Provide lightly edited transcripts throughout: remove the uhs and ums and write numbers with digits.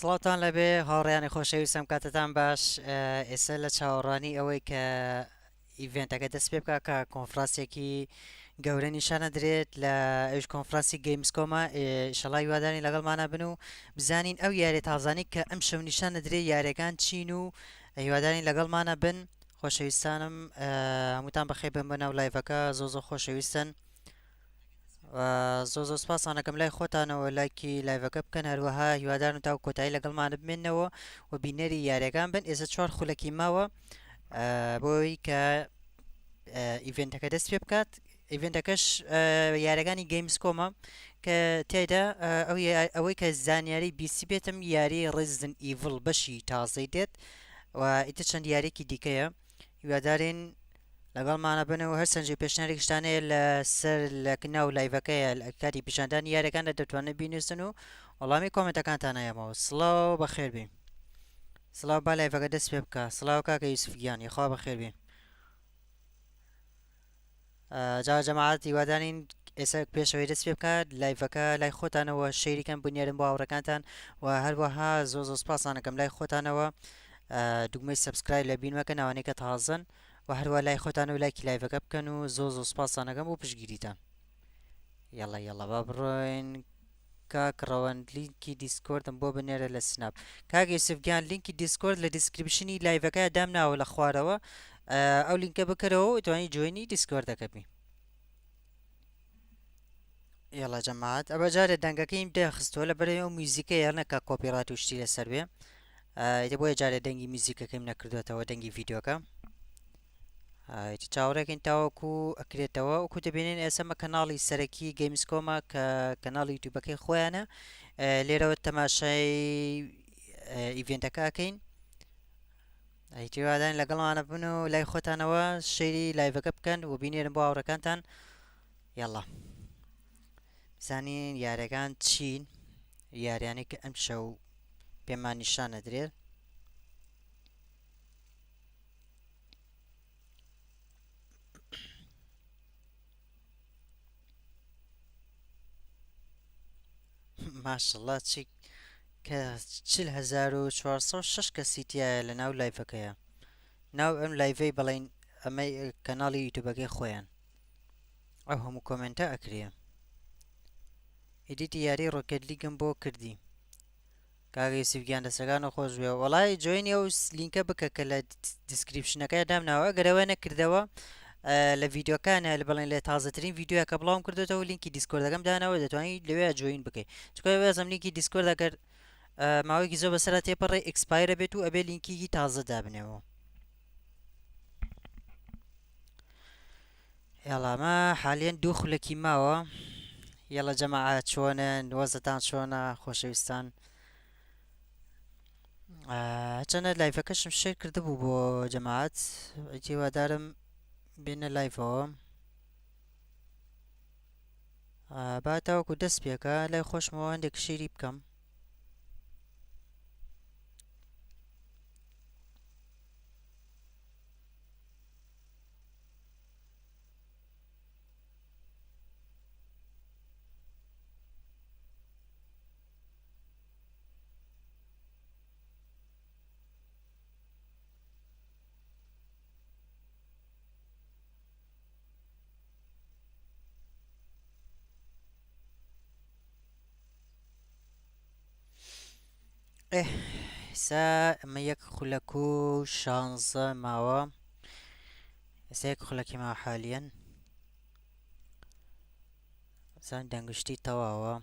سڵاوتان لەبێ هاوڕێیانی خۆشەویستم کاتتان باش ئێستا لە چاوەڕانی ئەوەی کە ئیڤێنتەکە دەست پێ بکە کە کۆنفرانسێکی گەورە نیشانە درێت لە ئەوش کۆنفرانسی گەیمسکۆمە ئینشەڵا هیوادارین لەگەڵمانە بن و بزانین ئەو یاریە تازانی کە ئەم شەو نیشانە درێ یاریەکان چین و هیوادارین لەگەڵمانە بن خۆشەویستانم هەمووتان بەخێر بن بەناو لایڤەکە زۆ خۆشەویستن زۆ سپاسانەکەم لای خۆتانەوە لایکی لایڤەکە بکەن هەروەها هیوادارم تاو کۆتایی لەگەڵمانە بمێننەوە و بینەری یاریەکان بن ئێستا 4 خولەکی ماوە بۆی کە ئیڤێنتەکە دەست پێ بکات ئیڤێنتەکەش یاریەکانی گەیمسکۆمە کە تێدا ئەوەی کە زانیاری بیسی بێتم یاری ڕێزن ئیڤڵ بەشی تازەی دێت و ئیتر چەند یاریێکی دیکەیە هیوادارین لەگەڵمانە بنەوە هەر سەرنجی پێشنیاری شتانەیە لە سەر لە ناو لایڤەکەیە کاتی پیشاندانی یاریەکانە دەتوانن بینویسن و وەڵامی کۆمنتەکانتان هەیەمەوە سڵاو بەخێر بین سڵاو با لایڤەکە دەست پێ بکە سڵاو کاکە یوسفگیان یخوا بەخێر بین جا جەماعەت هیوادارین ئێستا پێشەوەی دەست پێ بکات لایڤەکە لای خۆتانەوە شەیریکەن بنیارن بۆ هاوڕەکانتان و هەروەها زۆ سپاسانەکەم لای خۆتانەوە دوگمەی سەبسکرایب لە بین مەکەن ئەوانەی کە تازن و هەروە لای خۆتان و لایکی لایڤەکە بکەن و زۆ سپاسانەکەم بۆ پشتگیریتان یەڵە با بڕۆین کاک ڕەوەند لینکی دیسکۆردم بۆ بنێرە لە سناپ کاک یوسفگیان لینکی دیسکۆرد لە دیسکریپشنی لایڤەکە دام ناوە لە خوارەوە ئەو لینکە بکەرەوە و توانی جوێنی دیسکۆردەکە بی یەڵە جەماعەت ئەبە جارێ دەنگەکەیم دەخستەوە لە بەرەوەی ئەو موزیکە یارنەکە کۆپیڕات و شتی لەسەر بێ بۆیە جارێ دەنگی موزیکەکەیم نەکردوێتەوە دەنگی ڤیدیۆکە چاوەڕێکین تاوەکو ئەکرێتەوە وەکو دەبینین ئێسەمە کەناڵی سەرەکی گەیمسکۆمە کە کەناڵی یوتیوبەکەی خۆیانە لێرەوە تەماشای ئیڤێنتەکە ئەکەین هیوادارین لەگەڵمانە بن و لای خۆتانەوە شەیری لایڤەکە بکەن و بینێرن بۆ هاوڕەکانتان یەڵا بزانین یاریەکان چین یاریانەی کە ئەم شەو پێمان نیشانە درێت ماشەڵڵا چی کە 406 کەسی تایە لە ناو لایڤەکەیە ناو ئەم لایڤەی بەڵێن ئەمە کەناڵی یوتیوبەکەی خۆیان ئەو هەموو کۆمنتە ئەکرێ ئیدیتی یاری ڕۆکێت لیگم بۆ کردی کاگەی سیڤگیان دەسەکانە خۆش بێ وەڵای جوێنی ئەو لینکە بکە کە لە دیسکریپشنەکەی دامناوە گەرەوە نەکردەوە لە ڤیدیۆکانە لە بڵێن لە تازەترین ڤیدیۆە کە بڵاوم کردێتەوە لینکی دیسکۆردەکەم داناوە دەتوانیت لەوێ جوین بکەیت چکە وێزم لینکی دیسکۆرد ئەگەر ماوەیەکی زۆر بەسەرا تێپەڕێ ئێکسپایرە بێت و ئەبێ لینکیی تازە دابنێەوە یاڵامە حالیان دوو خولەکی ماوە یەڵە جەماعەت چۆنن وەزتان چۆنە خۆشەویستان چەنە لایڤەکەشم شێر کردبوو بۆ جەماعەت هیوادارم بێنە لایڤەوە با تاوەکو دەست پێکە لای خۆشمەوە هەندێک شێری بکەم ئێستا ئەمە یەک خولەک و 16 ماوە ئێستا یەک خولەکی ماوە حالیان زان دەنگشتی تەواوە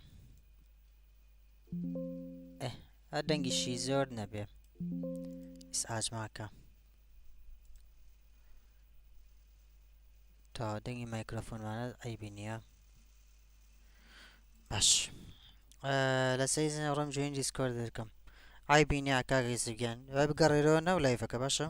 هەر دەنگیشی زۆر نەبێ ئاجماکە تا دەنگی مایکرۆفۆنمانە ئەیبی نییە باش لە سەیزن ڕۆم جوین دیسکۆرد دەکەم ئایبینیا کاگەی زگەن وای بگەڕێرەوە ناو لایڤەکە باشە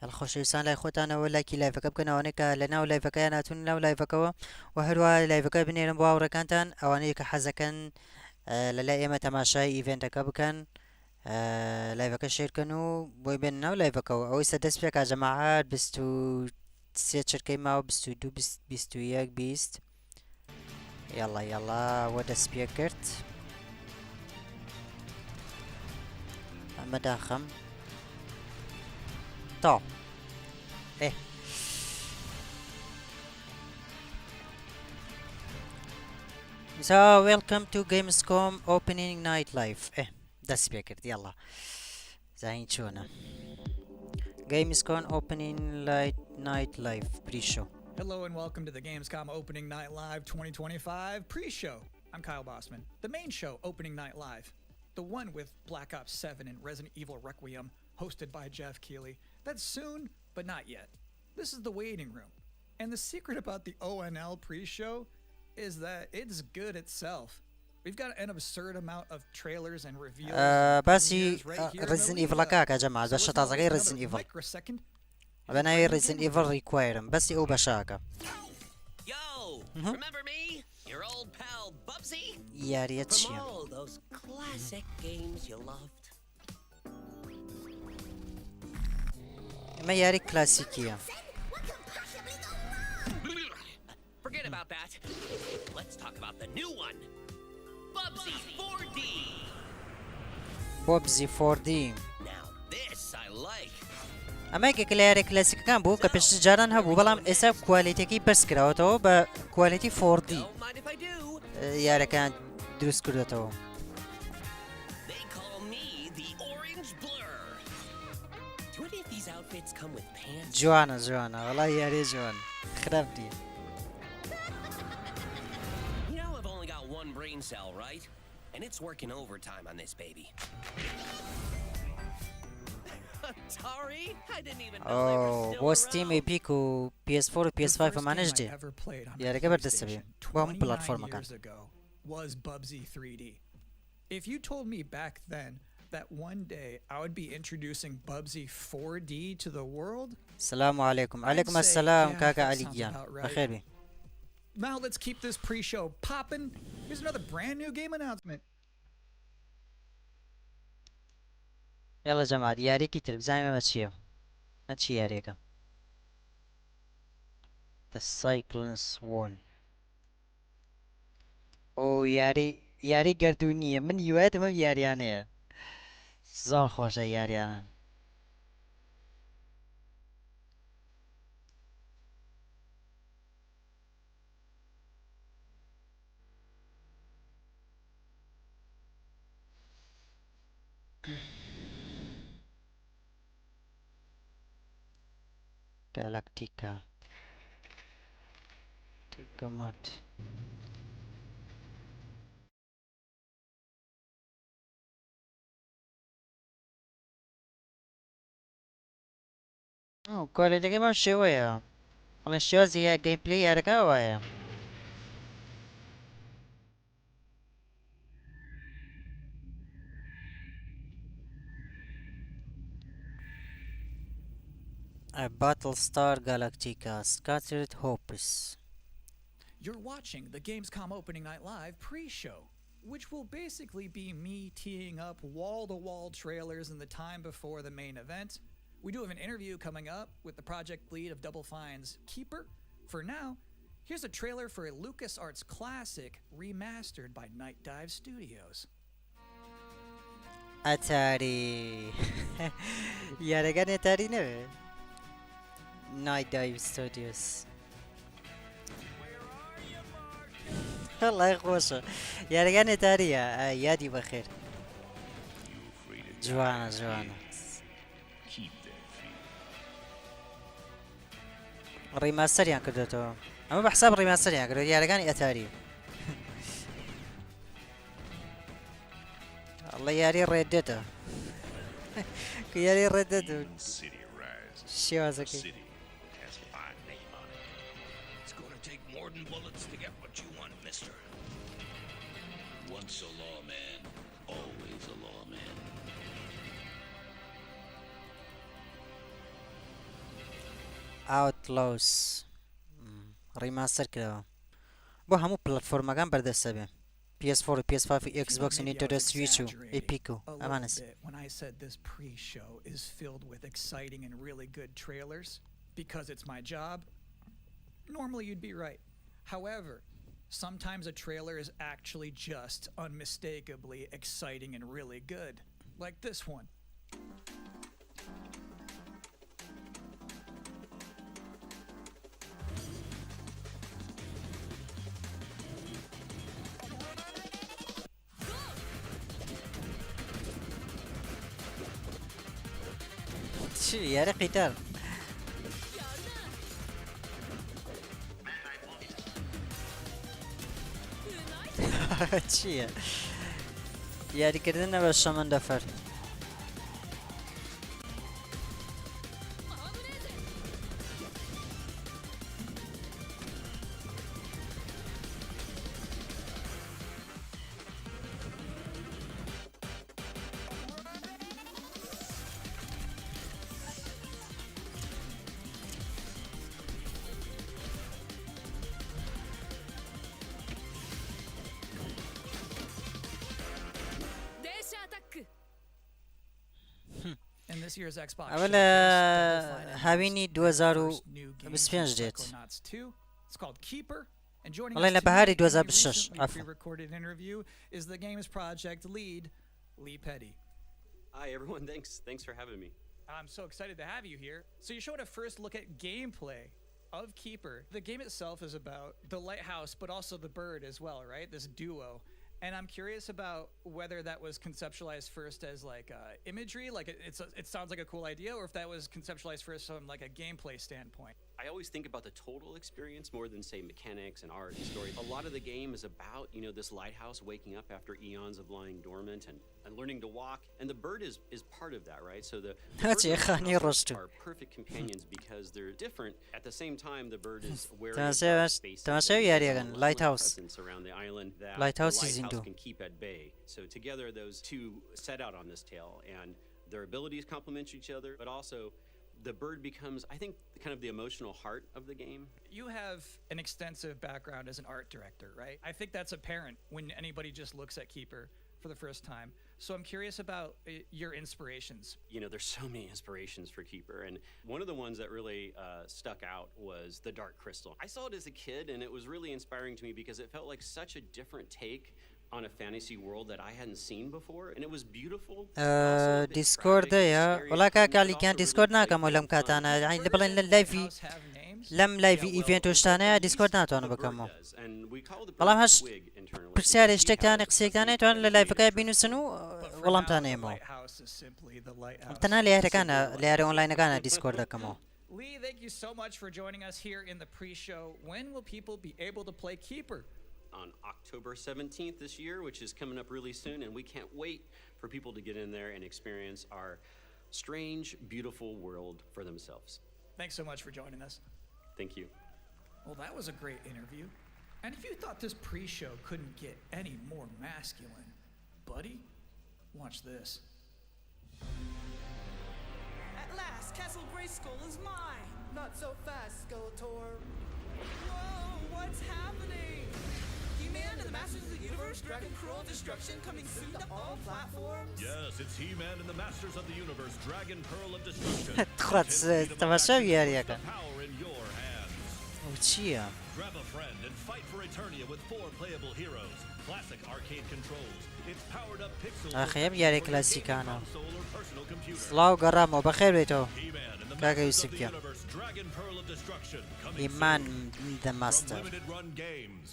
هەڵ خۆشەویستان لای خۆتانەوە لایکی لایڤەکە بکەنەوەنێک کە لە ناو لایڤەکەیان هاتوون ناو لایڤەکەەوە و هەروە لایڤەکە بنێرن بۆ هاوڕەکانتان ئەوانەیە کە حەزەکەن لەلای ئێمە تەماشای ئیڤێنتەکە بکەن لایڤەکە شێرکەن و بۆی بێن ناو لایڤەکەەوە ئەوەی سە دەست پێکا جەماعەت 23 چرکەی ماوە 22 21 20 یاڵا یاڵا وە دەست پێ کرد ئەمە داخەم تا ئێ So welcome to Gamescom opening night live. دەست پێ کرد یاڵا زین چۆنە Gamescom opening night live pre-show. Hello and welcome to the Gamescom Opening Night Live 2025 pre-show. I'm Kyle Bossman. The main show, Opening Night Live, the one with Black Ops 7 and Resident Evil Requiem, hosted by Jeff Keighley. That's soon, but not yet. This is the waiting room. And the secret about the ONL pre-show is that it's good itself. We've got an absurd amount of trailers and reveals. باسی Resident Evil کاکە جەماعە بەشە تازەکەی Resident Evil. بەناوی Resident Evil Requiem بەسی ئەو بەشاکە. Yo, remember me? Your old pal Bubsy? یاریە From چییە؟ all those classic games you loved. ئەمە یاری کلاسیکیە. Forget about that. Let's talk about the new one. Bubsy 4D. بۆبزی 4D. Now this I like. ئەمە یەکێکە لە یاری کلاسیکەکان بوو کە پێشتر جاران هەبوو بەڵام ئێستا کوالیتیەکەی بەرز کراوەتەوە بە کوالیتی 4D Don't mind if I do. یارەکان دروست کردوێتەوە. They call me the Orange Blur. Do any of these outfits come with pants? جوانە جوانە وەڵای یاری جوان خراپ نییە. You know I've only got one brain cell, right? And it's working overtime on this baby. Atari? I didn't even know they were ئۆ still بۆ Steam around. Epic و PS4 و PS5 ئەمانەش دێ. یارەکە بەردەستە بێ بۆ هەموو پلاتفۆرمەکان. Was Bubsy 3D. If you told me back then that one day I would be introducing Bubsy 4D to the world, سلام علیکم علیکم السلام کاکە علی گیان بەخێر بێ. Now let's keep this pre-show popping. Here's another brand new game announcement. یاڵە جەماعەت یاریەکی تر بزانین ئەمە چییە؟ ئەمە چی یاریەکە؟ The Cyclones Won. ئۆ یاری گەردوونیە من هیوایەتم ئەم یاریانەیە. زۆر خۆشە یاریانە. Galactica. Tigamat. کوالیتیەکەی بەم شێوەیە. بەڵێن شێوازی گەیمپلەی یارەکە وایە. Battlestar Galactica Scattered Hopes. You're watching the Gamescom Opening Night Live pre-show, which will basically be me teeing up wall-to-wall trailers in the time before the main event. We do have an interview coming up with the project lead of Double Fine's Keeper. For now, here's a trailer for a LucasArts classic remastered by Night Dive Studios. Atari. یارەکان ئەتاری نەوێ. Night Dive Studios. والله خۆشە یارەکان ئەتاریە یادی بەخێر. جوانە جوانە. ڕیماستەریان کردێتەوە. ئەمە بە حساب ڕیماستەریان کردێت یارەکانی ئەتاری. والله یاری ڕێدێتە. کە یاری ڕێدێت شێوازەکەی. Bullets to get what you want, mister. Once a lawman, always a lawman. Outlaws ڕیماستەر کراوە بۆ هەموو پلەتفۆرمەکان بەردەستە بێ. PS4 و PS5 و Xbox و Nintendo Switch و Epic و ئەمانەس. When I said this pre-show is filled with exciting and really good trailers because it's my job, normally you'd be right. However, Sometimes a trailer is actually just unmistakably exciting and really good, like this one. يا قتال چییە؟ یاریکردنە بە شەمەندەفەر In this year's Xbox ئەوە لە هاوینی 2025 دێت It's called Keeper. And joining والله us لە بەهاری today in a 2026 recently عفوا. pre-recorded interview is the game's project lead, Lee Petty. Hi everyone, thanks for having me. I'm so excited to have you here. So you're showing a first look at gameplay of Keeper. The game itself is about the lighthouse, but also the bird as well, right? This duo. And I'm curious about whether that was conceptualized first as like imagery, like it sounds like a cool idea, or if that was conceptualized first from like a gameplay standpoint. I always think about the total experience more than say mechanics and art and story. A lot of the game is about, you know, this lighthouse waking up after eons of lying dormant and learning to walk. And the bird is part of that, right? So the birds are perfect companions because they're different. At the same time, the bird is aware of the lighthouse presence around the island that lighthouse the is lighthouse into can keep at bay. So together, those two set out on this tale, and their abilities complement each other, but also the bird becomes, I think, kind of the emotional heart of the game. You have an extensive background as an art director, right? I think that's apparent when anybody just looks at Keeper for the first time. So I'm curious about your inspirations. You know, there's so many inspirations for Keeper, and one of the ones that really stuck out was the Dark Crystal. I saw it as a kid, and it was really inspiring to me because it felt like such a different take on a fantasy world that I hadn't seen before, and it was beautiful. ديسكورد يا والله كالي كان ديسكورد ناكم ولم كاتانا يعني لبلين للايفي لم لايفي ايفنت وشتانا ديسكورد ناتوانو بكمو بەڵام هەش پرسیارێ شتێکتانە قسێکتانێت توان لە لایڤەکە بینوسن و وەڵامتانێمەوە تەنها لە یارەکانە لە یارە ئۆنلاینەکانە دیسکۆرد دەکەمەوە. Lee, thank you so much for joining us here in the pre-show. When will people be able to play Keeper? On October 17th this year, which is coming up really soon, and we can't wait for people to get in there and experience our strange, beautiful world for themselves. Thanks so much for joining us. Thank you. Well, that was a great interview. And if you thought this pre-show couldn't get any more masculine, buddy, watch this. At last, Castle Grayskull is mine! Not so fast, Skeletor. Whoa, what's happening? He-Man and the Masters of the Universe, Dragon Cruel Destruction coming soon to all platforms? Yes, it's He-Man and the Masters of the Universe, Dragon Pearl of Destruction. تەماشای یاریەکە The power in your hands. چییە؟ Grab a friend and fight for Eternia with 4 playable heroes. Classic arcade controls. It's powered up pixel. ئەخەیەم یاری کلاسیکانە console or personal computer. سڵاو گەڕامەوە بەخێر بێتەوە He-Man and the کاکە Masters of یوسف the کیا Universe, Dragon Pearl of Destruction coming ئیمان soon دە from ماستەر. Limited Run Games.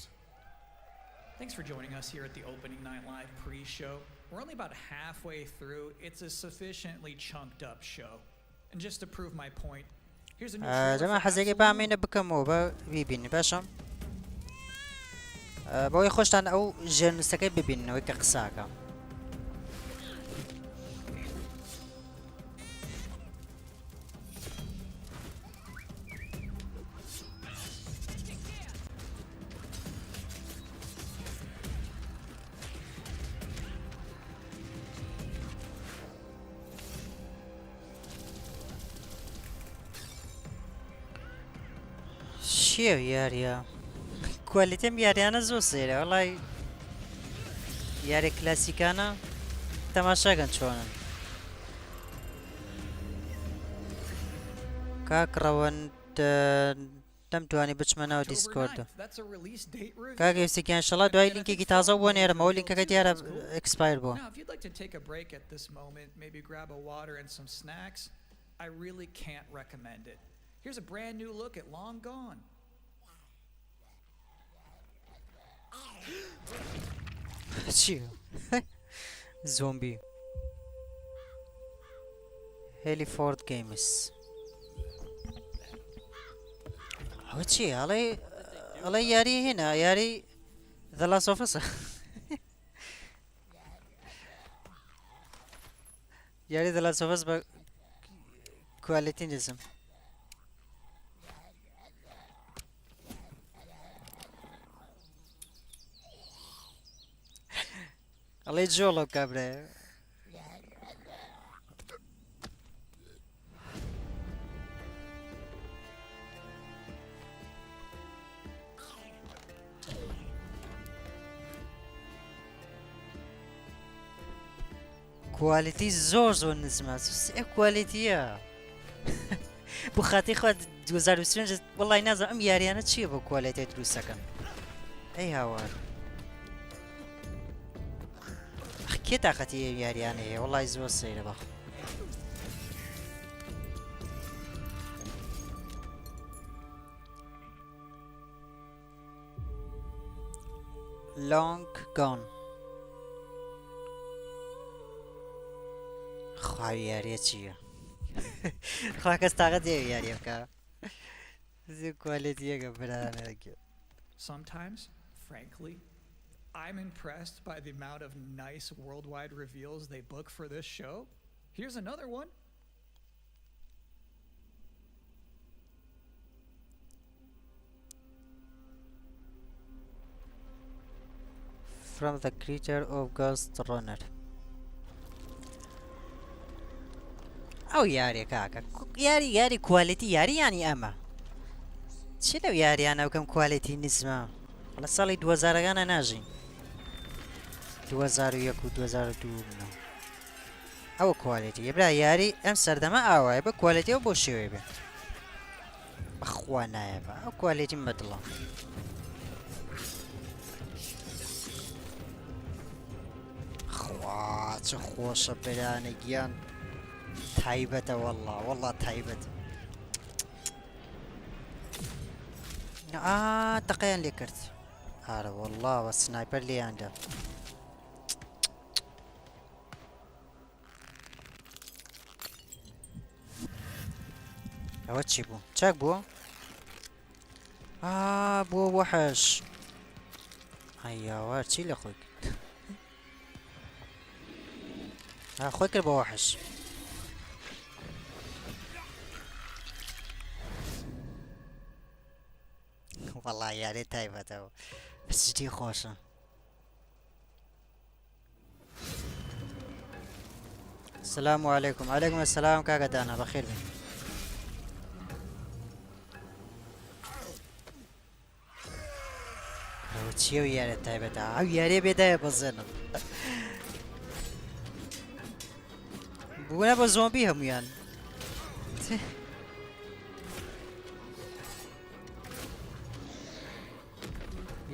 Thanks for joining us here at the Opening Night Live pre-show. We're only about halfway through. It's a sufficiently chunked up show. And just to prove my point, here's a new trailer جەماعە for حەزێکی Absolute. بامێنە بکەمەوە بە بیبینی باشە بۆی خۆشتان ئەو ژێرنووسەکەی ببینەوەی کە قساکە. چییە یاریە؟ کوالیتیم یاریانە زۆر سێرە وەڵای یاری کلاسیکانە تەماشاکەن چۆنن. کاک ڕەوەند دەم توانی بچمەنەوە October دیسکۆردە 9th, that's a release date reveal. کاگەویستێکی ئینشەڵا دوای لینکێکی تازە بۆ نێرمەوە لینکەکە دیارە ئەکسپایر بووە Now, if you'd like to take a break at this moment, maybe grab a water and some snacks, I really can't recommend it. Here's a brand new look at Long Gone. چی زۆمبی هێلیفۆرد گەیمز ئەوە چی ئەڵێ یاری هێنا یاری دەلاسۆفسە یاری دەلاسۆفس بە کوالیتی نزم ئەڵێ جۆڵۆ کابرێ کوالیتی زۆر نزمە کوالیتیە بۆ خاتی خوا 2025 وڵای نازانم ئەم یاریانە چییە بۆ کوالیتی دروستەکەن ئەی هاوار کێ تااقەتی یاریانە هەیە وڵای زۆر سەیرە بەخ لۆنگ گۆن خواوی یاریە چییە خوا کەس تاقەت هەیە یاریە بکە کوالیتیەکە برانەکە Sometimes, frankly, I'm impressed by the amount of nice worldwide reveals they book for this show. Here's another one. From the creator of Ghost Runner. ئەو یاریە کاکە یاری کوالیتی یاری ینی ئەمە چی لەو یاریانە بکەم کوالیتی نزمە لە ساڵی 2000گانە ناژین 2001 و 2002 ئەوە کوالیتی برا یاری ئەم سەردەمە ئاوایە بە کوالیتیەوە بۆ شێوەیە بێ بەخوا نایە بە ئەو کوالیتی بەدڵە خوا چه خۆشە بەرانە گیان تایبەتە وەڵڵا تایبەت تەقەیان لێ کرد ئارە وەڵڵاوە سنایپەر لێیاندا ئەوە چی بوو چاک بووە بۆ وەحەش ئەیاوار چی لە خۆی خۆی کرد بە وەحەش والله یاری تایبەتەوە پچی خۆشە السلام علیکم علیکم السلام کاکەدانا بەخێر بین ئەوە چییە و یارە تایبەتە ئەو یارێ بێدایە بەزێنم بوونە بە زۆمبی هەمویان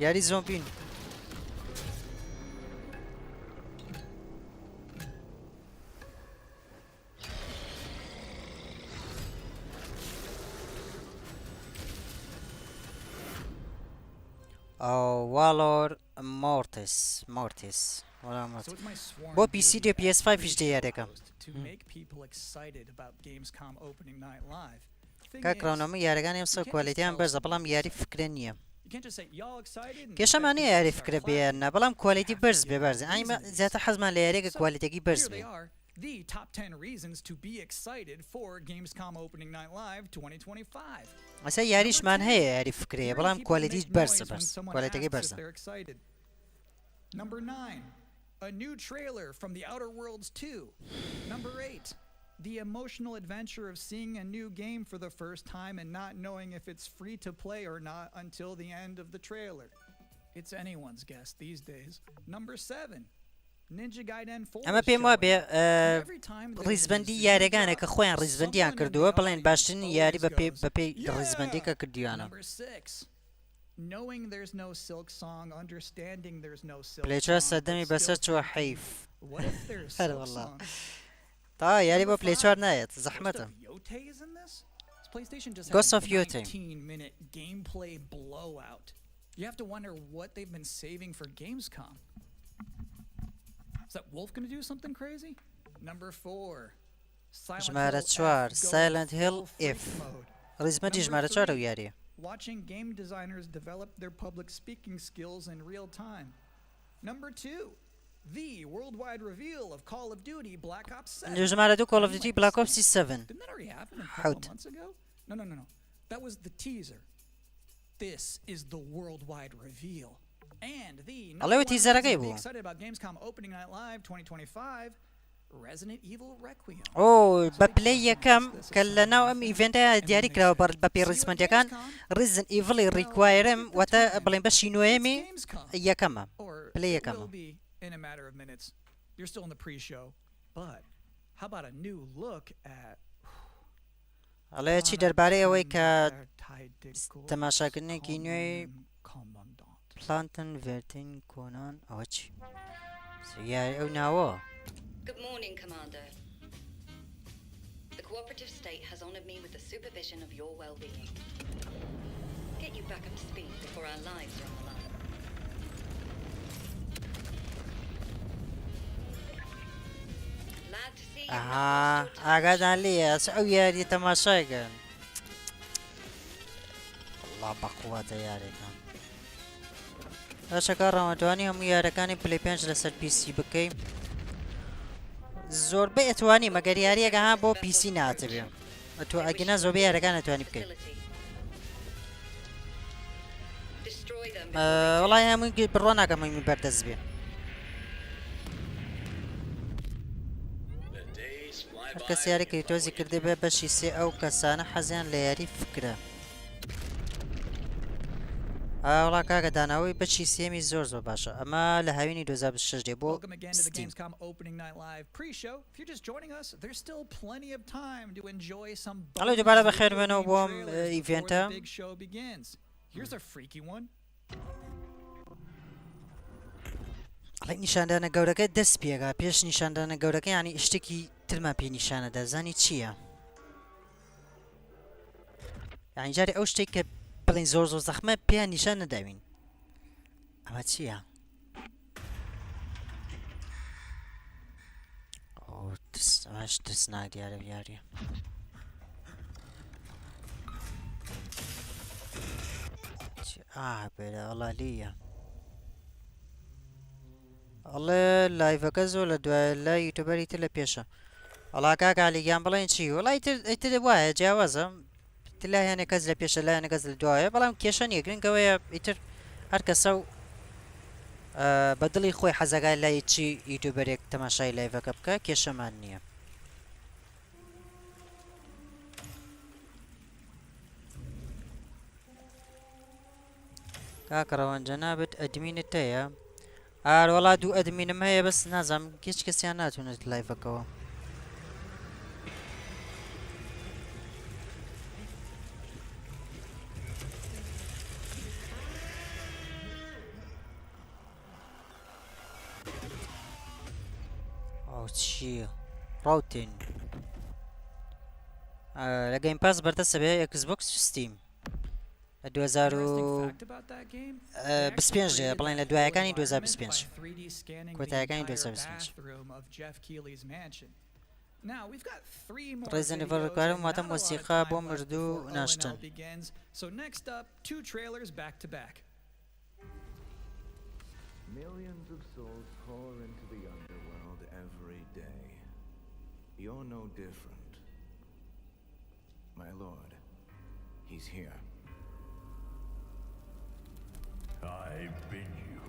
یاری زۆمبین والۆر مۆرتس بۆ پیسی دێ PS5 ش دێ یاریەکەم کاکڕاونەمە یاریەکان ئێمسە کوالیتیان بەرزە بەڵام یاری فکرە نییە کێشەمانەیە یاری فکرە بێنە بەڵام کوالیتی بەرز بێ بەرزە ئایمە زیاتر حەزمان لە یاریێکە کوالیتێکی بەرز بێ The top 10 reasons to be excited for Gamescom Opening Night Live 2025. ئەسا یاریشمان هەیە یاری فکرەیە بەڵام کوالیتیش بەرزە کوالیتەکەی بەرزە Number 9, a new trailer from The Outer Worlds 2. Number 8, the emotional adventure of seeing a new game for the first time and not knowing if it's free to play or not until the end of the trailer. It's anyone's guess these days. Number 7, Ninja Gaiden 4 ئەمە is پێم وا showing بێ up. And every time there's a ڕیزبەندی new یاریەکانە کە drop, خۆیان ڕیزبەندیان someone in کردووە the بڵێن باشترین audience یاری always بەپێی goes, ڕیزبەندی کە کردیانە. Number 6. Knowing there's no silk song, understanding there's no silk پلێچە song, سەردەمی but بەسەر still چوە thinking, حەیف. what if there's هەر silk والله. song? تا یاری بۆ Number پلێچوار 5. نایەت Ghost زەحمەتە. of Yotei is in this? This PlayStation just Ghost had of a Yotei. 19-minute gameplay blowout. You have to wonder what they've been saving for Gamescom. Is that Wolf going to do something crazy? Number 4. ژمارە 4 Silent Hill F ڕیزبەندی ژمارە 4 و یاریە. Watching game designers develop their public speaking skills in real time. Number 2. The worldwide reveal of Call of Duty Black Ops 7. ژمارە 2 Call of Duty Black Ops 7. Didn't that already happen a couple Out. of months ago? No. That was the teaser. This is the worldwide reveal. And the Hello, number one teaser reason to be again. excited about Gamescom Opening Night Live 2025, Resident Evil Requiem. ئۆ بە پلەی یەکەم کە لە ناو ئەم ئیڤێنتە دیاری کراوە بە پێی ڕیزبەندیەکان Resident Evil Requiem واتە بڵێن بەشی نوێمی یەکەمە پلەی It یەکەمە. will be in a matter of minutes. You're still in the pre-show, but how about a new look at ئەڵێ چی دەربارەی ئەوەی کە تەماشاکردنێکی نوێی پلانتن ڤێرتین کۆنان ئەوە چی یاری ئەو ناوە. Good morning, Commander. The cooperative state has honored me with the supervision of your well-being. Get you back up to speed before our lives are on the line. Glad to see you. ئاگادان لێە ئەو یاری تەماشایگەن وڵا بەقوواتە یارێکان باشەکە ڕەوەتوانی هەموو یارەکانی پلەی 5 لەسەر پیسی بکەی زۆربەی ئەتوانی مەگەر یاریەکە ها بۆ پیسی ناتبێ ئەتو ئەگەنە زۆربەی یارەکان ئەتوانی بکەیت. Destroy them. وڵای هەمووی بڕۆ ناکەم هەمووی بەردەست بێ. هەر کەس یاریکەی تۆزی کردێ بێ بەشی سێ ئەو کەسانە حەزیان لە یاری فکرە. وڵا کاکە داناوی بەشی سێمی زۆر باشە ئەمە لە هاوینی 2026 دێ بۆ Welcome again to the Gamescom Opening Night Live pre-show. If you're just joining us, there's still plenty of time to enjoy some Hello, دوباره bonus بخیر video بنو game بۆم trailers before ئیڤێنتە. the big show begins. Here's a freaky one. ئەڵێ نیشاندانە گەورەکە دەست پێگا پێش نیشاندانە گەورەکە ینی شتێکی ترمان پێ نیشانەدا زانی چییە؟ یانی جارێ ئەو شتێک کە بڵین زۆر زەخمە پێیان نیشان نەداوین ئەمە چییە؟ ئەمەش ترسناک دیارە یاریە. بێرە ئەڵا لیە ئەڵێ لایڤەکە زۆر لە دوای لای یوتوبەری تر لە پێشە ئەڵا کاکالیگیان بڵێن چی وڵی تر وایە جیاوازە لایەنە کەس لە پێشە لایەنە کەس لە دوایە بەڵام کێشە نیە گرنگەوەیە ئیتر هەر کەسە و بە دڵی خۆی حەزەکای لای چی یوتوبەرێک تەماشای لایڤەکە بکە کێشەمان نییە. کاکە ڕەوەنجە نابێت ئەدمینت هەیە ئاروەڵا دوو ئەدمینم هەیە بەس نازانم هیچ کەسیان ناتوانێت لایڤەکەەوە. چییە؟ ڕاوتین لە گەیم پاس بەردەستە بێ ئەکسبۆکس ستیم 2025 بڵێن لە دوایەکانی 2025 کۆتاییەکانی 2025 Resident Evil Requiem واتە مۆسیقا بۆ مردوو ناشتن. So next up, two trailers back to back. Millions of souls pour into the underworld every day. You're no different. My lord, he's here. I bid you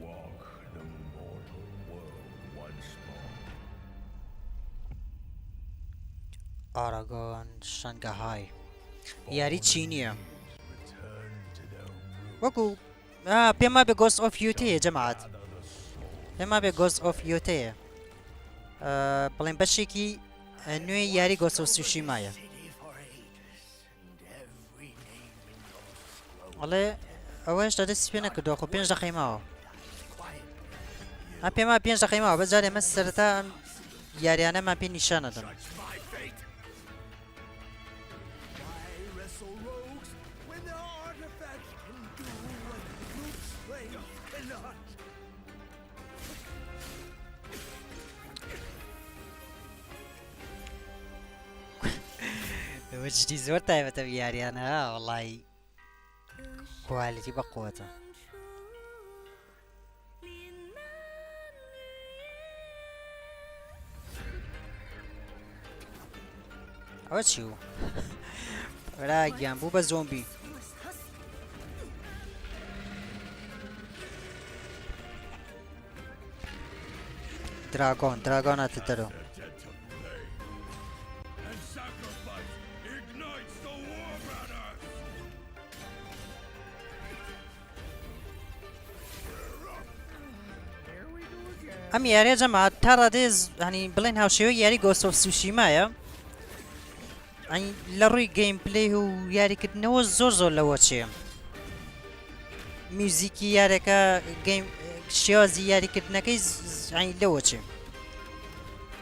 walk the mortal world once more. Aragon Shanghai یاری چینیە وەکو پێما بە گۆست ئۆف یوتیە جەماعەت پێما بێ گۆست ئۆف یۆتەیە بڵێن بەشێکی نوێی یاری گۆست ئۆف سوشیمایە ئەڵێ ئەوە هێشتا دەستی پێ نەکردووە خۆ 5 دقەی ماوە ئەم پێما 5 دقەی ماوە بەجار ئێمە سەرەتا ئەم یاریانەمان پێ نیشانەدەن وجدي زۆر تایبەتە یاریانە وەڵی کوالیتی بە قووەتە ئەوە چی و وەرا گیان بوو بە زۆمبی دراگۆناتە دەرەوە ئەم یاریە جەماعەت تا ڕادێز هەنی بڵێن هاوشێوەی یاری گۆست ئۆف سوشیمایە لە ڕووی گەیم پلەی و یاریکردنەوە زۆر لەوە چێ میوزیکی یارەکە شێوازی یاریکردنەکەی لەوە چێ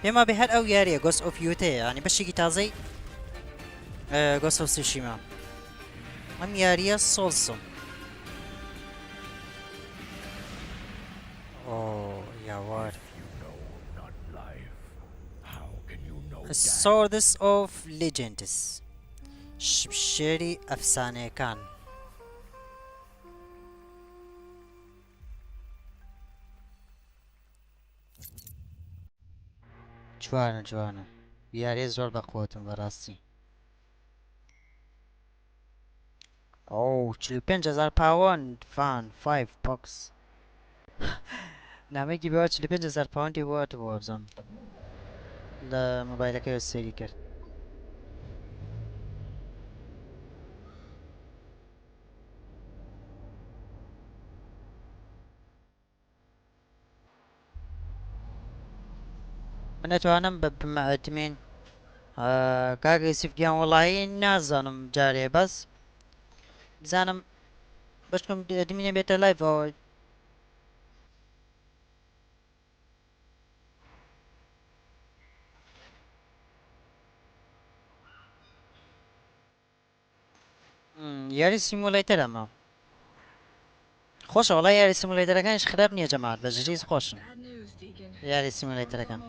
پێما بێ هەر ئەو یاریە گۆست ئۆف یۆتەیە ینی بەشێکی تازەی گۆست ئۆف سوشیما ئەم یاریە سۆڵسم یاوار Swords of Legends شێری ئەفسانەیەکان جوانە یاریە زۆر بەقوتم بەڕاستی ئەو 45,000 پاوەند فان 5 بۆکس نامەیەکی بەوە 45,000 پاوەندی واتە بۆ بزەم لە مۆبایلەکەی سەیری کرد من نەتوانم بە بمەتمین کاگەی سیفگیان وەڵایی نازانم جارێ بەس بزانم بەشکم دمینە بێتە لایڤەوە یاری سیمولیتەر ئەمە خۆشە وەڵای یاری سیمولیتەرەکانیش خراپ نییە جەماعەت بە ژریز خۆشن یاری سیمولیتەرەکان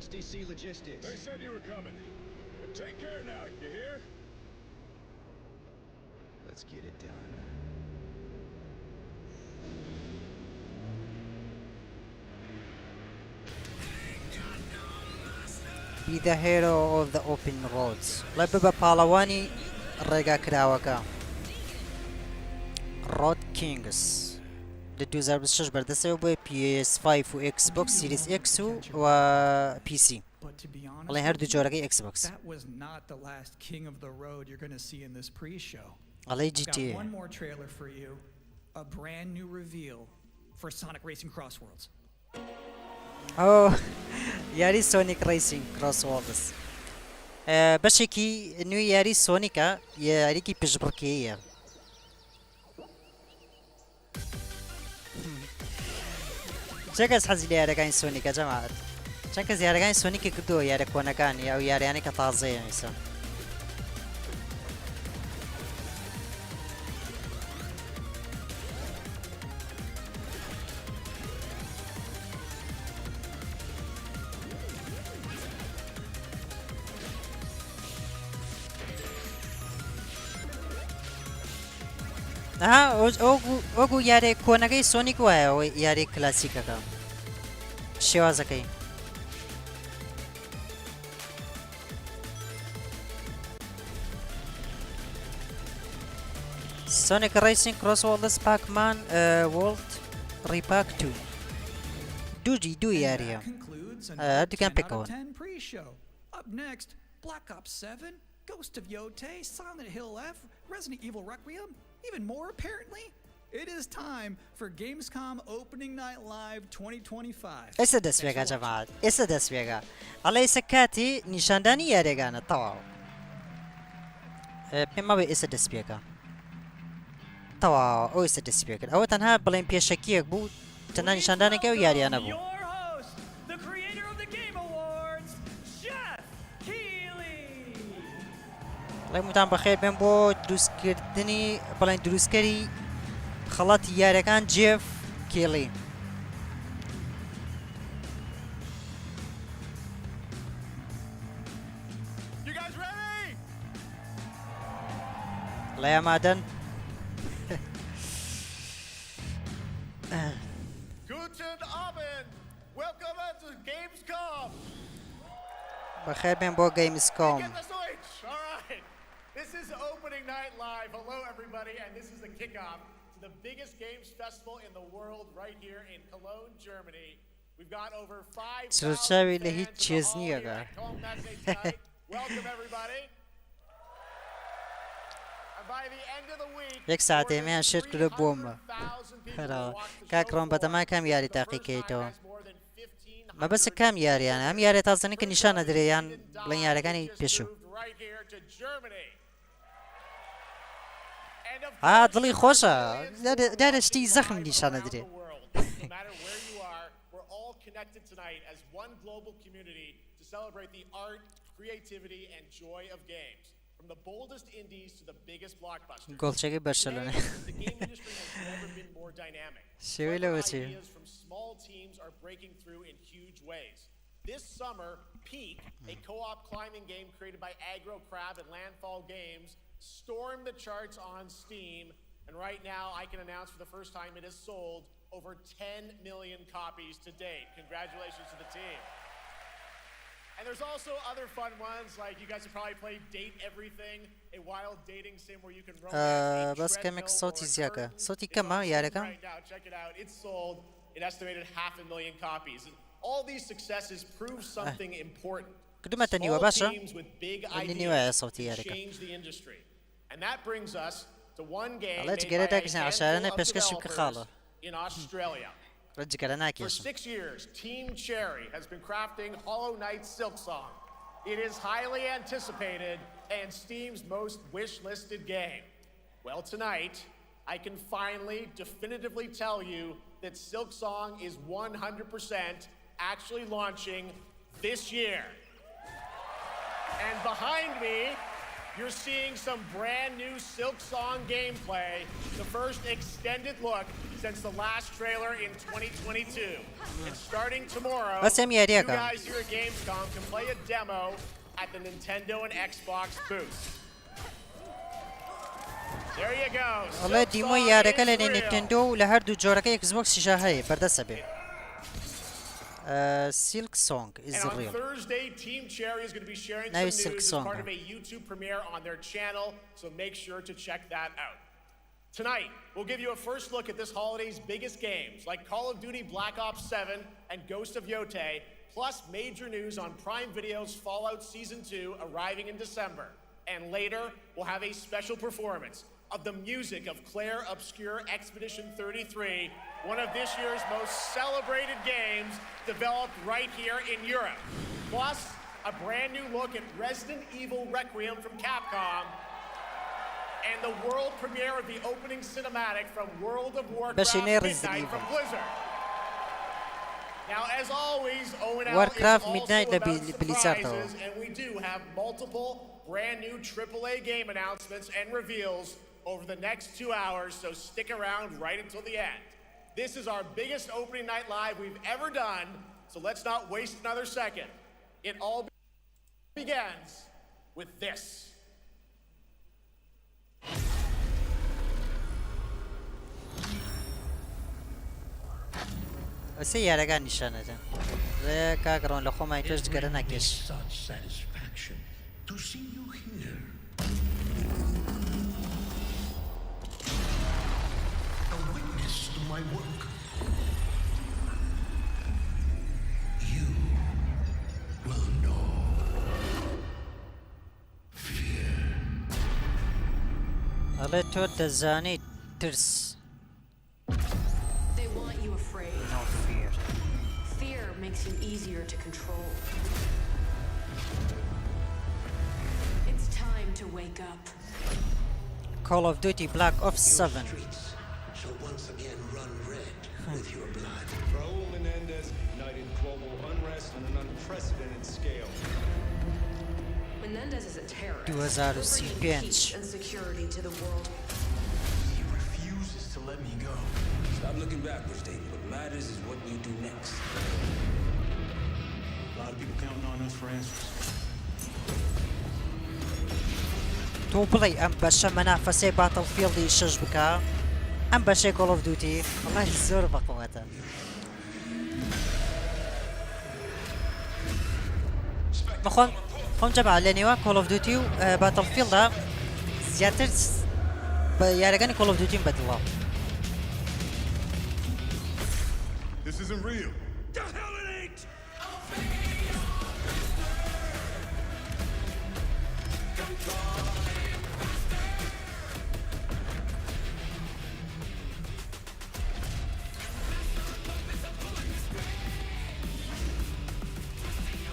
XTC Logistics. They said you were coming. But take care now, you hear? Let's get it done. Be the hero of the open roads. لە ببە پاڵەوانی ڕێگا کراوەکە Road Kings لە 2026 بەردەستەوە بۆ PS5 و Xbox Series X و PC بەڵێن هەردوو جۆرەکەی Xbox ئەڵێ GTA یاری سۆنیک ڕیسینگ کڕۆسوۆڵدس بەشێکی نوێی یاری سۆنیکە یاریکی پشبڕکێیە چه کەس حەزی لە یارەکانی سۆنیکە جەماعەت چەند کەس یارەکانی سۆنیکە کردووە یارە کۆنەکانی ئەو یاریانەی کە تازەیە ئێستا ئۆگو یارێک کۆنەکەی سۆنیک وایە ئەوەی یاری کلاسیکەکە شێوازەکەی سۆنیک ڕیسینگ کڕۆسوۆڵدس پاکمان وۆڵد ڕیپاک 2 دوو یاریە هەردووکیان پێکەوەن Up next, Black Ops 7 Ghost of Yotei, Silent Hill F, Resident Evil Requiem, even more apparently. It is time for Gamescom Opening Night Live 2025. ئێستا دەست پێکە جەماعەت ئێستا دەست پێکە ئەڵێ ئێستا کاتی نیشاندانی یاریەکانە تەواو پێم مەوێ ئێستا دەست پێکە تەواو ئەو ئێستا دەست پێکرد ئەوە تەنها بڵێن پێشەکیەک بوو تەنها نیشاندانێکە و یاریانە بوو Your host, the creator of the Game Awards, Jeff Keighley.ڵێ موتان بەخێر بێن بۆ دروستکردنی بڵێن دروستکەری خەڵەتی یاریەکان جێف کێڵی You guys ready? لە ئامادەن Guten Abend. Welcome to Gamescom. بەخێر بێن بۆ گەیمسکۆم Get the switch. All right. This is opening night live. Hello, everybody, and this is the kickoff to the biggest games festival in the world, right here in Cologne, Germany. We've got over 5,000 سروچاوی لە هیچ fans چیز from all نییە here گا at Cologne Matinee tonight. Welcome, everybody. And by the end of the week, یەک ساعتێمیان شێر کردە بۆمە 300,000 people هەرەوە will watch the کاک show ڕۆم بەتەمان کام یاری for the first time تاقیکەیتەوە as more than 1,500 مەبەستە کام یاریانە ئەم یارێ تازەنە کە نیشانە درێیان بڵێن یارەکانی پێشوو right here to Germany. And of ئا course, دڵی خۆشە دارە شتی زەخم نیشانە درێ around the world. No matter where you are, we're all connected tonight as one global community to celebrate the art, creativity, and joy of games. From the boldest indies to the biggest blockbusters. گۆڵچەکەی بەرشەلۆنە Today, the game industry has never been more dynamic. شێوەی لەوە چی Ideas from small teams are breaking through in huge ways. This summer, Peak, a co-op climbing game created by Aggro Crab and Landfall Games, stormed the charts on Steam, and right now I can announce for the first time it has sold over 10 million copies to date. Congratulations to the team. And there's also other fun ones, like you guys have probably played Date Everything, a wild dating sim where you can romance a بەس کەمێک treadmill سەوتی or a زیاکە curtain. سەوتی It's کەمە on Steam یارەکەم right now. Check it out. It's sold an estimated 500,000 copies. And all these successes prove something important. کدومەتە نیوە Small باشە teams with big ئەنی نیوەیە ideas سەوتی can یارەکە change the industry. And that brings us to one game ئەڵێ made جگەرە by a داکەشن عشارانە handful of پێشکەشی بکە خاڵە developers in Australia. ڕەجگەرە For ناکێشم 6 years, Team Cherry has been crafting Hollow Knight Silksong. It is highly anticipated and Steam's most wish-listed game. Well, tonight, I can finally definitively tell you that Silksong is 100% actually launching this year. And behind me, you're seeing some brand new Silksong gameplay, the first extended look since the last trailer in 2022. And starting tomorrow, بەس ئەم you یاریەکە guys here at Gamescom can play a demo at the Nintendo and Xbox booth. There you go. ئەڵێ دیمۆی Silksong یارەکە لە is real. نینتندۆ و لە هەردوو جۆرەکە Xboxیشە هەیە بەردەسە بێ سیلک سۆنگ And is on real Thursday, Team Cherry is going to be sharing Now some it's Silk news as Song. part of a YouTube premiere on their channel, so make sure to check that out. Tonight, we'll give you a first look at this holiday's biggest games, like Call of Duty Black Ops 7 and Ghost of Yotei, plus major news on Prime Video's Fallout Season 2 arriving in December. And later, we'll have a special performance of the music of Claire Obscure Expedition 33, one of this year's most celebrated games developed right here in Europe. Plus, a brand new look at Resident Evil Requiem from Capcom, and the world premiere of the opening cinematic from World of Warcraft Midnight from Blizzard. Now, as always, O&L Warcraft is also Midnight about Blizzard. surprises, and we do have multiple brand new AAA game announcements and reveals over the next 2 hours, so stick around right until the end. This is our biggest opening night live we've ever done, so let's not waste another second. It all begins with this. ئەسێ یارەکان نیشانەتە ڕێ کاگڕۆن لە خۆمای تۆش جگەرە ناکێش Such satisfaction to see you here. A witness to my work. You will know fear. ئەڵێ تۆ دەزانیت ترس They want you afraid. no fear Fear makes you easier to control. It's time to wake up. Call of Duty Black Ops 7 shall once again run red with your blood. Raul Menendez ignited global unrest on an unprecedented scale. Menendez is a terrorist. 2035. Bringing peace and security to the world. He refuses to let me go. Stop looking backwards, David. What matters is what we do next. A lot of people counting on us for answers. تۆ بڵێ ئەم بەشە مەنافەسەی باتڵفیڵدی شەش بکە ئەم بەشەی Call of Duty وەڵاهی زۆر بەقەوەتە خۆم جەبا لە نێوان Call of Duty و باتڵفیڵدا زیاتر بە یارەکانی Call of Duty بەدڵە This isn't real. The hell it ain't!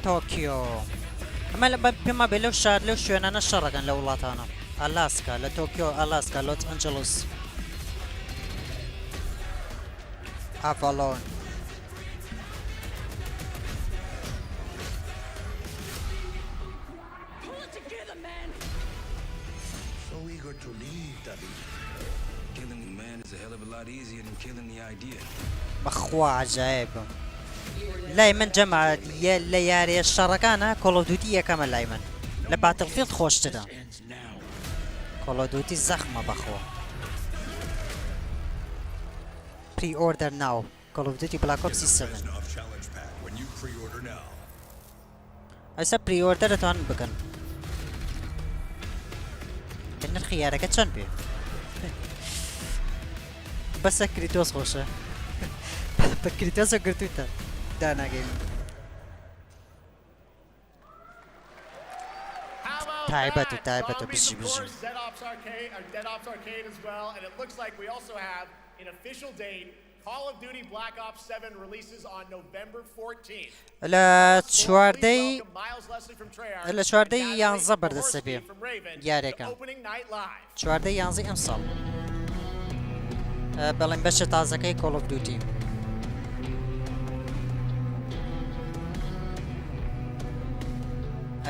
تۆکیۆ ئەمە لە پێما بێ لەو شار لەو شوێنانە شەڕەکەن لە وڵاتانە ئالاسکا لە تۆکیۆ ئالاسکا لۆس ئەنجلس ئافالۆن So eager to leave, David. Killing a man is a hell of a lot easier than killing the idea. بەخوا عجایبە لای من جەمع لە یاریە شەڕەکانە Call of Duty یەکەمە لای من لە باتڵفیڵد خۆشترە Call of Duty زەخمە بەخۆ Pre-order now Call of Duty Black Ops 7 ئەسا pre-order دەتوانن بکەن نرخی یارەکە چەند پێ بەسە کریتۆس خۆشە بە کریتۆسە گرتوتە داناگەین تایبەت و تایبەتە بژی بژی Dead Ops Arcade as well, and it looks like we also have an official date. Call of Duty Black Ops 7 releases on November 14th. لە چواردەی یانزە بەردەستە بێ یاریەکە چواردەی یانزەی ئەم ساڵ بەڵێن بەشە تازەکەی Call of Duty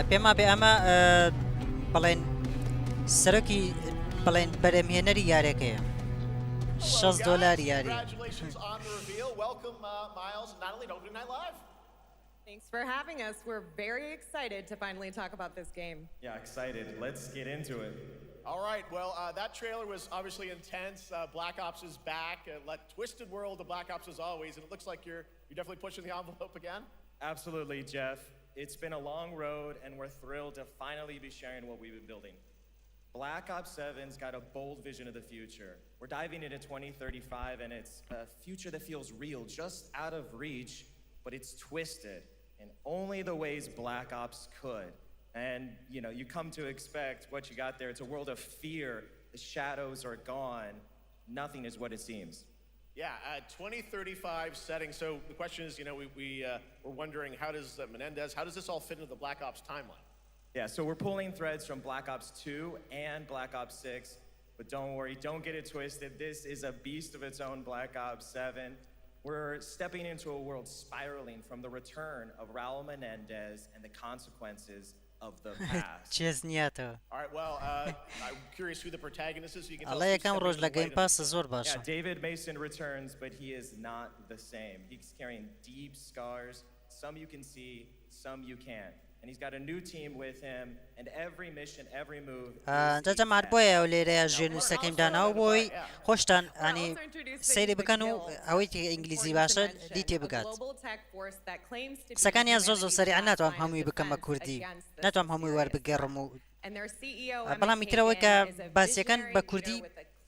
پێما بێ ئەمە بڵێن سەرۆکی بڵێن بەرەمهێنەری یاریەکەیە $6 یاری Thanks for having us. We're very excited to finally talk about this game. Yeah, excited. Let's get into it. All right, well, that trailer was obviously intense. Black Ops is back. Twisted world of Black Ops as always, and it looks like you're definitely pushing the envelope again. Absolutely, Jeff. It's been a long road, and we're thrilled to finally be sharing what we've been building. Black Ops 7's got a bold vision of the future. We're diving into 2035, and it's a future that feels real, just out of reach, but it's twisted in only the ways Black Ops could. And, you know, you come to expect what you got there. It's a world of fear. The shadows are gone. Nothing is what it seems. Yeah, 2035 setting. So the question is, you know, we're wondering how does Menendez, how does this all fit into the Black Ops timeline? Yeah, so we're pulling threads from Black Ops 2 and Black Ops 6. But don't worry, don't get it twisted. This is a beast of its own, Black Ops 7. We're stepping into a world spiraling from the return of Raul Menendez and the consequences of the past. All right, well, I'm curious who the protagonist is. So you can tell us Yeah, David Mason returns, but he is not the same. He's carrying deep scars. Some you can see, some you can't. And he's got a new team with him, and every mission, every move. جا مار بۆیە ئەو لێرەیە ژێنووسەکەیم داناوە بۆی خۆشتان ئەنی سەیری بکەن و ئەوەی ئینگلیزی باشە دی تێ بگات قسەکانیان زۆر زۆر سەریع ناتوانم هەمووی بکەم بە کوردی ناتوانم هەمووی وەربگەڕم و بەڵام میترەوەی کە باسیەکان بە کوردی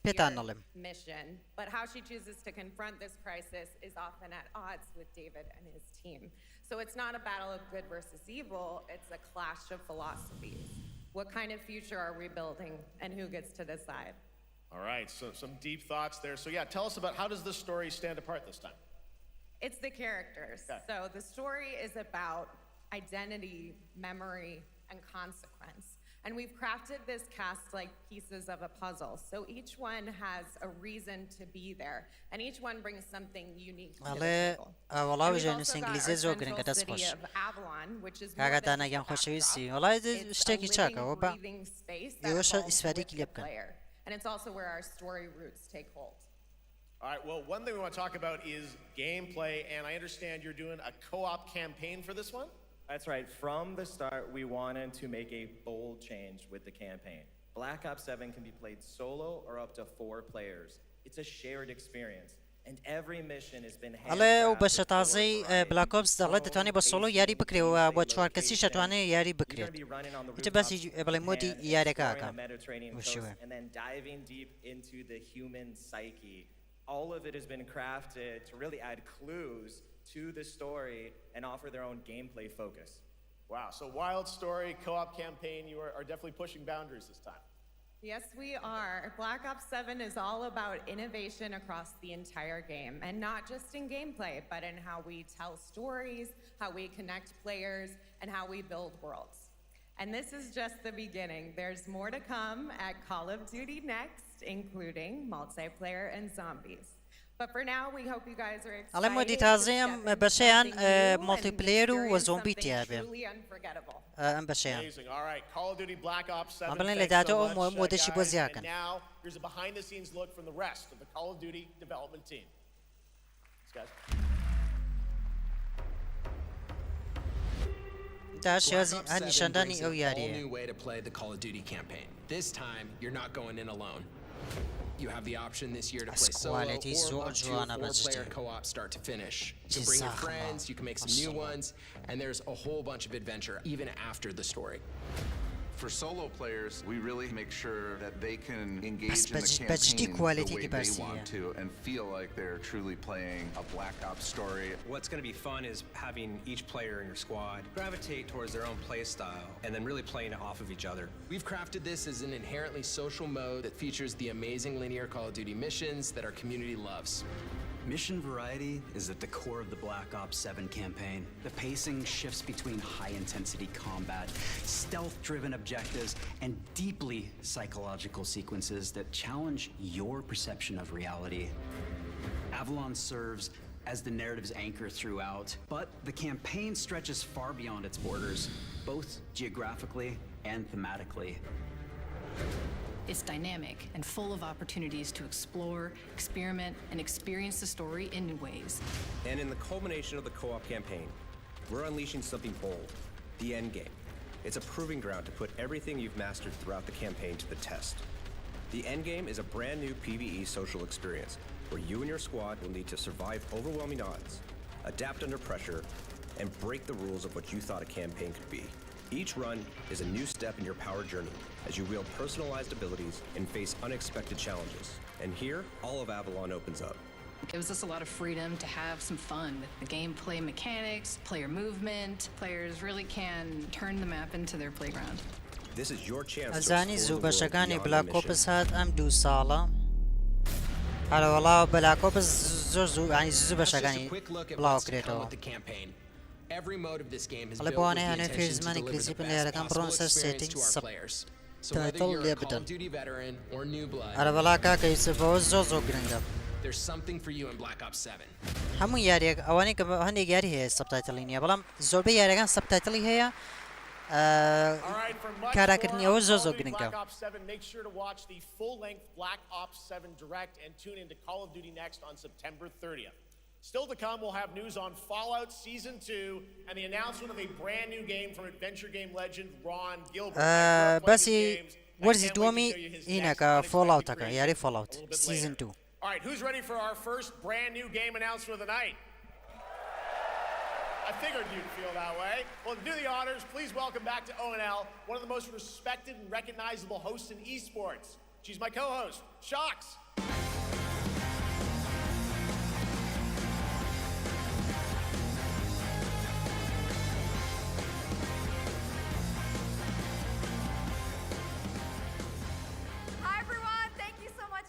پێتان نەڵێم But how she chooses to confront this crisis is often at odds with David and his team. So it's not a battle of good versus evil, it's a clash of philosophies. What kind of future are we building and who gets to decide? All right, so some deep thoughts there. So yeah, tell us about how does this story stand apart this time? It's the characters. Okay. So the story is about identity, memory, and consequence. And we've crafted this cast like pieces of a puzzle. So each one has a reason to be there. And each one brings something unique to the table. والله وجهنوس انگلیزی زۆر گرنگە دەست خۆش. کاکاتان ئەگەم خۆشەویستی وڵای شتێکی چاکەوە بە ئێوەش ئیسفادێکی لێ بکەن. And it's also where our story roots take hold. All right, well, one thing we want to talk about is gameplay, and I understand you're doing a co-op campaign for this one? That's right. From the start, we wanted to make a bold change with the campaign. Black Ops 7 can be played solo or up to 4 players. It's a shared experience, and every mission has been ئەڵێ ئەو بەشە تازەی بلاک ئۆپس دەڵێت دەتوانێت بە سۆلۆ یاری بکرێەوە بۆ 4 کەسی شەتوانێت یاری بکرێت. هیچ باسی بڵێ مۆدی یاریەکە ئەکەم. And then diving deep into the human psyche. All of it has been crafted to really add clues to the story and offer their own gameplay focus. Wow, so wild story, co-op campaign, you are definitely pushing boundaries this time. Yes, we are. Black Ops 7 is all about innovation across the entire game, and not just in gameplay, but in how we tell stories, how we connect players, and how we build worlds. And this is just the beginning. There's more to come at Call of Duty Next, including multiplayer and zombies. But for now, we hope you guys are excited. ئەڵێ مۆدی تازەیەم بەشەیان مۆڵتیپلێر و زۆمبی تیا بێ. ئەم بەشەیان. ئەم بڵێن لە دااتۆ ئەو مۆدەشی بۆ زیاکەن. Now, here's a behind-the-scenes look from the rest of the Call of Duty development team. داش نیشاندانی ئەو یاریە. New way to play the Call of Duty campaign. This time, you're not going in alone. You have the option this year to play solo or up to 4-player co-op start to finish. You can bring your friends, you can make some new ones, and there's a whole bunch of adventure even after the story. For solo players, we really make sure that they can engage in the campaign the way they want to and feel like they're truly playing a Black Ops story. What's going to be fun is having each player in your squad gravitate towards their own play style and then really playing it off of each other. We've crafted this as an inherently social mode that features the amazing linear Call of Duty missions that our community loves. Mission variety is at the core of the Black Ops 7 campaign. The pacing shifts between high-intensity combat, stealth-driven objectives, and deeply psychological sequences that challenge your perception of reality. Avalon serves as the narrative's anchor throughout, but the campaign stretches far beyond its borders, both geographically and thematically. It's dynamic and full of opportunities to explore, experiment, and experience the story in new ways. And in the culmination of the co-op campaign, we're unleashing something bold, the endgame. It's a proving ground to put everything you've mastered throughout the campaign to the test. The endgame is a brand new PvE social experience where you and your squad will need to survive overwhelming odds, adapt under pressure, and break the rules of what you thought a campaign could be. Each run is a new step in your power journey as you wield personalized abilities and face unexpected challenges. And here, all of Avalon opens up. It gives us a lot of freedom to have some fun with the gameplay mechanics, player movement. Players really can turn the map into their playground. This is your chance to ئەزانی explore زوو the world بەشەکانی beyond بلاک the ئۆپس mission. هات ئەم 2 ساڵە. هەروەها بلاک ئۆپس زۆر زوو ینی زوو بەشەکانی بڵاو کرێتەوە. Every mode of this game has ئەڵێ built بۆ with وانەیە the هەنێ intention to فێرزمانی deliver کلیزی the بن best لێرەکان بڕۆن possible سەر experience سێتینگ to our players. So whether تایتڵ you're لێ a Call بدەن. of Duty veteran or new blood, هەروەها کاکە یوسفەوە زۆر گرنگە. there's something for you in Black Ops 7. هەموو یاریەک ئەوانەی کە هەندێک یاری هەیە سەبتایتڵی نییە بەڵام زۆربەی یاریەکان سەبتایتڵی هەیە کاراکردنیەوە زۆر گرنگە. Make sure to watch the full-length Black Ops 7 Direct and tune into Call of Duty Next on September 30th. Still to come, we'll have news on Fallout Season 2 and the announcement of a brand new game from adventure game legend Ron Gilbert. بەسی وەرزی دووەمی هینەکە فۆڵاوتەکە یاری فۆڵاوت سیزن 2. All right, who's ready for our first brand new game announcement of the night? I figured you'd feel that way. Well, to do the honors, please welcome back to ONL one of the most respected and recognizable hosts in esports. She's my co-host, Shox. Hi everyone, thank you so much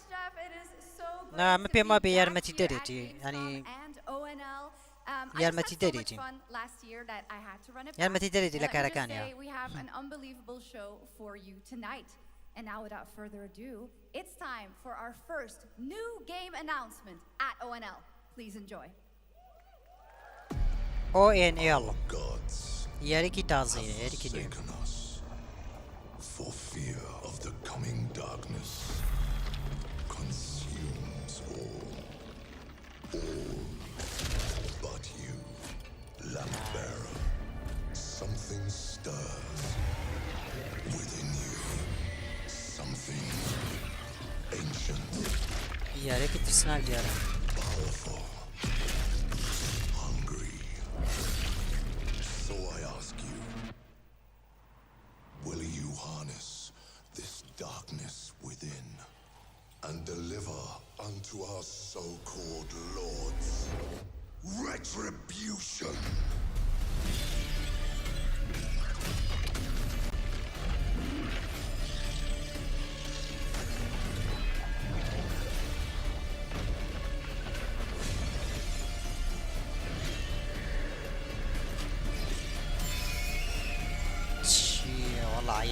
نا من پێم وا بێ یارمەتی دەرێتی ینی یارمەتی دەرێتی یارمەتی دەرێتی لە کارەکانیە. And now, without further ado, it's time for our first new game announcement at ONL. Please enjoy. ONL. یاریکی تازەیە، یاریکی نوێ. For fear of the coming darkness consumes all but you, lamp bearer. Something stirs within you. Something ancient. یاریکی ترسناک دیارە. Powerful. Hungry. So I ask you, will you harness this darkness within and deliver unto our so-called lords retribution?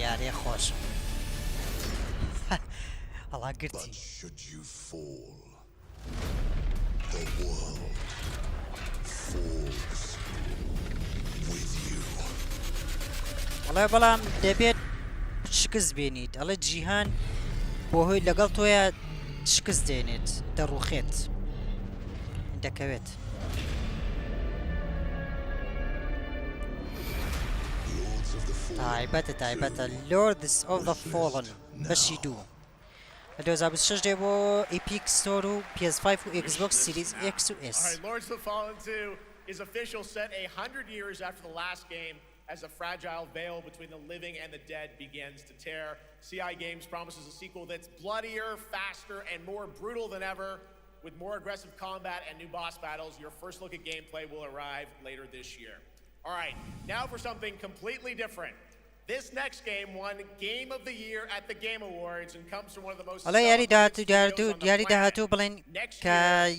یاریە خۆش. هەڵا گرتی. Should you fall, the world falls with you. وڵای بەڵام دەبێت شکست بێنیت. ئەڵێ جیهان بۆ هۆی لەگەڵ تۆیە شکست دێنێت، دەڕوخێت، دەکەوێت. تایبەتە Lords of the Fallen بەشی 2 لە 2026 دێ بۆ Epic Store و PS5 و Xbox Series X و S. Lords of the Fallen 2 is official, set 100 years after the last game as a fragile veil between the living and the dead begins to tear. CI Games promises a sequel that's bloodier, faster, and more brutal than ever. With more aggressive combat and new boss battles, your first look at gameplay will arrive later this year. All right, now for something completely different. This next game won Game of the Year at the Game Awards and comes from one of the most celebrated یاری داهاتوو بڵێن کە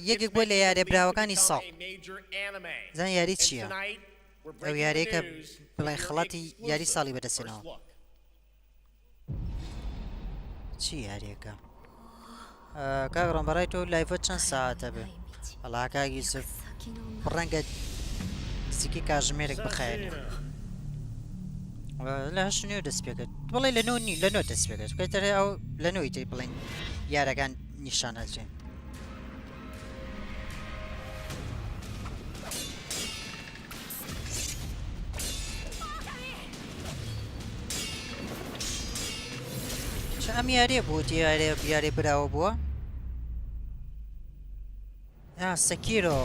یەکێک بۆ لە یاریە براوەکانی ساڵ. زان یاری چییە؟ ئەو یاریە کە بڵێن خڵاتی یاری ساڵی بەدەستێنەوە. چی یاریەکە؟ کاک ڕۆمبەڕای تۆ لایڤە چەند ساعتە بێ؟ هەڵا کاک یوسف ڕەنگە سیکی کاژمێرێک بخەیەنێ. لە هەشت نوێ دەست پێکرد. بڵێ لە نۆ لە نۆ دەست پێکرد. بێتەرە ئەو لە نۆی تێ بڵێن یارەکان نیشانەجێن. چ ئەم یاریە بوو یارێ براوە بووە؟ سەکیرۆ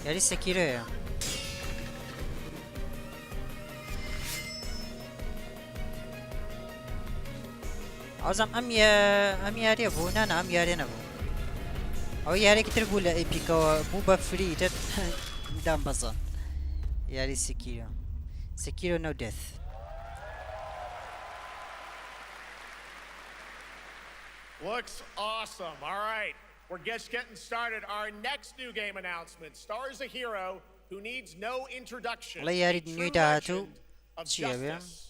یاری سەکیرۆیە. ئازم ئەم یاریە بوو نانە ئەم یارێ نەبوو. ئەو یارێکی تر بوو لە ئەیپیکەوە بوو بە فری تر دام بەزان. یاری سەکیرۆ نو دێث. Looks awesome. All right, we're just getting started. Our next new game announcement stars a hero who needs no introduction. A true legend of justice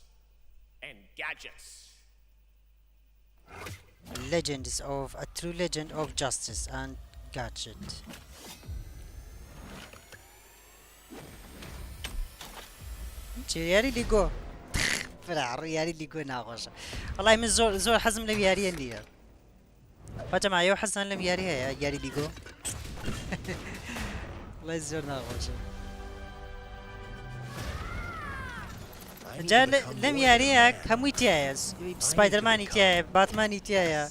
and gadgets. A true legend of justice and gadget. یاری دیگۆ فرار یاری دیگۆ ناخۆشە. وەڵای من زۆر حەزم لەم یاریە نییە. بەجەماعەوە حەزان لەم یاری هەیە یاری دیگۆ. وەڵای زۆر ناخۆشە. جا لەم یاریە هەمووی تایە. سپایدەرمانی تایە، باتمانی تایە.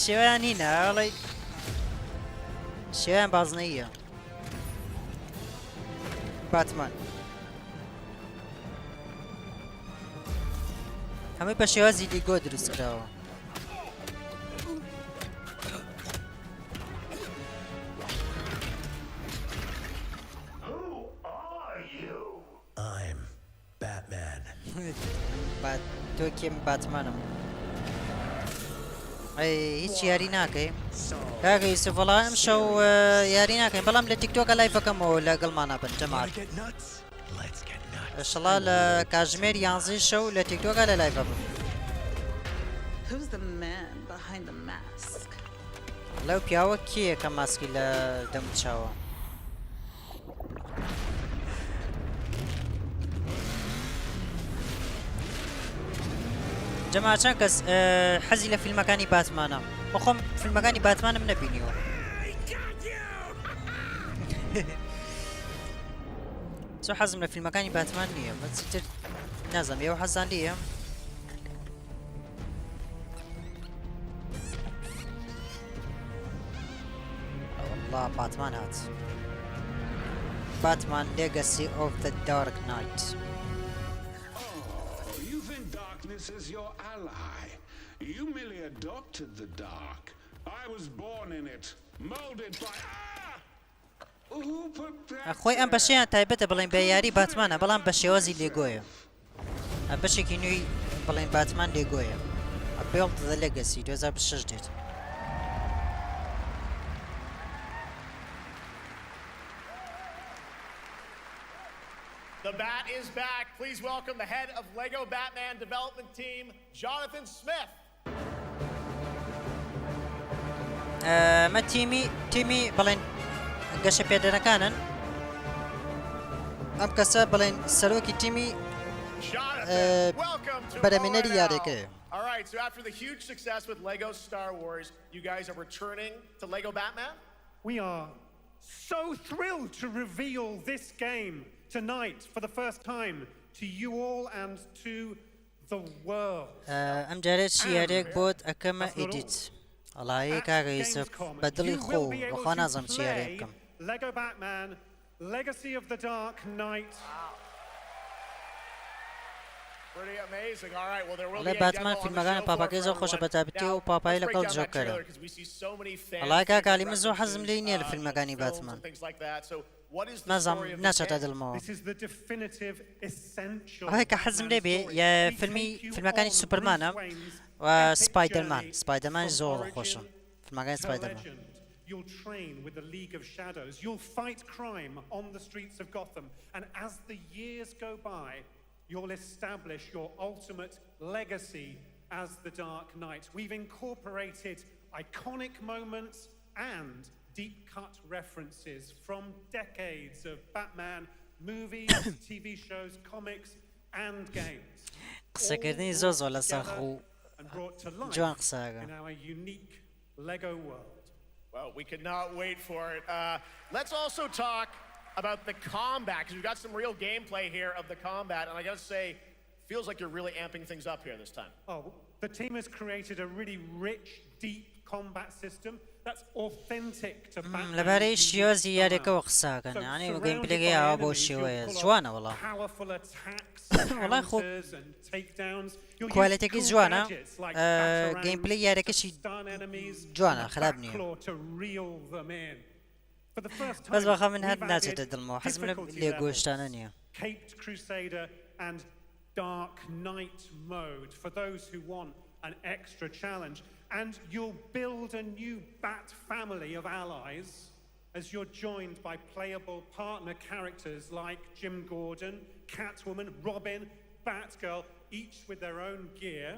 شێوەیان هینە وەڵای شێوەیان بازنەییە. باتمان هەمووی بە شێوازی دیگۆ دروست کراوە. I'm Batman. تۆ کێم باتمانم. هیچ یاری ناکەی کاکە یوسف وەڵام ئەم شەو یاری ناکەین بەڵام لە تیکتۆکە لایڤەکەمەوە لەگەڵمانە بن جەماعەت ئینشەڵا لە کاتژمێر 11 شەو لە تیکتۆکە لە لایڤە بن لەو پیاوە کێیە کە ماسکی لە دەموچاوە جەماعەت چەند کەس حەزی لە فیلمەکانی باتمانە بەخۆم فیلمەکانی باتمانم نەبینیوە زۆر حەزم لە فیلمەکانی باتمان نییە بەچیتر نازانم ئێوە حەزان لیە والله باتمان هات باتمان Legacy of the Dark Knight Darkness is your ally. You merely adopted the dark. I was born in it, molded by. Who put that? خۆی ئەم بەشەیان تایبەتە بڵێن بە یاری باتمانە بەڵام بە شێوازی لێگۆیە ئەم بەشێکی نوێی بڵێن باتمان لێگۆیە Build the Legacy 2006 دێت The Bat is back. Please welcome the head of Lego Batman development team, Jonathan Smith. ما تیمی بڵێن گەشە پێدەرەکانن ئەم کەسە بڵێن سەرۆکی تیمی بەرەمێنەری یاریەکەیە All right, so after the huge success with Lego Star Wars, you guys are returning to Lego Batman? We are so thrilled to reveal this game tonight for the first time to you all and to the world. ئەم جارێت یاریەک بۆت ئەکەمە ئیدیت ئەڵایی کاکە یوسف بە دڵی خۆ بەخوا نازانم چی یاریە بکەم Lego Batman, Legacy of the Dark Knight. Pretty amazing. All right, well there will لە be a باتمان demo on the فیلمەکانی show پاپاکەی زۆر خۆشە بە تابەتی و پاپایی لەگەڵ جۆکەرە ئەڵای کاکالی من زۆر حەزم لێی نییە لە فیلمەکانی باتمان نازانم ناچێتە دڵمەوە ئەوەی کە حەزم لێ بێ یا فیلمەکانی سوپەرمانە و سپایدەرمان زۆر خۆشم فیلمەکانی سپایدەرمان You'll train with the League of Shadows. You'll fight crime on the streets of Gotham. And as the years go by, you'll establish your ultimate legacy as the Dark Knight. We've incorporated iconic moments and deep-cut references from decades of Batman movies, TV shows, comics, and games. قسەکردنی زۆر لەسەر خۆ جوان قساکە. In our unique Lego world. Well, we could not wait for it. Let's also talk about the combat, because we've got some real gameplay here of the combat, and I gotta say, feels like you're really amping things up here this time. Oh, the team has created a really rich, deep combat system that's authentic to Batman. لەبارەی شێوازی یاریەکەەوە قساکەن یعنی گەیمپلێگەی ئەوە بۆ شێوەیە جوانە وەڵام وەڵای خۆ کوالیتێکی جوانە گەیمپلەی یاریەکەشی جوانە خراپ نییە بەس بەخە من هەر ناچێتە دڵمەوە حەزم لێ گۆشتانە نییە Caped Crusader and Dark Knight mode for those who want an extra challenge. And you'll build a new Bat family of allies as you're joined by playable partner characters like Jim Gordon, Catwoman, Robin, Batgirl, each with their own gear,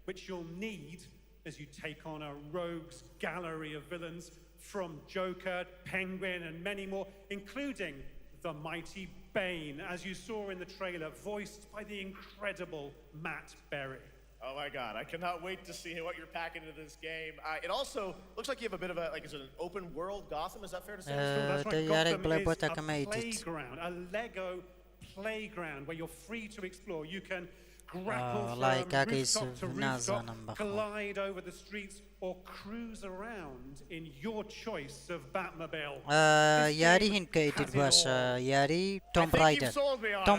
which you'll need as you take on a rogues gallery of villains from Joker, Penguin, and many more, including the mighty Bane, as you saw in the trailer, voiced by the incredible Matt Berry. Oh my God, I cannot wait to see what you're packing into this game. It also looks like you have a bit of a, is it an open world Gotham? Is that fair to say? That's right. Gotham is a playground, a Lego playground where you're free to explore. You can grapple from rooftop to rooftop, glide over the streets, or cruise around in your choice of Batmobile. یاری هین کە ئیدیت باشە یاری تۆم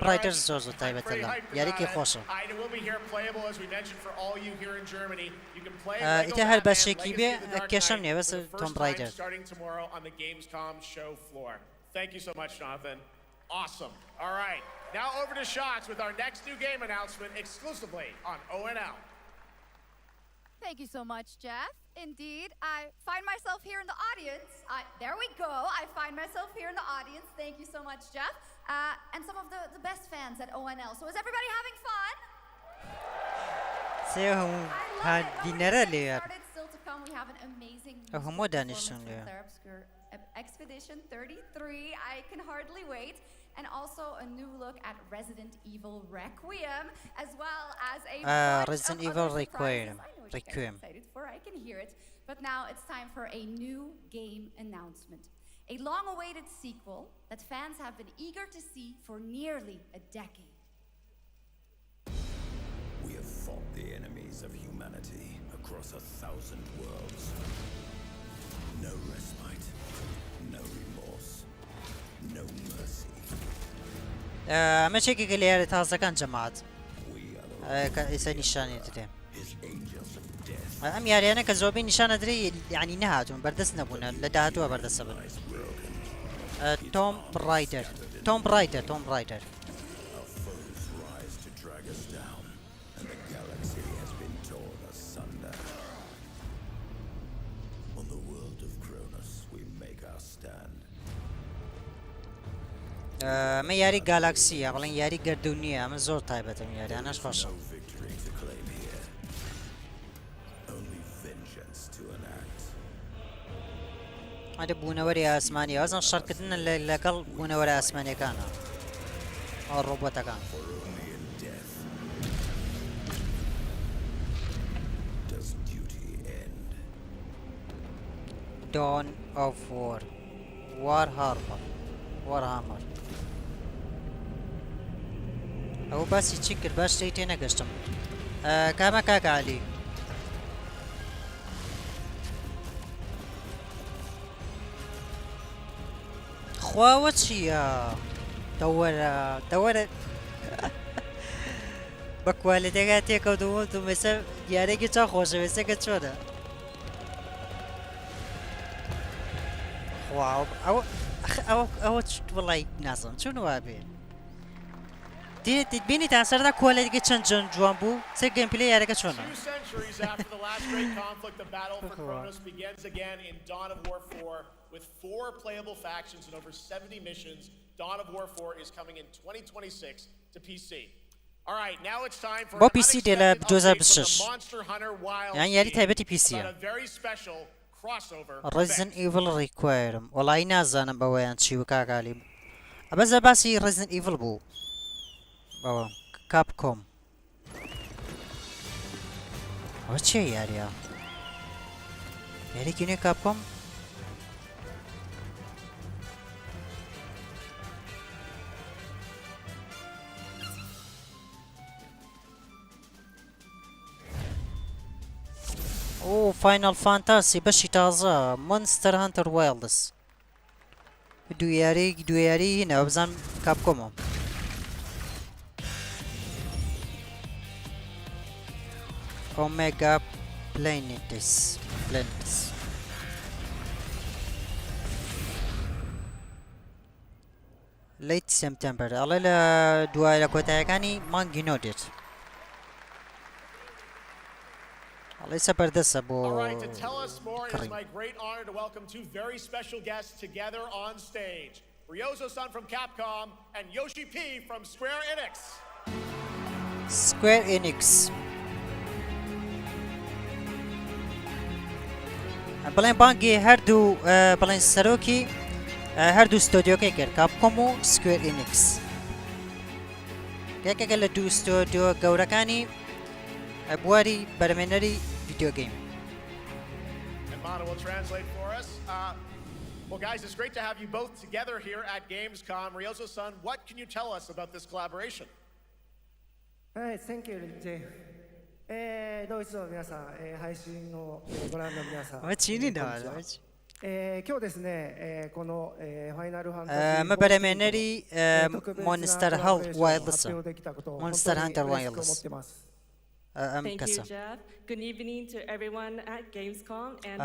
ڕایدەر زۆر تایبەتە لەم یاریکی خۆشە ئیتر هەر بەشێکی بێ کێشەم نییە بەس تۆم ڕایدەر Thank you so much, Jonathan. Awesome. All right. Now over to shots with our next new game announcement exclusively on ONL. Thank you so much, Jeff. Indeed, I find myself here in the audience. There we go. I find myself here in the audience. Thank you so much, Jeff. And some of the best fans at ONL. So is everybody having fun? Still to come, we have an amazing performance from Claire Obscure Expedition 33. I can hardly wait. And also a new look at Resident Evil Requiem, as well as a Resident Evil Requiem. Excited for. I can hear it. But now it's time for a new game announcement. A long-awaited sequel that fans have been eager to see for nearly a decade. We have fought the enemies of humanity across 1,000 worlds. No respite, no remorse, no mercy. ئەمە چێکێکە لە یارە تازەکان جەماعەت ئێستا نیشانی درێ ئەم یاریانە کە زۆربەی نیشانە درێ یعنی نەهاتوون بەردەست نەبوونە لە داهاتووە بەردەستە بن تۆم ڕایدەر ئەمە یاری گالاکسیە بەڵێن یاری گەردوونیە ئەمە زۆر تایبەتە یاریانەش خۆشە ئەدە بوونەوەری ئاسمانی ئازان شەڕکردنە لەگەڵ بوونەوەرە ئاسمانیەکانە ئەو ڕۆبۆتەکان Dawn of War Warhammer ئەو باسی چی کرد باش شتێی تێ نەگەشتم کامە کاکە عەلی خواوە چییە دەوەرە بە کوالەتەکە تێکەوتووە و مەسە دیارێکی چا خۆشەویستەکە چۆنە ئەوە وڵی نازم چون وا بێ بینی تا سەردا کۆلەتێکی چەند جوان بوو سێ گەیمپلەی یارەکە چۆنە With 4 playable factions and over 70 missions, Dawn of War 4 is coming in 2026 to PC. All right, now it's time for PC دێلە 2026 یان یاری تایبەتی پیسیە Resident Evil Requiem وەڵی نازانم بەوەیان چی و کاکالی ئەبەزە باسی Resident Evil بوو بەوە Capcom ئەوە چیە یاریە یاریکی نوێ Capcom او فاينل فانتاسي بشي تازه مونستر هانتر وايلدز دوياري هنا بزن كابكوم اوميجا بلانيتس ليت سبتمبر الله لا دوای لەکۆتایەکانی مانگی نۆدێت All right, to tell us more, it is my great honor to welcome 2 very special guests together on stage. Ryozo-san from Capcom and Yoshi P from Square Enix. Square Enix. بەڵێن بانگی هەردوو بەڵێن سەرۆکی هەردوو ستۆدیۆکەی کرد Capcom و Square Enix. یەکێکە لە دوو ستۆدیۆ گەورەکانی بواری بەرهەمهێنەری ڤیدیۆ گەیم. And Mana will translate for us. Well, guys, it's great to have you both together here at Gamescom. Ryozo-san, what can you tell us about this collaboration? Thank you, Jay. ドイツの皆さん、配信をご覧の皆さん。今日ですね、このファイナルファンタジーما برمنري مونستر هانتر وايلدز Thank you, Jeff. Good evening to everyone at Gamescom and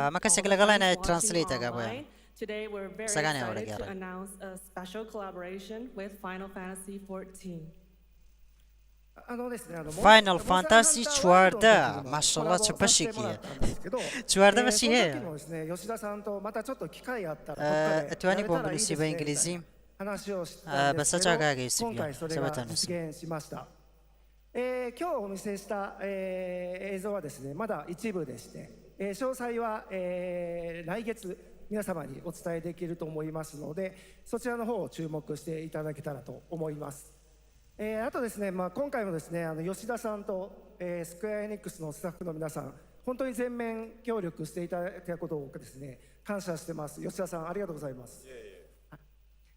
online. Today we're very excited to announce a special collaboration with Final Fantasy XIV. Final Fantasy 14 ماشاءالله چه بشکیه けど、その時もですね、吉田さんとまたちょっと機会があったらどっかでやれたらいいですねみたいな話をしたんですけど、今回それが実現しました。今日お見せした、映像はですね、まだ一部でして、詳細は、来月皆様にお伝えできると思いますので、そちらの方を注目していただけたらと思います。あとですね、今回もですね、吉田さんと、スクエアエニックスのスタッフの皆さん、本当に全面協力していただいたことをですね、感謝してます。吉田さん、ありがとうございます。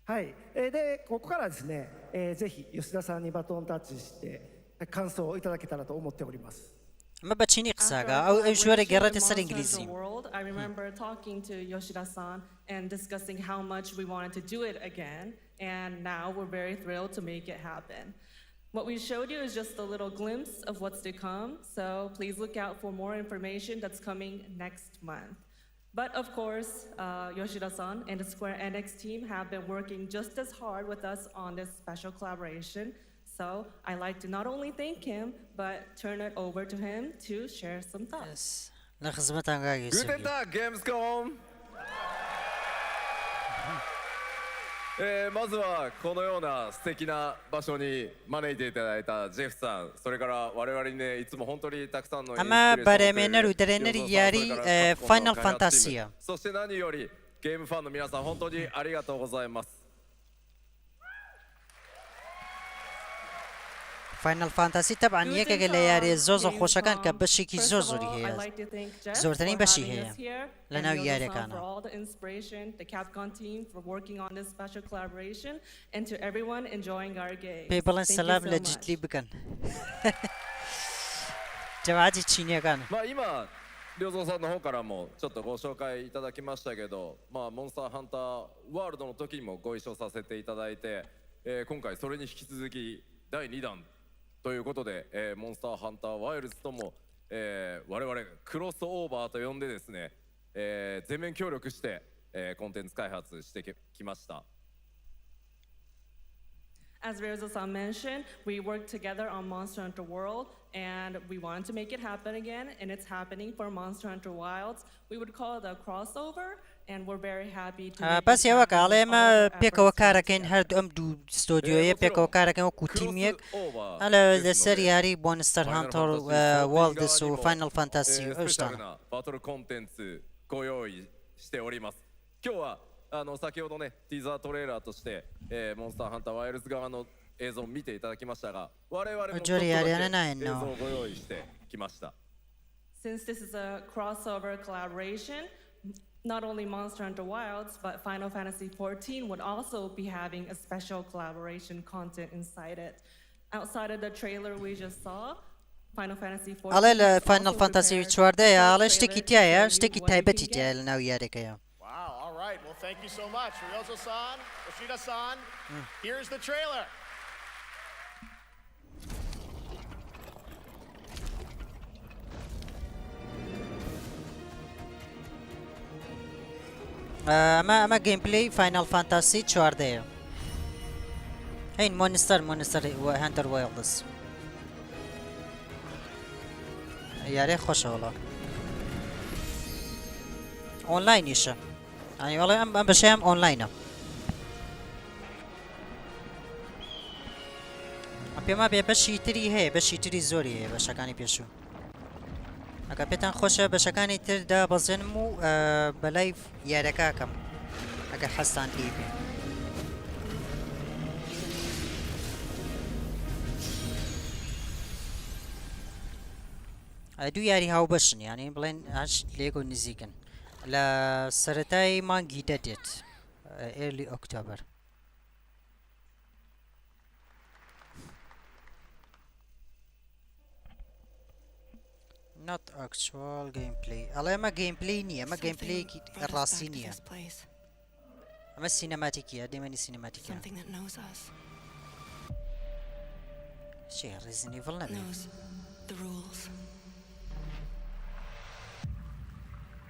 はい、でここからですね、ぜひ吉田さんにバトンタッチして感想をいただけたらと思っております。ما بتشيني قساقة أو شوية قررت السر إنجليزي. I remember talking to Yoshida-san and discussing how much we wanted to do it again, and now we're very thrilled to make it happen. What we showed you is just a little glimpse of what's to come, so please look out for more information that's coming next month. But of course, Yoshida-san and the Square Enix team have been working just as hard with us on this special collaboration. So I'd like to not only thank him, but turn it over to him to share some thoughts. Guten Tag, Gamescom! まずはこのような素敵な場所に招いていただいたジェフさん、それから我々にね、いつも本当にたくさんのインスピレーションをくれるFinal Fantasy、そして何よりゲームファンの皆さん、本当にありがとうございます。فاينل فانتاسي طبعا يك لياري زوزو خوشكان كبشيكي زوزوري هي زورتني بشي هي لنا ياريكان people سلام لجتلي بكن جوادي تشينيكان 今良三さんの方からもちょっとご紹介いただきましたけど、モンスターハンターワールドの時にもご一緒させていただいて、今回それに引き続き第2弾ということで、モンスターハンターワイルズとも、我々クロスオーバーと呼んでですね、全面協力して、コンテンツ開発してきました。As Ryozo-san mentioned, we worked together on Monster Hunter World, and we wanted to make it happen again, and it's happening for Monster Hunter Wilds. We would call it a crossover, and we're very happy to بس يا وقع على ما بيك وكاركين هرد دو استوديو بيك وكاركين وكوتيميك على السري هاري مونستر هانتر وولدس وفاينل فانتاسي اشتغل バトルコンテンツご用意しております。今日は先ほどねティザートレーラーとして、モンスターハンターワイルズ側の映像を見ていただきましたが、我々もちょっとだけ映像をご用意してきました。Since this is a crossover collaboration, not only Monster Hunter Wilds, but Final Fantasy XIV would also be having a special collaboration content inside it. Outside of the trailer we just saw, Final Fantasy XIV. على Final Fantasy 14 على اشتكي تاعي اشتكي تايبتي تاع الناوياريكا. Wow, all right. Well, thank you so much. Ryozo-san, Yoshida-san, here's the trailer. اما جيم بلاي فاينل فانتاسي 14 هين مونستر هانتر وايلدز ياري خوشه والله اونلاين يشه يعني والله ام بشام اونلاين ابي ما بشي تري هي بشي تري زوري بشكاني بيشو اگه بهتان خوشه بشکانی تر دا بزنمو بلایف یاریەکەم اگه حستان دیبی دو یاری هاو بشن يعني بلين هاش ليگو نزیکن لسرتای مانگی دادید early October. Not actual gameplay. Ale ma gameplay niye, ma gameplay ki rasi niye. Ama cinematic ya, demeni cinematic ya. Something that knows us. Şey Resident Evil ne? Knows the rules.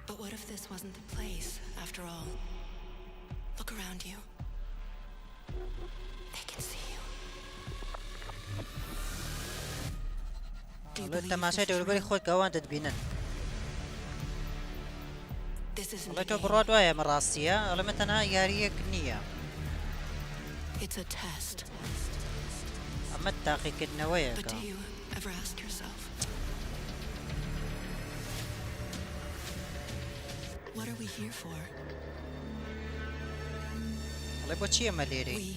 But what if this wasn't the place after all? Look around you. They can see you. لو تماشای دوربری خود گوان تدبینن This isn't والله a تو game. بڕات وایە مەڕاستیە ئەڵە مەتەنها یاریەک نییە It's a test. ئەمە تاقیکردنەوەیە But do you ever ask yourself, what are we here for? والله بۆچی ئەمە لێرەی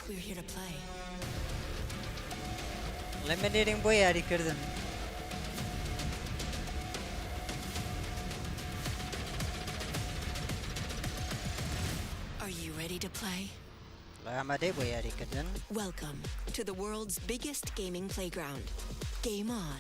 We're here to play. والله ئەمە لێرەین بۆ یاریکردن Are you ready to play? والله ئامادەی بۆ یاریکردن Welcome to the world's biggest gaming playground. Game on.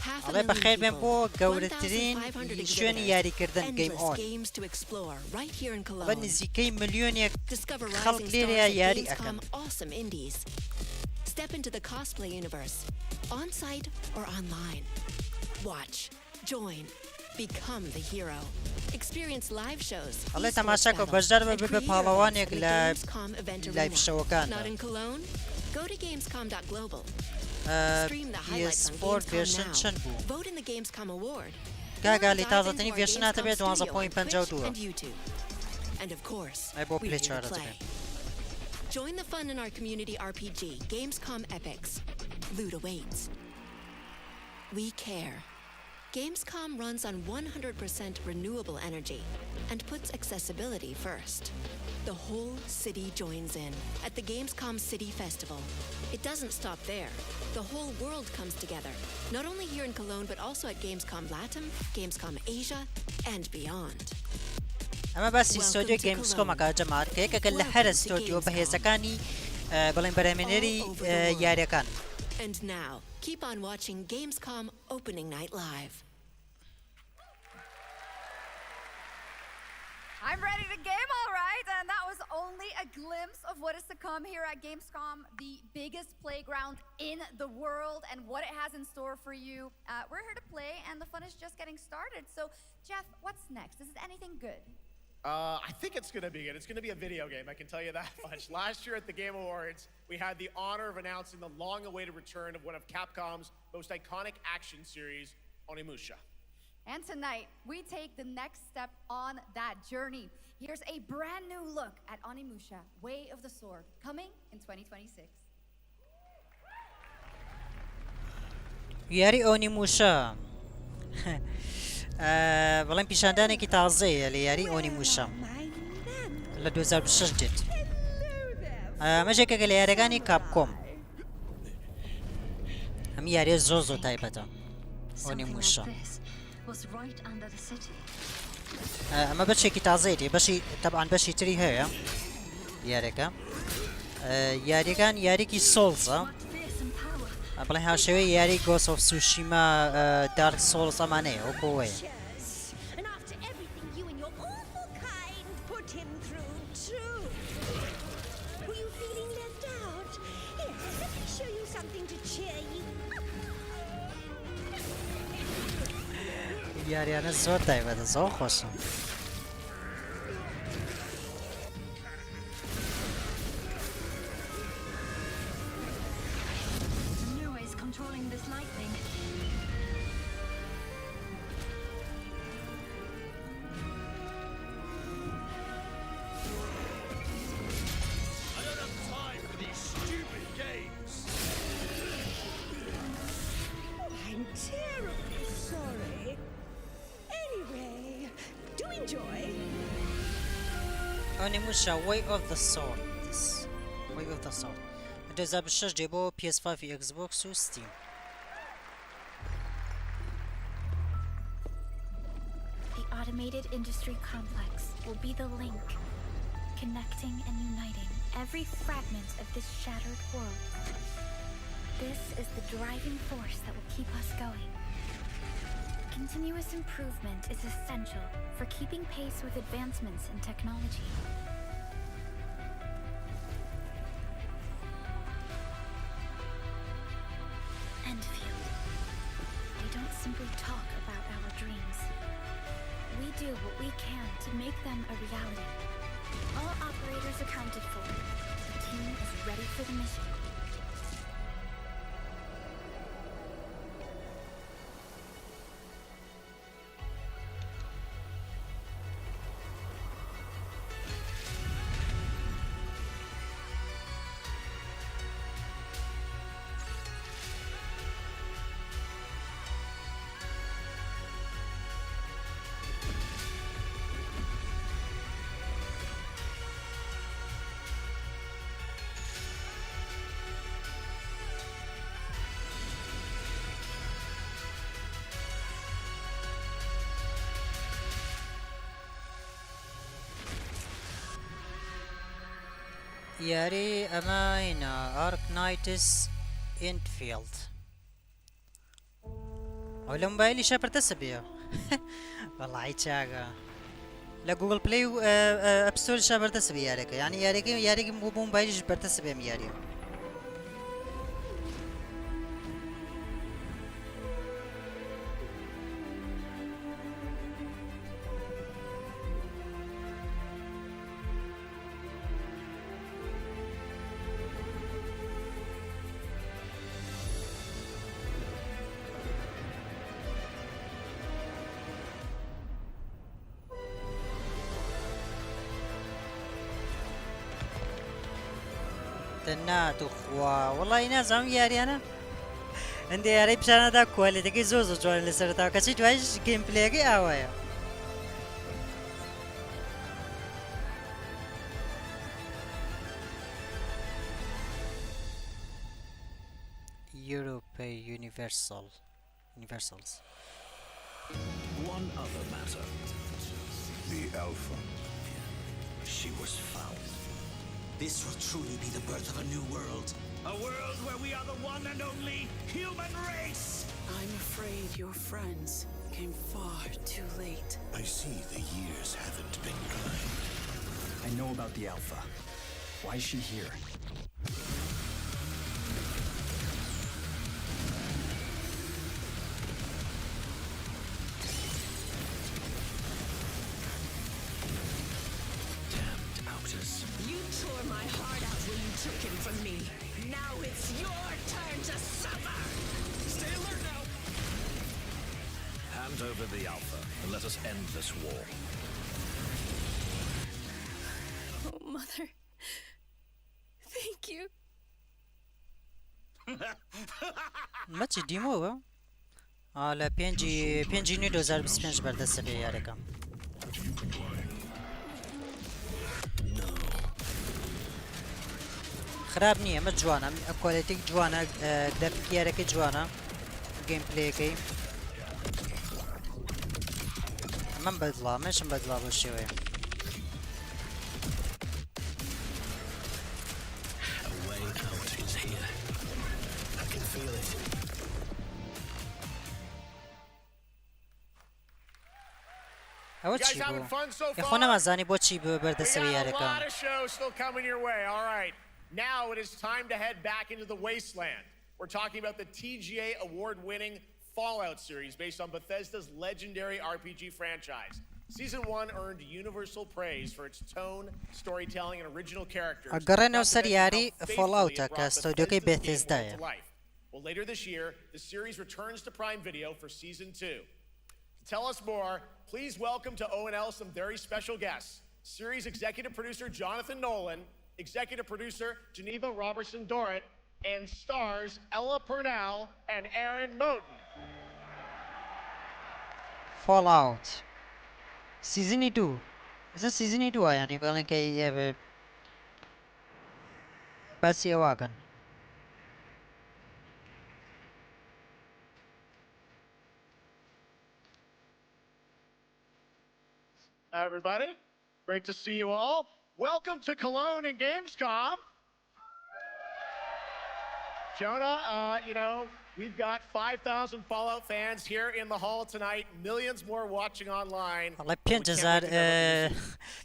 Half a والله million بەخێر بێن بۆ people, گەورەترین 1,500 شوێنی exhibitors, یاریکردن گەیم endless ئۆن games to explore right here in بە Cologne. نزیکەی ملیۆنێک Discover خەڵک rising لێرەیە stars at یاری ئەەکەن Gamescom awesome indies. Step into the cosplay universe, on-site or online. Watch, join, become the hero. Experience live shows, والله esports تەماشاکە battles, بەشدار بە and بە create your پاڵەوانێک own in the لە Gamescom Event لایڤ Arena. شەوەکاندا Not in Cologne? Go to gamescom.global. Stream the PS4 highlights on Gamescom version now. چەند بوو Vote in the Gamescom Award. گاگالی Dive تازەترین into our version هاتە بێت Gamescom studio on 12.52 Twitch and YouTube. And of course, ئەی بۆ we're پلێ here to چوارەت play. Join the fun in our community RPG, Gamescom Epics. Loot awaits. We care. Gamescom runs on 100% renewable energy and puts accessibility first. The whole city joins in at the Gamescom City Festival. It doesn't stop there. The whole world comes together, not only here in Cologne, but also at Gamescom Latam, Gamescom Asia, and beyond. ئەمە باسی ستۆدیۆ گەیمسکۆمەکە جەماعەت کە یەکێکە لە هەر ستۆدیۆ بەهێزەکانی بەڵێن بەرهەمهێنەری یاریەکان And now, keep on watching Gamescom Opening Night Live. I'm ready to game, all right, and that was only a glimpse of what is to come here at Gamescom, the biggest playground in the world, and what it has in store for you. We're here to play, and the fun is just getting started. So, Jeff, what's next? Is it anything good? I think it's going to be good. It's going to be a video game, I can tell you that much. Last year at the Game Awards, we had the honor of announcing the long-awaited return of one of Capcom's most iconic action series, Onimusha. And tonight, we take the next step on that journey. Here's a brand new look at Onimusha, Way of the Sword, coming in 2026. یاری ئۆنیموشە بەڵام پیشاندانێکی تازەیە لە یاری ئۆنیموشە لە 2006 دێت ئەمەژێکێکە لە یاریەکانی کاپکۆم ئەم یاریە زۆر تایبەتە ئۆنیموشە ئەمە بەشێکی تازەیەتی بەشی تەبعاان بەشی تری هەیە یاریەکە یاریەکان یاریکی سۆڵزە بڵێ هاوشێوەی یاری گۆس ئۆف سوشیما دارک سۆڵز ئەمانەیە وەکۆوەیە یاریانە زۆر تایبەتە زۆر خۆشە Onimusha Way of the Sword. This Way of the Sword. And there's a demo PS5, Xbox, or Steam. The automated industry complex will be the link, connecting and uniting every fragment of this shattered world. This is the driving force that will keep us going. Continuous improvement is essential for keeping pace with advancements in technology. Enfield. They don't simply talk about our dreams. We do what we can to make them a reality. All operators accounted for. The team is ready for the mission. یاری ئەمە هینە ئارک نایتس ئینفیلد ئەو لە مۆبایلی شەپەرتەسە بێ وەڵی چاگە لە گوگل پلی و ئەپستۆر شەبەردەسە بێ یارەکە یعنی یارێکی بۆ مۆبایلیش بەردەسە بێم یاریە ناتوخوا وڵی نازانم یاریانە هەندێ یارەی پیشانەدا کوالێتەکەی زۆر زۆر جوانە لە سەرتاوە کەچی دوایش گەیمپلەیەکەی ئاوایە European Universals. One other matter. The Alpha. She was found. This will truly be the birth of a new world. A world where we are the one and only human race! I'm afraid your friends came far too late. I see the years haven't been kind. I know about the Alpha. Why is she here? You tore my heart out when you took him from me. Now it's your turn to suffer! Stay alert now! Hand over the Alpha and let us end this war. Oh, Mother. Thank you. ماچی دیمۆوە؟ لە 5/2025 بەردەستە بێ یارەکەم خراپ نییە ئەمە جوانە کۆالێتێک جوانە گرافیکی یارەکەی جوانە گەیم پلەیەکەی من بەدڵا مەشم بەدڵا بۆ شێوەیە ئەوە چی بوو؟ خۆ نەمازانی بۆچی بەردەستەوە یارەکەم Now it is time to head back into the wasteland. We're talking about the TGA award-winning Fallout series based on Bethesda's legendary RPG franchise. Season 1 earned universal praise for its tone, storytelling, and original characters. ئەگەڕێنەوە سەر یاری فۆڵاوتە کە ستۆدیۆکەی بێتێزدایە. Well, later this year, the series returns to Prime Video for Season 2. To tell us more, please welcome to O&L some very special guests. Series executive producer Jonathan Nolan, executive producer Geneva Robertson-Dorrit, and stars Ella Purnell and Aaron Moten. Fallout Season 2 Is it Season 2 يعني بقولن كي بس يواقن Everybody, great to see you all. Welcome to Cologne and Gamescom. Jonah, you know, we've got 5,000 Fallout fans here in the hall tonight, millions more watching online. والله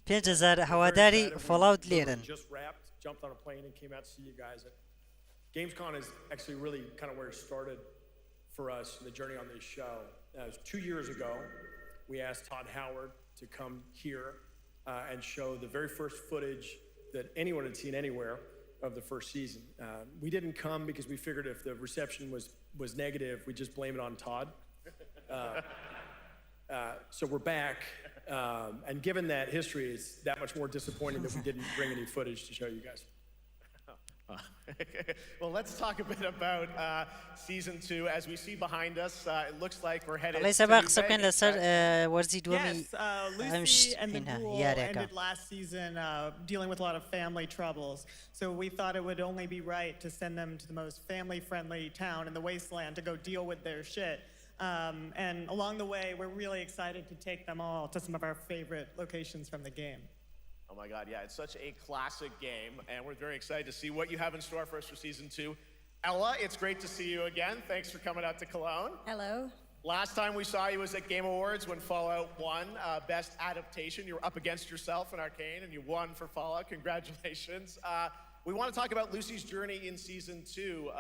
5000 هواداري Fallout ليرن. Just wrapped, jumped on a plane and came out to see you guys. Gamescom is actually really kind of where it started for us, the journey on this show. It was 2 years ago, we asked Todd Howard to come here and show the very first footage that anyone had seen anywhere of the first season. We didn't come because we figured if the reception was negative, we'd just blame it on Todd. So we're back, and given that history, it's that much more disappointing that we didn't bring any footage to show you guys. Well, let's talk a bit about Season 2. As we see behind us, it looks like we're headed ليس to باقي New سكن Vegas. لسر ورزي دومي Lucy and the Ghoul ended last season dealing with a lot of family troubles. So we thought it would only be right to send them to the most family-friendly town in the wasteland to go deal with their shit. And along the way, we're really excited to take them all to some of our favorite locations from the game. Oh my God, yeah, it's such a classic game, and we're very excited to see what you have in store for us for Season 2. Ella, it's great to see you again. Thanks for coming out to Cologne. Hello. Last time we saw you was at Game Awards when Fallout won Best Adaptation. You were up against yourself in Arcane, and you won for Fallout. Congratulations. We want to talk about Lucy's journey in Season 2.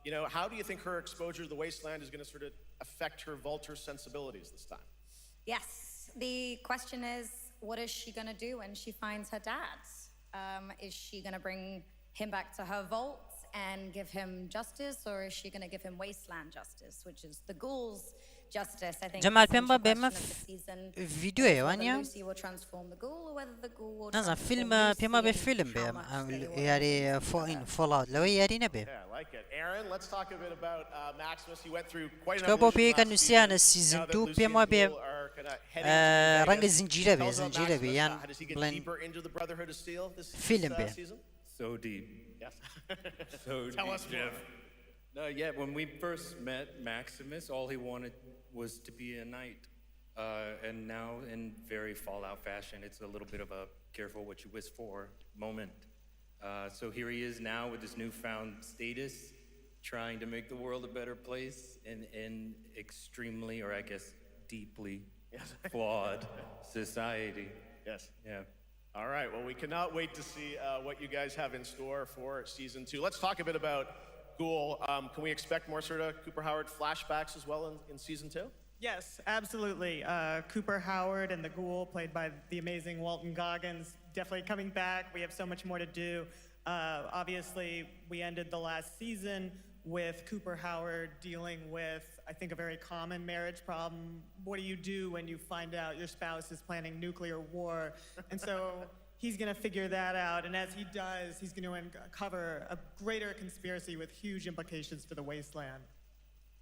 You know, how do you think her exposure to the Wasteland is going to sort of affect her Vulture sensibilities this time? Yes, the question is, what is she going to do when she finds her dad? Is she going to bring him back to her vault and give him justice, or is she going to give him Wasteland justice, which is the ghouls' justice? I think Jamal the central Pemba question of the season is ڤیدیۆی whether وانە Lucy will transform the ghoul or whether the ghoul will نازانم transform فیلم Lucy پێما بێ and فیلم how بێ much they will یاری فۆڵاوت لەوەی یاری نەبێ Yeah, I like it. Aaron, let's talk a bit about Maximus. He went through quite an چکە بۆ evolution پێیەکە last نووسیانە season. سیزن Now that 2 Lucy پێم and وا بێ Ghoul are kinda heading to ڕەنگە Vegas. زنجیرە بێ Tell us about زنجیرە بێ Maximus. یان Does he get بڵێن deeper into the Brotherhood of Steel this فیلم بێ season? So deep. Yes. So Tell deep, us more. Jeff. Yeah, when we first met Maximus, all he wanted was to be a knight. And now, in very Fallout fashion, it's a little bit of a careful what you wish for moment. So here he is now with this newfound status, trying to make the world a better place in extremely, or I guess deeply flawed society. Yes. Yeah. All right, well, we cannot wait to see what you guys have in store for Season 2. Let's talk a bit about Ghoul. Can we expect more sort of Cooper Howard flashbacks as well in Season 2? Yes, absolutely. Cooper Howard and the Ghoul, played by the amazing Walton Goggins, definitely coming back. We have so much more to do. Obviously, we ended the last season with Cooper Howard dealing with, I think, a very common marriage problem. What do you do when you find out your spouse is planning nuclear war? And so he's going to figure that out. And as he does, he's going to uncover a greater conspiracy with huge implications for the Wasteland.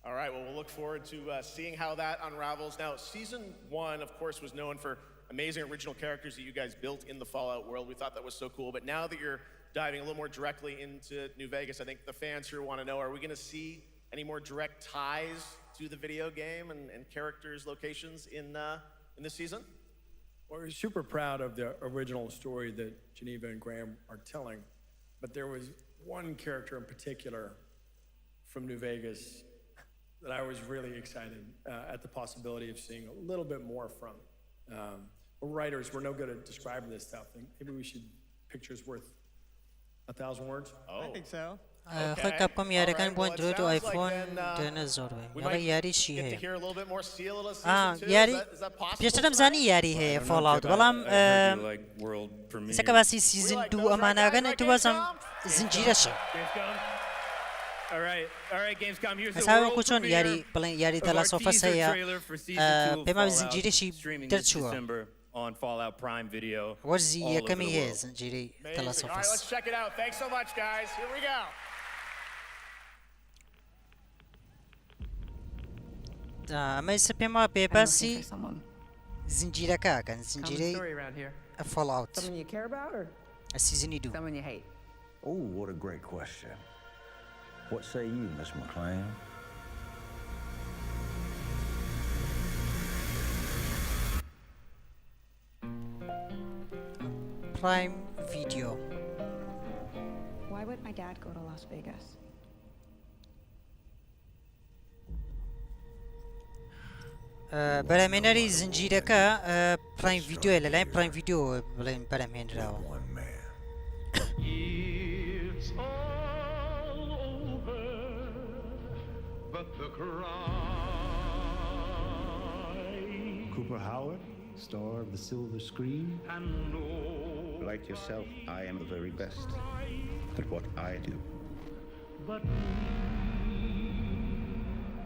All right, well, we'll look forward to seeing how that unravels. Now, Season 1, of course, was known for amazing original characters that you guys built in the Fallout world. We thought that was so cool. But now that you're diving a little more directly into New Vegas, I think the fans here want to know, are we going to see any more direct ties to the video game and characters, locations in this season? Well, we're super proud of the original story that Geneva and Graham are telling. But there was one character in particular from New Vegas that I was really excited at the possibility of seeing a little bit more from. We're writers, we're no good at describing this stuff. Maybe we should, pictures worth 1,000 words? Oh. I think so. خۆی کاپکۆم یاریەکان بۆ ئەندرۆید و ئایفۆن دێنە زۆر یاڕە یاریشی هەیە یاری پێشترم زانی یاری هەیە فۆڵاوت بەڵام سەکە باسی سیزن 2 ئەماناگەن تو بازم زنجیرەشە هەساوەکو چۆن یاری بڵێن یاری تەلاسۆفەس هەیە پێما زنجیرەشی دەرچووە on Fallout Prime Video. وەرزی یەکەمی هەیە زنجیرەی تەلاسۆفەس. All right, let's check it out. Thanks so much, guys. Here we go. ئەمە ئێستا پێم وا پێباسی زنجیرەکەکەن زنجیرەی فۆڵاوت سیزنی 2. Oh, what a great question. What say you, Miss McLean? Prime Video. Why would my dad go to Las Vegas? بەرەمێنەری زنجیرەکە پرایم ڤیدیۆیە لەلایەن پرایم ڤیدیۆ بڵێن بەرەمهێنراوە. Cooper Howard, star of the silver screen. Like yourself, I am the very best at what I do.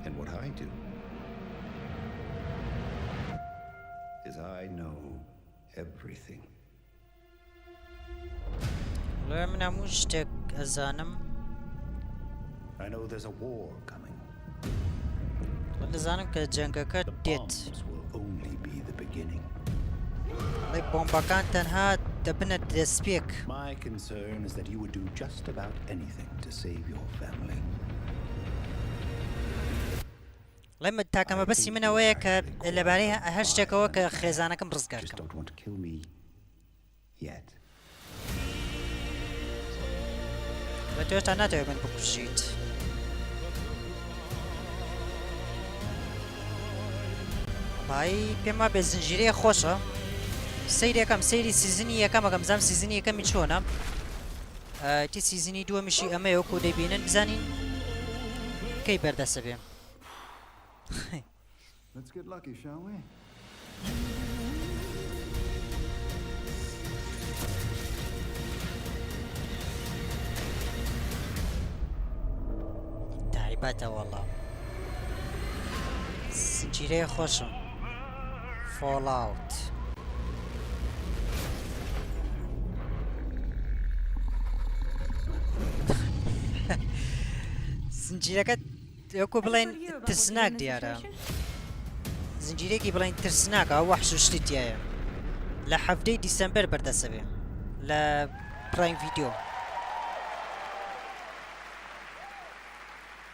And what I do is I know everything. من هەموو شتێک ئەزانم. I know there's a war coming. دەزانم کە جەنگەکە دێت. Only be the beginning. لێ بۆمبەکان تەنها دەبنە دەستپێک. My concern is that you would do just about anything to save your family. لێ تاکەمە بەسی منەوەیە کە لەبارەی هەر شتێکەوە کە خێزانەکەم ڕزگار بکەم. yet. بە توێتان ناتەوێت من بکوژیت. بای پێم وابێ زنجیرەیە خۆشە. سەیرێکم سەیری سیزنی یەکەمەکەم بزانم سیزنی یەکەمی چۆنە. تی سیزنی دووەمیشی ئەمەیە وەکو دەیبینن بزانین کەی بەردەسە بێ. Let's get lucky, shall we? تایبەتە وەڵا. زنجیرەیە خۆشە. Fallout. زنجیرەکە وەکو بڵێن ترسناک دیارە. زنجیرێکی بڵێن ترسناکە ئەو وەحش و شتی تایە. لە 7 دیسەمبەر بەردەسە بێ لە پرایم ڤیدیۆ.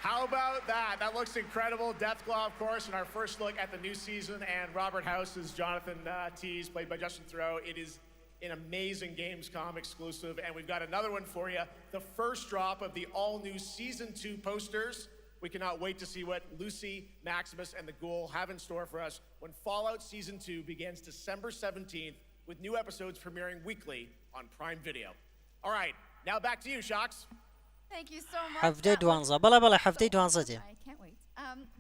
How about that? That looks incredible. Deathclaw, of course, in our first look at the new season, and Robert House's Jonathan Tees, played by Justin Theroux. It is an amazing Gamescom exclusive, and we've got another one for you. The first drop of the all-new Season 2 posters. We cannot wait to see what Lucy, Maximus, and the Ghoul have in store for us when Fallout Season 2 begins December 17th, with new episodes premiering weekly on Prime Video. All right, now back to you, Shocks. Thank you so much. هەفتەی دوانزە بەڵێ هەفتەی دوانزە دێ. I can't wait.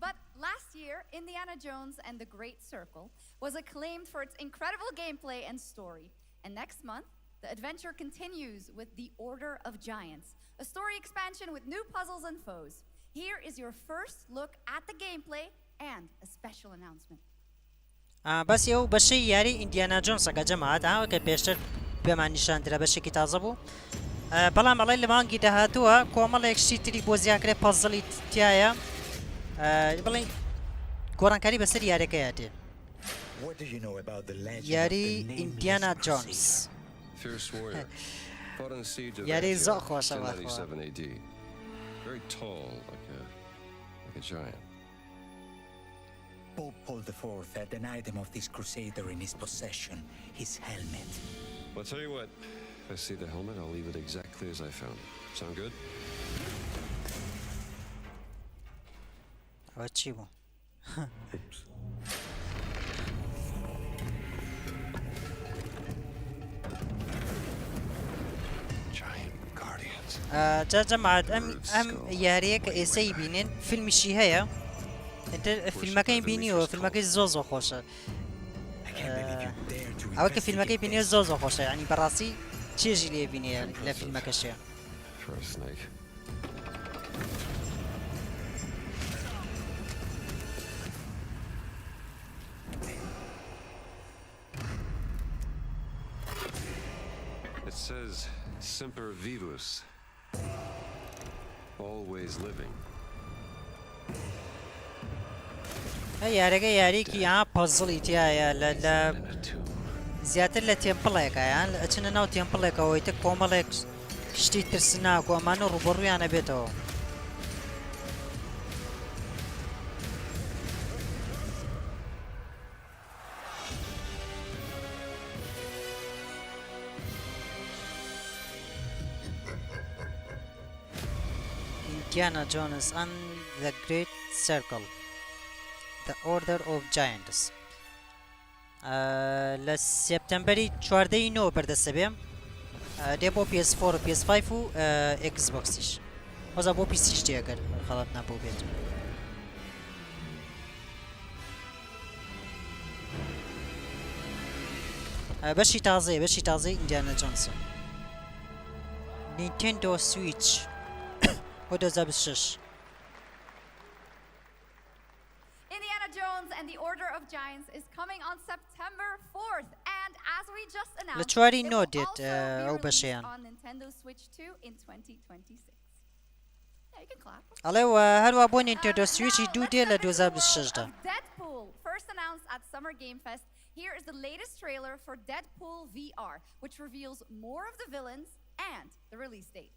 But last year, Indiana Jones and the Great Circle was acclaimed for its incredible gameplay and story. And next month, the adventure continues with The Order of Giants, a story expansion with new puzzles and foes. Here is your first look at the gameplay and a special announcement. بەس ئێوە بەشەی یاری ئیندیانا جۆنسەکە جەماعەت کە پێشتر پێمان نیشاندرا بەشێکی تازە بوو. بەڵام بەڵێ لە مانگی داهاتووە کۆمەڵێک شتی تری بۆ زیاکرێ پەزڵی تایە بڵێن گۆڕانکاری بەسەر یاریەکەیە دێ. یاری ئیندیانا جۆنس یاری زۆر خۆشە. Very tall, like a giant. Pope Paul IV had an item of this crusader in his possession, his helmet. Well, I'll tell you what. If I see the helmet, I'll leave it exactly as I found it. Sound good? چی بوو؟ جا جەماعەت ئەم یاریە کە ئێسەی بینین فیلمیشی هەیە فیلمەکەی بینیوە فیلمەکەی زۆ خۆشە. ئەوە کە فیلمەکەی بینێ زۆ خۆشە ینی بەڕاستی چێژی لێ بینێ لە فیلمەکەشەیە. It says Semper Vivus. Always living. یاریەکە یاریکی پەزڵی تایە لە زیاتر لە تێمپڵێکە یان ئەچنە ناو تێمپڵێکەوەی تە کۆمەڵێک شتی ترسناک و ئەمانە ڕوبەڕوویانە بێتەوە. Indiana Jones and the Great Circle, The Order of Giants. لە سپتەمبەری 14 بەردەستە بێ دێ بۆ PS4 و PS5 و Xboxیش وەزا بۆ پیسیش دێگەر خەڵەت نەبوو بێت. بەشی تازەی ئیندیانا جۆنسە. نینتێندۆ سویچ بۆ 2026. Indiana Jones and the Order of Giants is coming on September 4th, and as we just announced, it will also be released on Nintendo Switch 2 in 2026. Yeah, you can clap. ئەڵێ هەروە بۆ نینتێندۆ سویچی 2 دێ لە 2026دا. Deadpool, first announced at Summer Game Fest. Here is the latest trailer for Deadpool VR, which reveals more of the villains and the release date.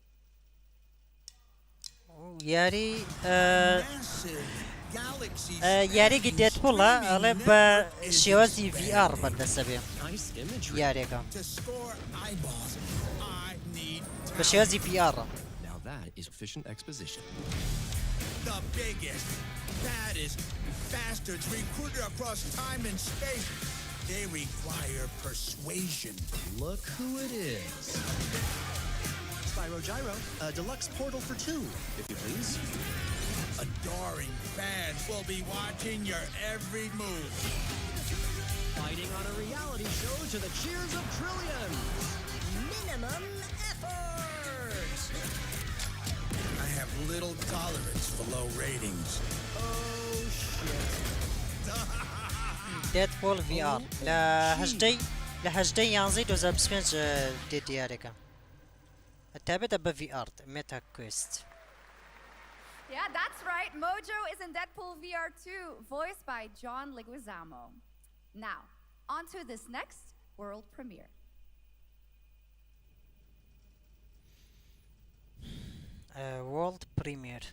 یاری galaxies. یاریێکی دێتپوڵە ئەڵێ بە شێوازی VR بەردەستە بێ یاریەکە To score eyeballs, I need بە شێوازی VR. Now that is efficient exposition. the biggest, baddest bastards recruited across time and space. They require persuasion. Look who it is. Spyro Gyro, a deluxe portal for two, if you please. Adoring fans will be watching your every move. Fighting on a reality show to the cheers of trillions. Minimum effort. I have little tolerance for low ratings. Oh shit. دێتپۆڵ VR لە هەژدەی 11/2025 دێت دیارەکە تابێتە بە VR مێتا کوێست. Yeah, that's right. Mojo is in Deadpool VR 2, voiced by John Leguizamo. Now, on to this next world premiere. World premiere.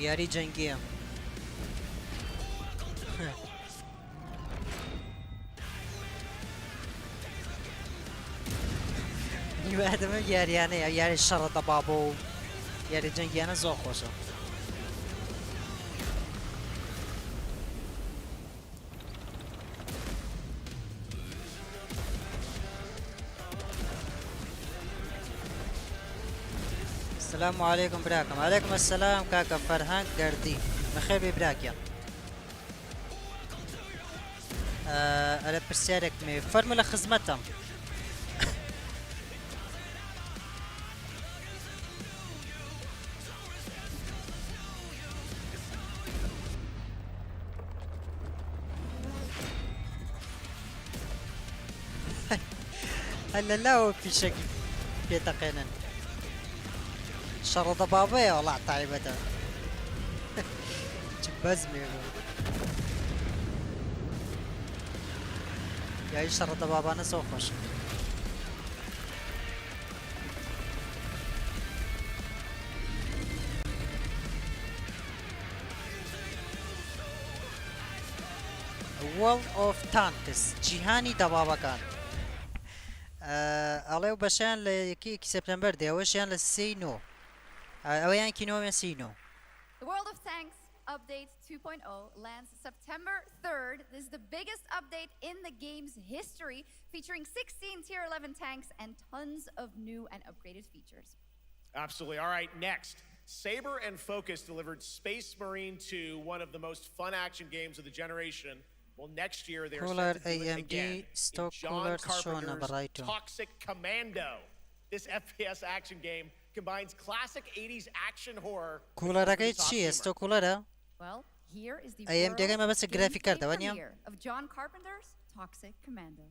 یاری جەنگیە هیوادەمە یاریانەیە یاری شەڕە دەبابە و یاری جەنگیانە زۆر خۆشە. السلام عليكم براكم. عليكم السلام كاكا فرهان قردي بخير ببراكيا. أنا برسالك مي فرمولا خدمتهم. هلا لا هو في شكل بيتقينا شرط بابايا والله طيبته بزمي يا شرط بابا انا سوق خوش World of Tanks جیهانی دەبابەکان ئەڵێ بەشیان لە 1 سپتەمبەر دێوەشیان لە 3/9 ئەوەیان کینۆمە 3/9. The World of Tanks Update 2.0 lands September 3rd. This is the biggest update in the game's history, featuring 16 Tier 11 tanks and tons of new and upgraded features. Absolutely. All right, next. Saber and Focus delivered Space Marine 2, one of the most fun action games of the generation. Well, next year they're set to do it again in John Carpenter's Toxic Commando. This FPS action game combines classic 80s action horror. Well, here is the premiere of John Carpenter's Toxic Commando.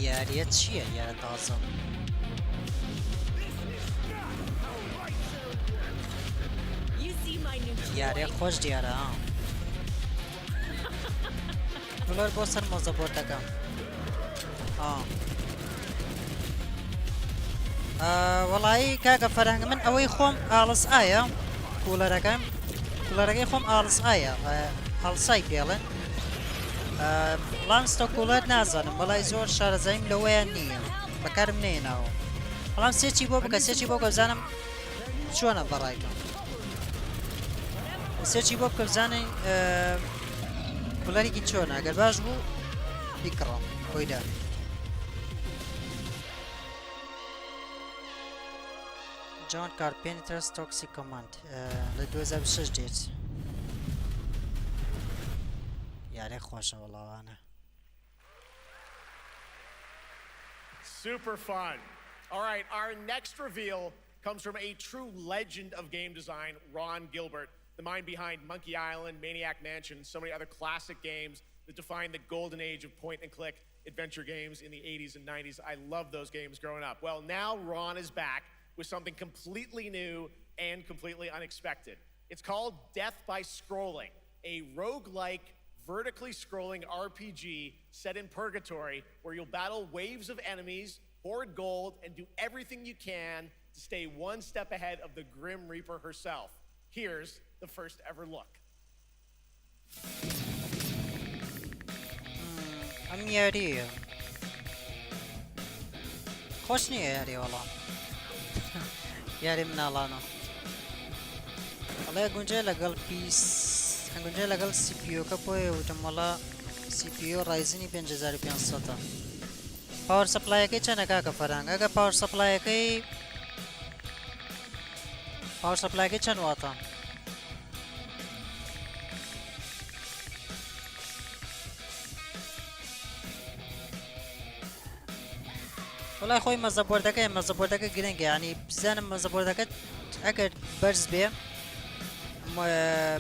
یاریە چییە یارە تازە یاریە خۆش دیارە دلار بۆ سەر مۆزەبۆردەکەم وەڵایی کاکە فەرهەنگ من ئەوەی خۆم ئاڵس ئایە کولەرەکەی خۆم ئاڵس ئایە هەڵسای پێڵێن لانستە کوڵەت نازانم بەڵای زۆر شارەزاییم لەوەیان نییە بەکارم نێناوە بەڵام سێکی بۆ بکە سێکی بۆ بزانم چۆنە بەڕایکە سێکی بۆ بکە بزانین کوڵەرێکی چۆنە ئەگەر باش بوو بیکڕم خۆیدا جان کارپێنترس تۆکسی کۆماند لە 2006 دێت یاری خۆشە وەڵاوانە Super fun. All right, our next reveal comes from a true legend of game design, Ron Gilbert. the mind behind Monkey Island, Maniac Mansion, and so many other classic games that defined the golden age of point-and-click adventure games in the 80s and 90s. I loved those games growing up. Well, now Ron is back with something completely new and completely unexpected. It's called Death by Scrolling, a roguelike, vertically scrolling RPG set in purgatory where you'll battle waves of enemies, hoard gold, and do everything you can to stay one step ahead of the Grim Reaper herself. Here's the first ever look. ئەم یاریە خۆش نییە یاری وەڵا یاری مناڵانە ئەڵێ گونجێ لەگەڵ گونجێ لەگەڵ سیپیۆکە بۆیە وتمەڵە سیپیۆ ڕایزنی 5500 پاوەر سەپلایەکەی چەندە کاکە فەرهەنگ ئەگە پاوەر سەپلایەکەی چەند واتە وڵای خۆی مەزەبۆردەکە گرنگە ینی بزانم مەزەبۆردەکەت ئەگەر بەرز بێ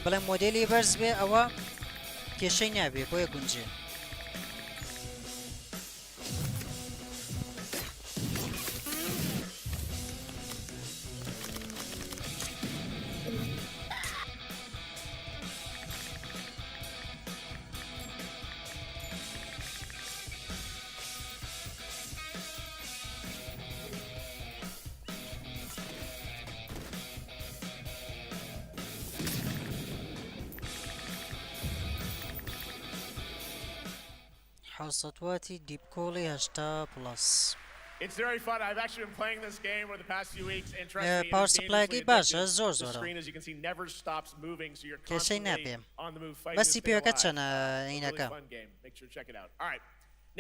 بەڵێ مۆدێلی بەرز بێ ئەوە کێشەی نابێ بۆیە گونجێ حوسەتواتی دیپکۆڵی 80 پلس It's very fun. I've actually been playing this game over the past few weeks, and trust me, power it is supply dangerously باشە addictive. زۆر The زۆرە screen, as you can see, never stops moving, so you're کێشەی constantly نابێ on the move fighting بەس to stay سیپیۆکە alive. چەنە It's a really عینەکە fun game. Make sure to check it out. All right.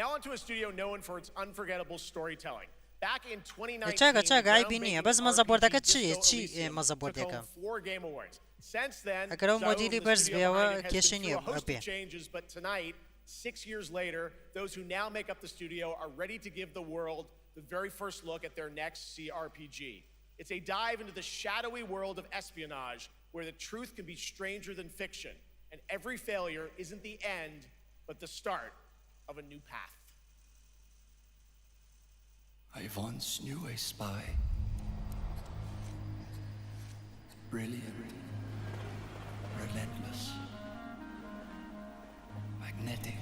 Now onto a studio known for its unforgettable storytelling. Back in 2019, چاکە ئایبی نییە بەس مەزەبۆردەکە چیە چی took home مەزەبۆردەکە 4 Game Awards. Since then, ئەگەر ئەو مۆدیلی بەرز بێەوە کێشەی نییە a host بێ of changes, but tonight, 6 years later, those who now make up the studio are ready to give the world the very first look at their next CRPG. It's a dive into the shadowy world of espionage, where the truth can be stranger than fiction, and every failure isn't the end, but the start of a new path. I once knew a spy. Brilliant, relentless, magnetic.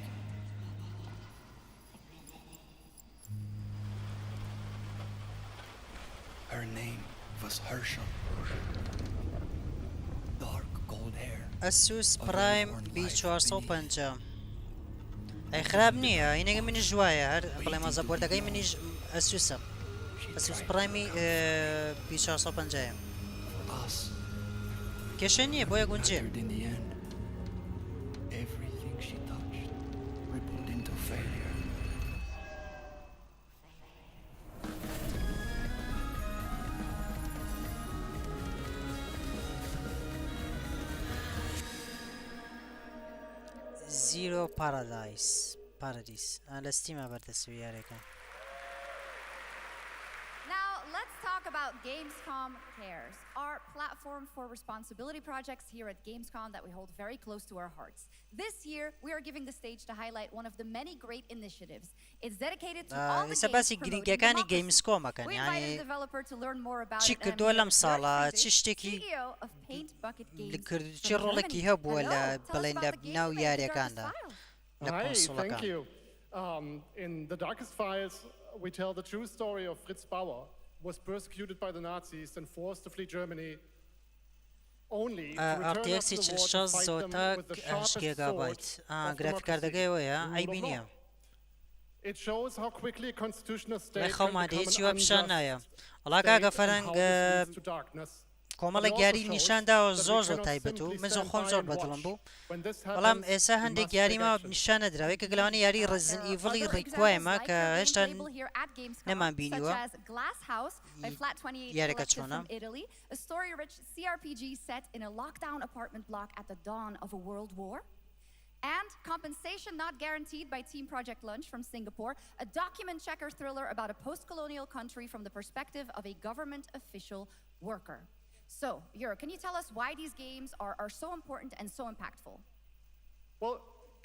Her name was Herschel. Dark gold hair. ئەسوس پرایم B450 ئەی خراپ نییە ئینەکە منی ژوایە هەر بڵێ مەزەبۆردەکەی منیش ئەسوسە ئەسوس پرایمی B450 کێشە نییە بۆیە گونجێ Everything she touched rippled into failure. زیرو پارادیس لە ستیمە بەردەسوی یارێکە Now, let's talk about Gamescom Cares, our platform for responsibility projects here at Gamescom that we hold very close to our hearts. This year, we are giving the stage to highlight one of the many great initiatives. It's dedicated to all the games promoting democracy. We invited a developer to learn more about چی it, and کردووە we لەم have ساڵە George چی Friedrich, شتێکی CEO of Paint Bucket Games چی from ڕۆڵێکی Germany. هەبووە لە Hello, tell us بڵێن about لە the game ناو and your یاریەکاندا style. لە Hi, thank کۆنسۆڵەکان you. In the darkest files, we tell the true story of Fritz Bauer, who was persecuted by the Nazis and forced to flee Germany, only to return after the war to fight them with the sharpest sword of democracy. It shows how quickly a constitutional state can become an unjust state and how this leads to darkness. کۆمەڵێک یاری نیشانداوە زۆر خۆم زۆر بەدڵم بوو بەڵام ئێستا هەندێک یاریمە نیشانە درراوی کە گەلوانی یاری ڕزن ئیڤڵی ڕیکوایمە کە هێشتا نەمان بینیوە یاریەکە چۆنە A story-rich CRPG set in a lockdown apartment block at the dawn of a world war. And compensation not guaranteed by Team Project Lunch from Singapore, a document checker thriller about a post-colonial country from the perspective of a government official worker. So, Yuri, can you tell us why these games are so important and so impactful? Well,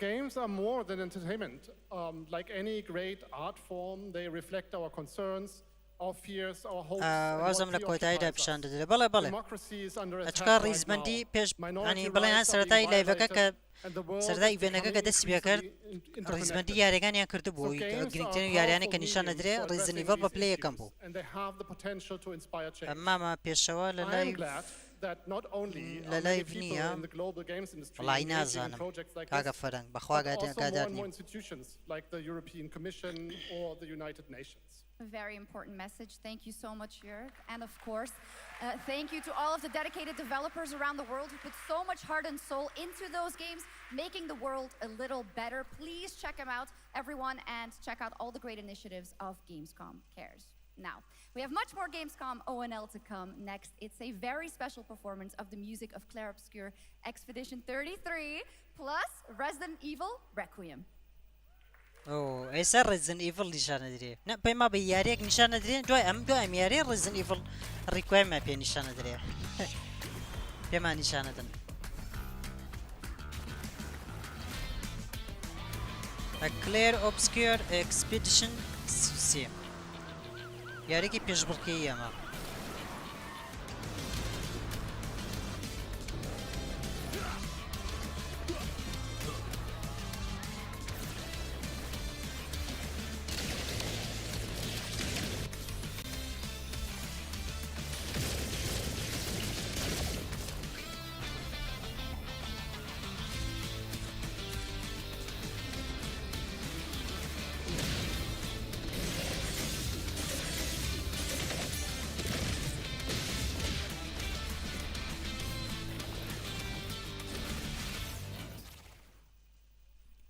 games are more than entertainment. Like any great art form, they reflect our concerns, our fears, our hopes, and وازم what لە کۆتاییدا preoccupies us. پیشان دەدرێت بەڵێ بەڵێ Democracy is under ئەچکار attack right ڕیزبەندی now. پێش Minority ینی بڵێن rights are سەرەتای being لایڤەکە کە violated, and the world سەرەتای is ئیڤێنەکە کە becoming دەستی پێ کرد increasingly ڕیزبەندی interconnected. یاریەکانیان کرد So بوو games گرنگترین are یاریانە کە powerful نیشان mediums نەدرێ for ڕیزن addressing ئیڤڵ بە these پلەی یەکەم issues, بوو and they have the potential to inspire change. ئەمامە پێشەوە لە I am لای glad that not only لە are many لایڤ people نییە in the global games industry وڵای engaging in نازانم projects like کاگە this, فەرەنگ بەخوا but also more گادار and more نیم institutions like the European Commission or the United Nations. A very important message. Thank you so much, Jörg. And of course, thank you to all of the dedicated developers around the world who put so much heart and soul into those games, making the world a little better. Please check them out, everyone, and check out all the great initiatives of Gamescom Cares. Now, we have much more Gamescom ONL to come next. It's a very special performance of the music of Clair Obscur Expedition 33, plus Resident Evil Requiem. ئەو ئێستا ڕێزن ئیڤڵ نیشانە درێ نە پێما بە یاریەک نیشانە درێن دوای ئەم یاری ڕێزن ئیڤڵ ڕیکوایمە پێ نیشانە درێ پێمان نیشانە دن Clair Obscur Expedition 3 یارێکی پێشبڕکێی ئەمە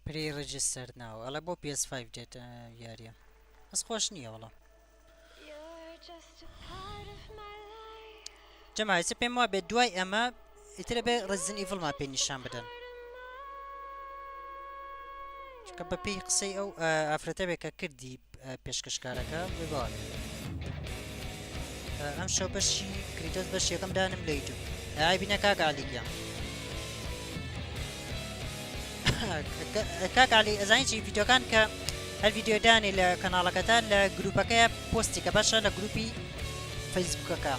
پری ڕجستەر ناوە ئەڵە بۆ PS5 دێت یاریە ئەس خۆش نییە وەڵام جەماعەت پێم وا بێت دوای ئەمە ئیترە بێ ڕزن ئیڤڵمان پێ نیشان بدەن چکە بە پێی قسەی ئەو ئافرەتە بێ کە کردی پێشکەشکارەکە بێباوە ئەم شەو بەشی کریتۆس بەش یەکەم دانم لە یوتیوب ئای بینە کاک عەلیگیان کاک عەلی ئەزانی چی ڤیدیۆکان کە هەر ڤیدیۆدانی لە کەناڵەکەتان لە گروپەکەیە پۆستی کە باشە لە گروپی فەیسبوکەکە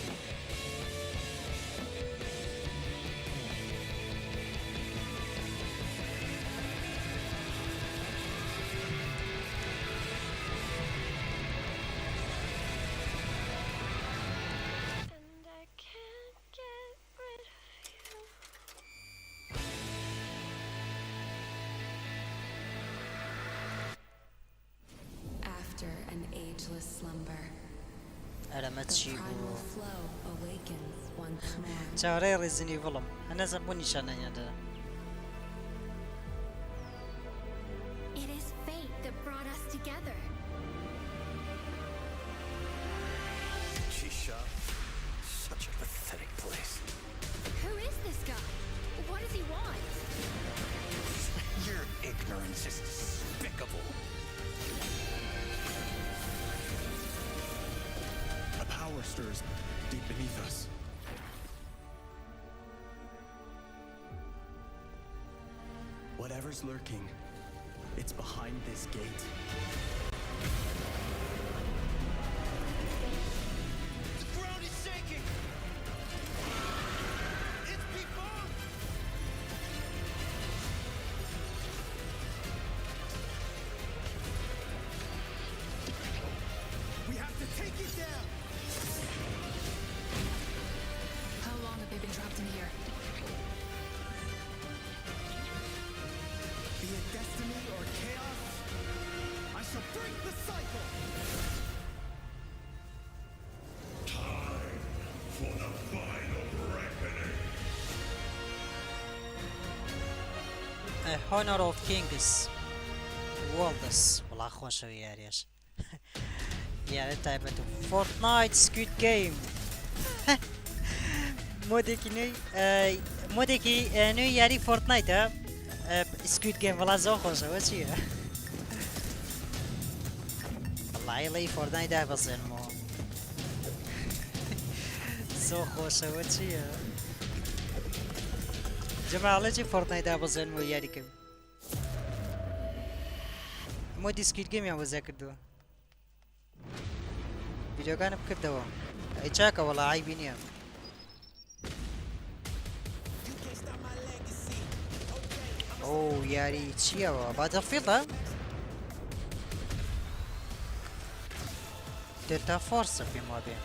ئەرەمە چی بوو چاوەڕێی ڕێزنی ڤڵم هەنەزم بۆ نیشانەیاندا It is fate that brought us together. Shisha, such a pathetic place. Who is this guy? What does he want? Your ignorance is despicable. A power stirs deep beneath us. Whatever's lurking, it's behind this gate. The ground is shaking! It's people! We have to take it down! How long have they been trapped in here? Be it destiny or chaos, I shall break the cycle! Time for the final reckoning! A Honor of Kings Worlds وڵا خۆشەوی یاریش یارە تایبەت و فۆرتنایت سکوید گەیم مۆدێکی نوێی مۆدێکی نوێی یاری فۆرتنایتە سکوید گەیم وڵا زۆر خۆشەوە چییە وڵای لەی فۆرتنایت دابەزێنمەوە زۆر خۆشەوە چییە؟ جەماڵەتی فۆرتنایدا بەزێنەوە یاریکەم ئەمە دیسکیت گەمیان وەزە کردووە ڤیدیۆکانم کردەوە ئەی چاکە وەڵا عایبی نییە ئەو یاری چییەوە بادەفیڵە؟ دلتا فۆرسە پێم وابێ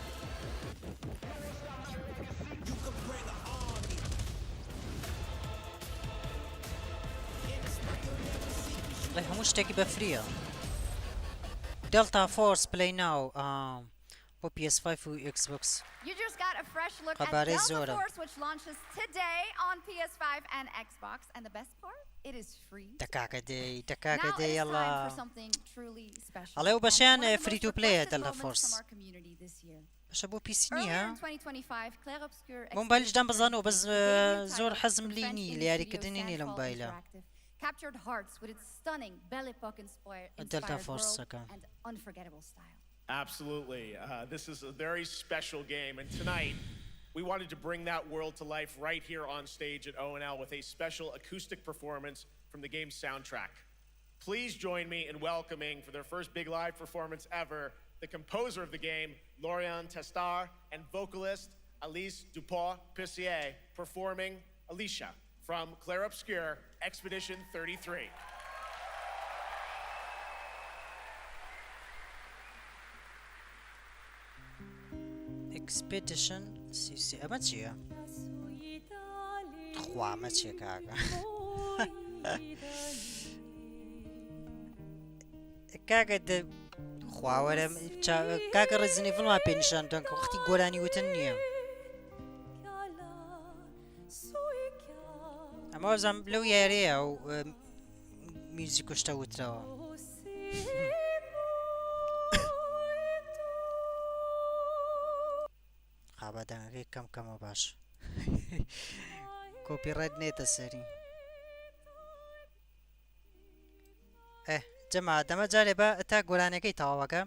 لای هەموو شتێکی بەفریە دلتا فۆرس پلەی ناو بۆ PS5 و Xbox You just got a fresh look at خەبارەی Delta زۆرە Force, which launches today on PS5 and Xbox. And the best part, it is free. دەکاکە دەی Now دەکاکە it دەی is ئەڵا time for something truly special. ئەڵێ و And بەشیان one of the free most to play requested Delta moments Force. from our community this year. بەشە بۆ پیسی Earlier نییە in 2025, Claire Obscure مۆبایلشدان بەزانەوە بەس Exhibition زۆر title حەزم from لی French نی indie لە یاریکردنی studio نی لە Sandfall مۆبایلە Interactive captured hearts with its stunning Belle Époque inspired Delta world Force-ەکە. and unforgettable style. Absolutely. This is a very special game, and tonight we wanted to bring that world to life right here on stage at ONL with a special acoustic performance from the game's soundtrack. Please join me in welcoming, for their first big live performance ever, the composer of the game, Lauriane Testar, and vocalist Alice Dupont-Pissier, performing Alicia from Claire Obscure, Expedition 33. Expedition CC ئەمە چییە؟ خوا ئەمە چییە کاکە؟ کاکە خواوەرە کاکە ڕێزنی فڵمان پێ نیشاندان کە وەختی گۆرانی وتن نییە ئەمە وەزانم لەو یاریەیە و میوزیک و شتە وترەوە خابادانەکەی کەم کەمە باش کۆپیڕایت نێتە سەری جەما دەمە جارێ بە تا گۆرانەکەی تەواوەکە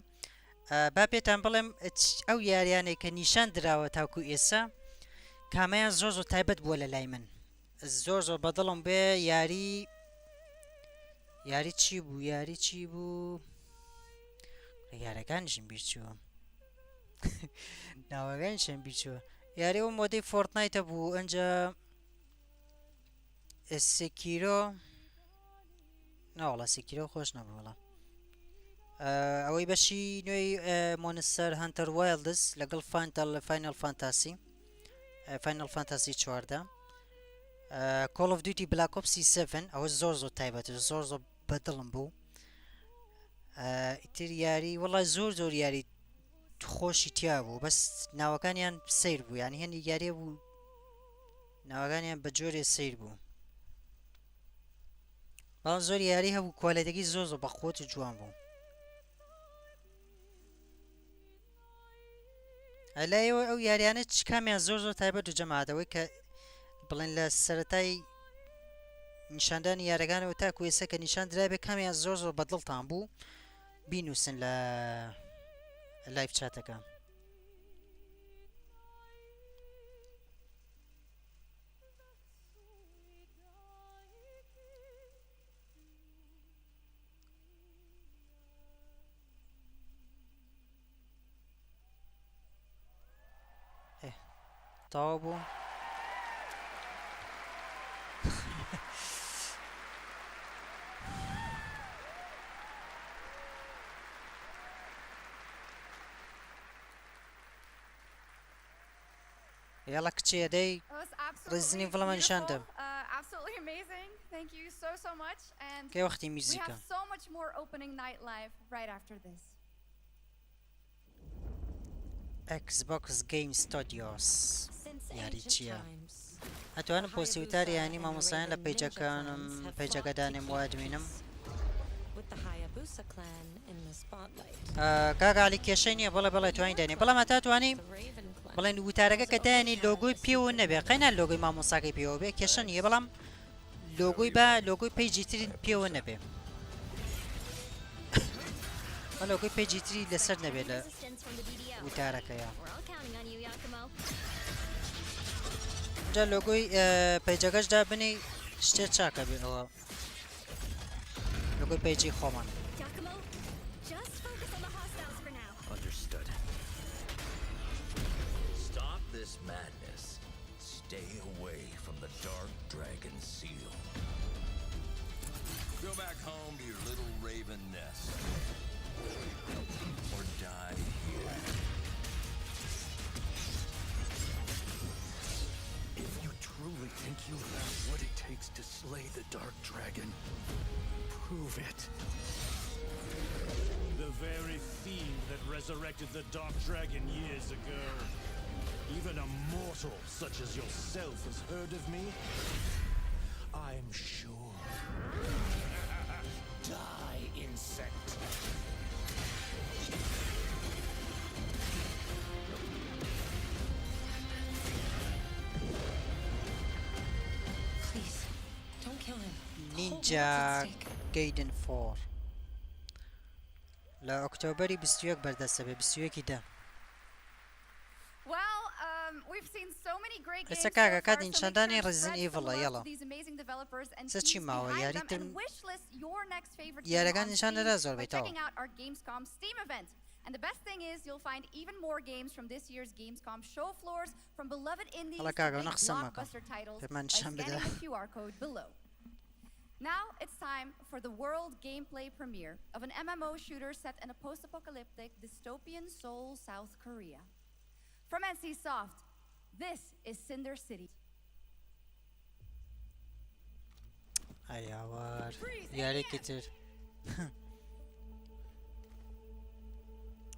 با پێتان بڵێم ئەو یاریانەی کە نیشان دراوە تاکو ئێستا کامەیان زۆر زۆر تایبەت بووە لە لای من زۆر زۆر بەدڵم بێ یاری چی بوو یاری چی بوو یارەکانیشم بیرچووە ناوەکانیشم بیرچووە یاری ئەو مۆدەی فۆرتنایتە بوو ئەنجا سێکیرۆ ناوەڵا سێکیرۆ خۆش نەبووڵە ئەوەی بەشی نوێی مۆنستەر هەنتەر وایلدز لەگەڵ فاینەل فانتاسی 14 Call of Duty Black Ops 7 ئەوە زۆر زۆر تایبەت زۆر زۆر بەدڵم بوو ئیتر یاری وەڵای زۆر یاری خۆشی تیا بوو بەس ناوەکانیان سیر بوو یانی هەندی یاریە بوو ناوەکانیان بە جۆرێ سیر بوو بەڵام زۆر یاری هەبوو کۆالەتێکی زۆر بەخۆت و جوان بوو لایەوە ئەو یاریانە چ کامیان زۆر تایبەت و جەماعەتەوەی کە بڵێن لە سەرەتای نیشاندانی یارەکانەوە تاکو ئێستا کە نیشان درابێ کامیان زۆر بەدڵتان بوو بینوسن لە لایڤ چاتەکە تەواو بوو یاڵا کچێ دەی ڕێزنی فڵەمە نیشاندەم Absolutely amazing. Thank you so much. And کەی وەختی میوزیکە we have so much more opening night live right after this. Xbox Game Studios یاری چییە؟ ئەتوانم پۆستیوتاری یانی مامۆسایان لە پەیجەکە دانێم وایە دوێنم کاگالی کێشەی نییە بەڵێ توانی دانێ بەڵام تا توانی بڵێن وتارەکە کە دایانی لۆگۆی پێوە نەبێ قەینا لۆگۆی مامۆساکەی پێوە بێ کێشە نییە بەڵام لۆگۆی پەیجی تری پێوە نەبێ لۆگۆی پێیجی تری لەسەر نەبێت لە وتارەکەیە جا لۆگۆی پەیجەکەشدا بنی شتێ چاکە بێ ئەوە لۆگۆی پەیجی خۆمان Understood. Stop this madness. Stay away from the Dark Dragon Seal. Go back home to your little raven nest. Or die here. If you truly think you have what it takes to slay the Dark Dragon, prove it. The very fiend that resurrected the Dark Dragon years ago. Even a mortal such as yourself has heard of me? I'm sure. Die, insect. Please, don't kill him. Ninja Gaiden 4 لە ئۆکتۆبەری 21 بەردەستە بێ 21 دا Well, we've seen so many great games ئێستا so کاکە far, کات so make نیشاندانی sure to ڕزین spread some ئیڤڵە love یەڵە to these amazing developers and سە چی teams ماوە behind them یاریتر and wishlist your next favorite game یارەکان on نیشان دەدا Steam زۆر by بێتەوە checking out our Gamescom Steam event. And the best thing is you'll find even more games from this year's Gamescom show floors from beloved indies هەڵە to کاکە big نەخسە مەکە blockbuster titles by پێمان نیشان scanning بدە the QR code below. Now it's time for the world gameplay premiere of an MMO shooter set in a post-apocalyptic dystopian Seoul, South Korea. From NCSoft, this is Cinder City. ئایاوار یارێکی تر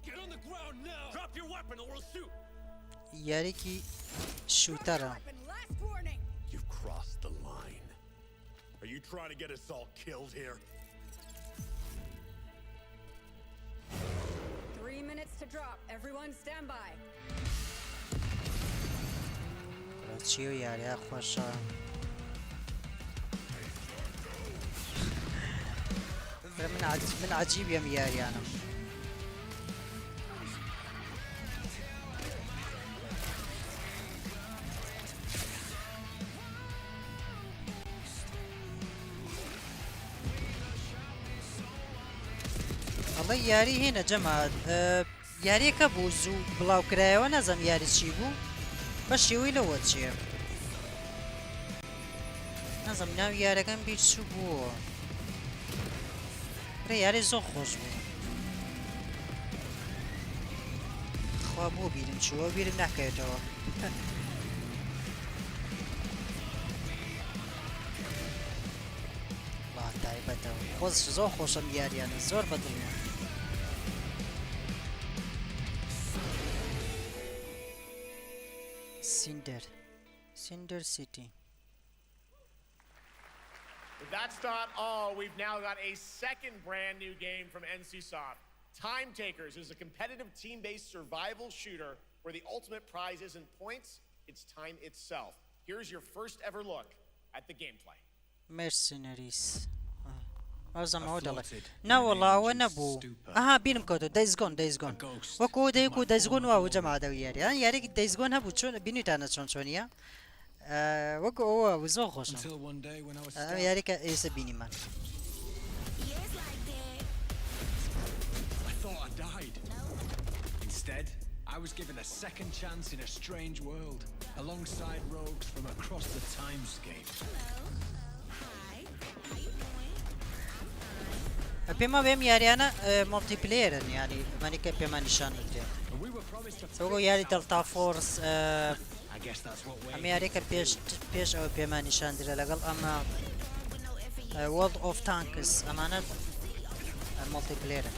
Get on the ground now! Drop your weapon or we'll shoot! یارێکی شوتەرە You've crossed the line. Are you trying to get us all killed here? 3 minutes to drop. Everyone stand by. چی و یاریە خۆشە من عجیبیم یاریانم ئەڵە یاری هێنە جەمات یاریەکە بوو زوو بڵاوکرایەوە نەزەم یاری چی بوو بە شێوەی لەوە چییە نەزەم ناو یارەکەم بیر چوو بووە ڕێ یاری زۆر خۆش بوو خوا بۆ بیرم چووە بیرم ناکەوێتەوە تایبەتەوە خۆش زۆر خۆشەم یاریانە زۆر بەدڵیان Cinder City. But that's not all. We've now got a second brand new game from NCSoft. Time Takers is a competitive team-based survival shooter where the ultimate prize isn't points, it's time itself. Here's your first ever look at the gameplay. Mercenaries. ئەوزەمەوە دەڵێ نەوەڵاوە نەبوو ئەها بینم کەوتە دەیزگۆن وەکو دەیک و دەیزگۆن واوە جەمادەوی یاریان یارێکی دەیزگۆن هەبوو چۆن بینیتانە چۆنیە وەکو ئەوە زۆر خۆشە یاریکە ئێستا بینیمان I was given a second chance in a strange world, alongside rogues from across the timescape. پێما بێم یاریانە مڵتیپلێرن ینی مەنیکە پێمان نیشان بدرێ سەوگۆ یاری دڵتا فۆرس ئەمە یاریکە پێش ئەوە پێمان نیشان درە لەگەڵ ئەمە World of Tanks ئەمانە مڵتیپلێرن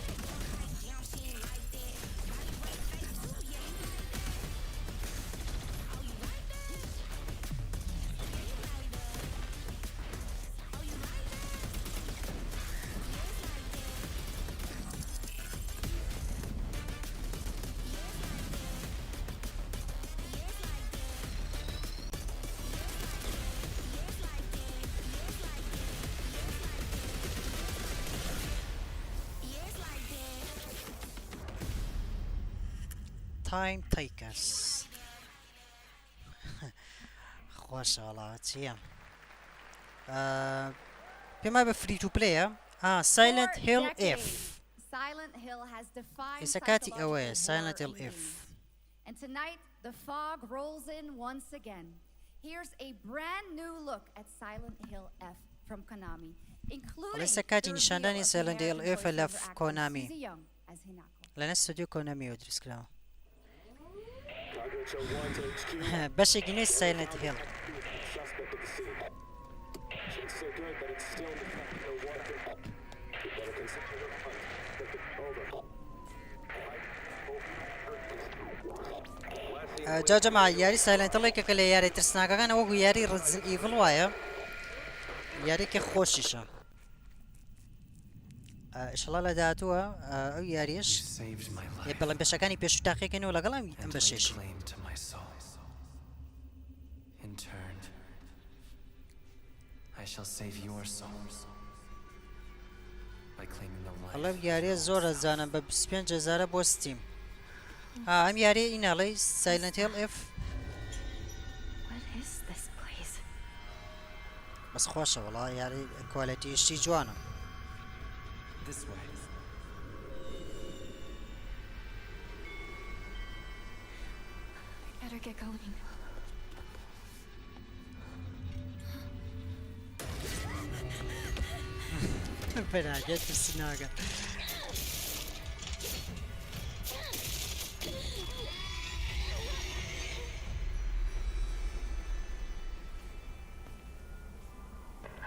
Time Takers خۆشە وەڵاوە چییە پێم وایە بە فری تو پلەیە سایلنت هیل ئف Silent Hill has defined ئێستا کاتی ئەوەیە psychological سایلنت horror هیل in ئف games. And tonight, the fog rolls in once again. Here's a brand new look at Silent Hill F from Konami, including ئێستا کاتی the نیشاندانی reveal of سایلنت the هیل American ئف voice لە over actor کۆنامی Suzy Young as Hinako. لەنە ستودیۆ کۆنامیەوە دروستکراوە بەشێکی نوێی سایلنت هیل جاجەما یاری سایلنتڵێکە کە لە یاری ترسناکەکانە وەکو یاری ڕزن ئیڤڵ وایە یاریێکی خۆشیشە ئیشەڵا لە داهاتووە ئەو یاریش بەڵام پێشەکانی پێش و تاقیەکەنەوە لەگەڵ ئەم بەشێشی ئەڵە یاریە زۆر ئەزانم بە 25,000 بۆ ستیم ئەم یاری ئیناڵی سایلنت هیل ئف بەس خۆشە وەڵا یاری کوالیتیشتی جوانە Better get going. Felaket tırsınaga.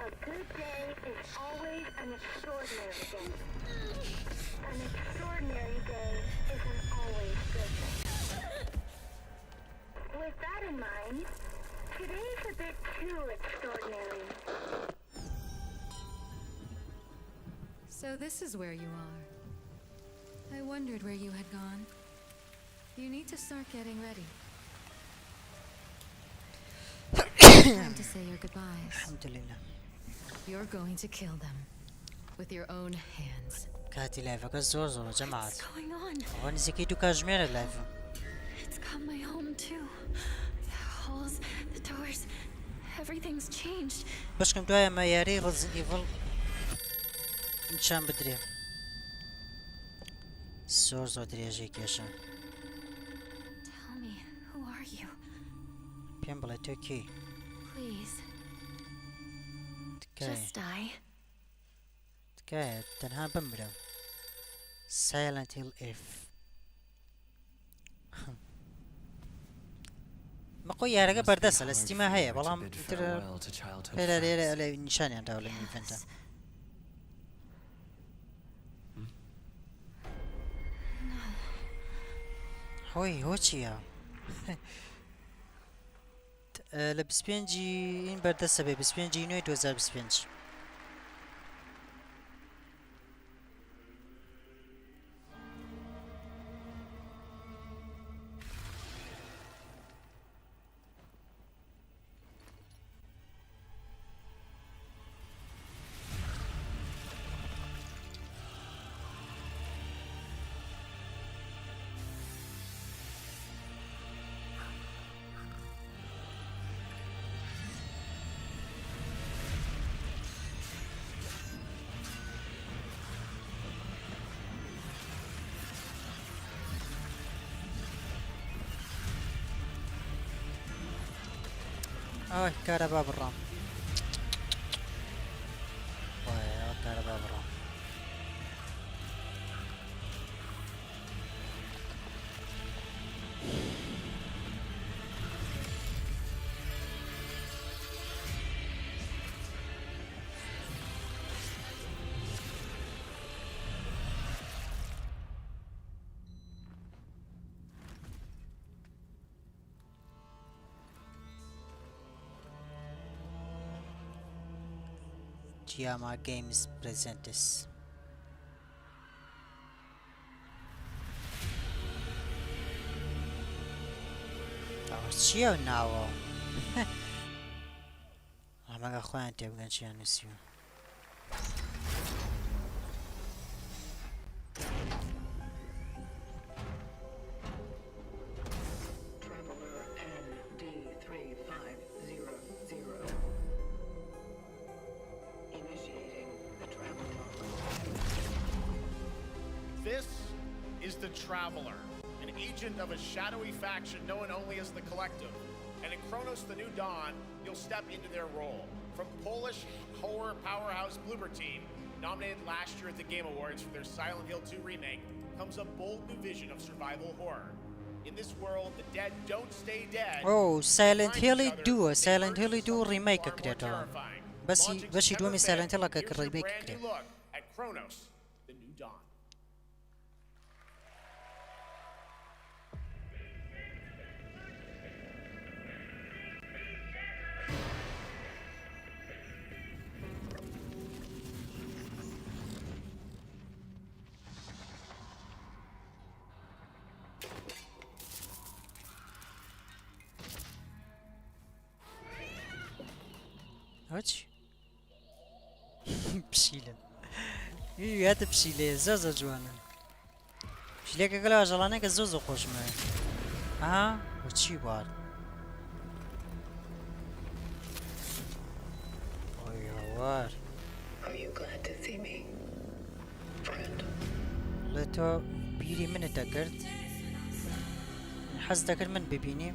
A good day is always an extraordinary day. An extraordinary day isn't always good. With that in mind, today's a bit too extraordinary. So this is where you are. I wondered where you had gone. You need to start getting ready. Time to say your goodbyes. Alhamdulillah. You're going to kill them with your own hands. كاتي لعبة زور جماعة. What's going on? وأنا زكيتو كاجمير اللعبة. It's got my home too. The halls, the doors, everything's changed. باش كم دوايا ما ياري رزن إيفل نشان بدري. زور دريجي كيشا. Tell me, who are you? بيم بلا توكي. Please. تكاي. Just die. تكاي تنها بمبرم. Silent Hill F. مقو يارجع بردس على استماع هي والله ترى لا نشان يعني دولة إيفنتا هوي شيا لبسبينجي إن بردس به بسبينجي نوي 2025 كهرباء بالرام كهرباء بالرام Gamescom Games presents. چیە ناوە ئەمەگە خۆیان تێبگەن چیان نووسیوە Traveler ND350 the Traveler, an agent of a shadowy faction known only as the Collective. And in Kronos the New Dawn, you'll step into their role. From Polish horror powerhouse Bloober Team, nominated last year at the Game Awards for their Silent Hill 2 remake, comes a bold new vision of survival horror. In this world, the dead don't stay dead. Oh, Silent Hill 2, Silent Hill 2 remake كريتو. بس يدومي Silent Hill كريميك كريت. Look at Kronos, the New Dawn. هاتش بشيلة هات بشيلة زوزة جوانا بشيلة كلا جلانة كزوزة خوش معي ها وشي بار وار Are you glad to see me, friend? لتو بيري من تكرت حز تكر من ببيني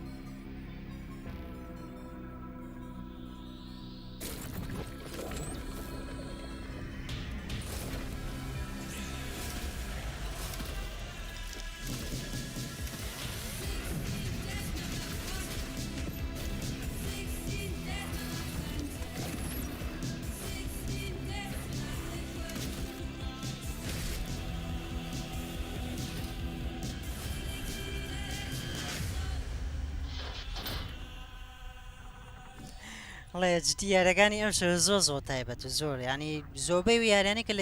والله جدي يارەکانی ئەم شەوە زۆر تایبەت و زۆر ینی زۆربەی و یاریانەی کە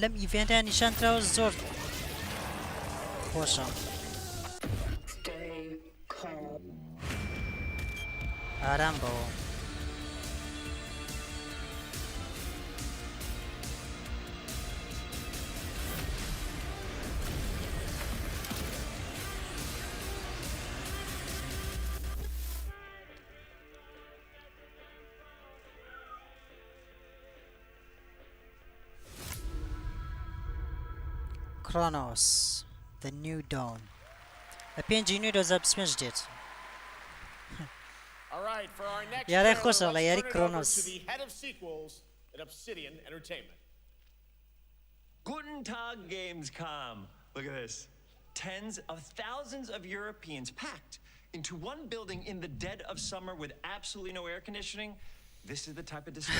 لەم ئیڤێنتە نیشانراوە زۆر خۆشە ئارام بەوە Kronos, the New Dawn. پێنجی نوێ 2025 دێت. All right, for our next یارە trailer, خۆشە لە let's یاری turn it over Kronos. to the head of sequels at Obsidian Entertainment. Guten Tag, Gamescom. Look at this. Tens of thousands of Europeans packed into one building in the dead of summer with absolutely no air conditioning. This is the type of display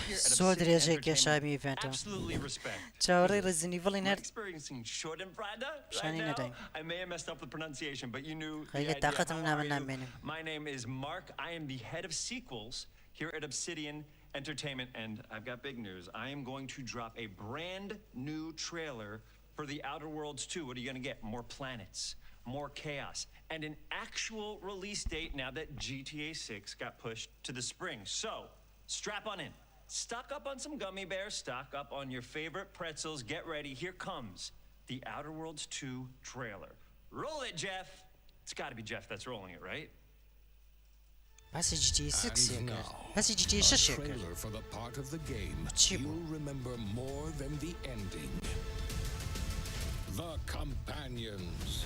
here at Obsidian Entertainment. Absolutely respect. I'm experiencing Schadenfreude right now. I may have messed up the pronunciation, but you knew the idea. How are you? My name is Mark. I am the head of sequels here at Obsidian Entertainment, and I've got big news. I am going to drop a brand new trailer for The Outer Worlds 2. What are you going to get? More planets, more chaos, and an actual release date now that GTA 6 got pushed to the spring. So, strap on in. Stock up on some gummy bears, stock up on your favorite pretzels. Get ready. Here comes The Outer Worlds 2 trailer. Roll it, Jeff. It's got to be Jeff that's rolling it, right? بس GTA 6 And ياكر now, بس GTA a 6 ياكر trailer for the part of the game Chibo. you'll remember more than the ending. The Companions.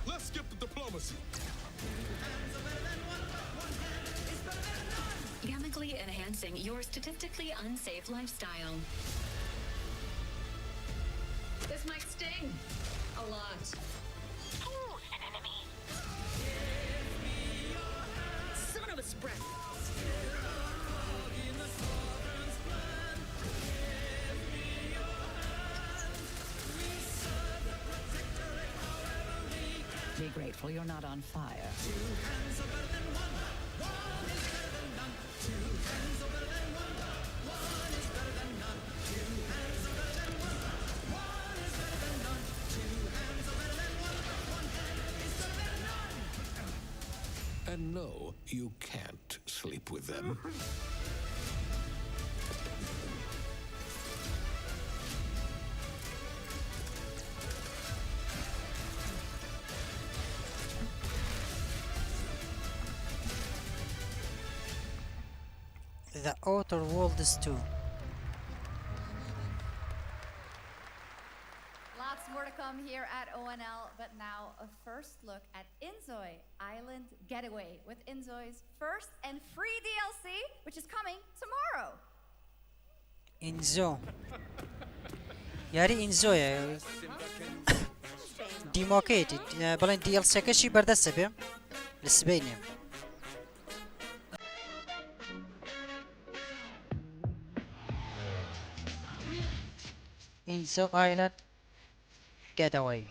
Let's skip the diplomacy. Chemically enhancing your statistically unsafe lifestyle. This might sting a lot. Ooh, an enemy. Son of a spread. Be grateful you're not on fire. And no, you can't sleep with them. The Outer Worlds 2. Gamescom here at ONL, but now a first look at Inzoi Island Getaway with Inzoi's first and free DLC, which is coming tomorrow. Inzo. یاری ئینزۆیە دیمۆکەیەتی بەڵێن دیڵسەکەشی بەردەستە بێ لە سبەینێ ئینزۆ ئایلەند گەتەوەی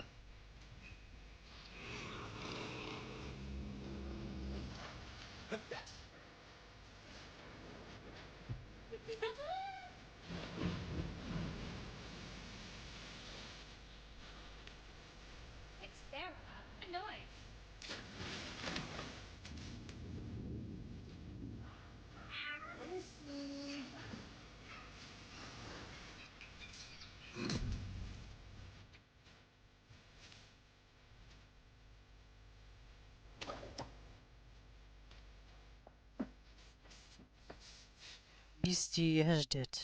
دێت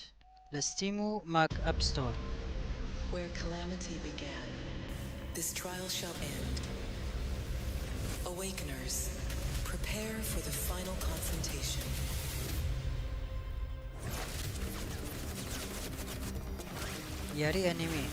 لە ستیم و ماک ئەپستۆر Where calamity began, this trial shall end. Awakeners, prepare for the final confrontation. یاری ئەنیمی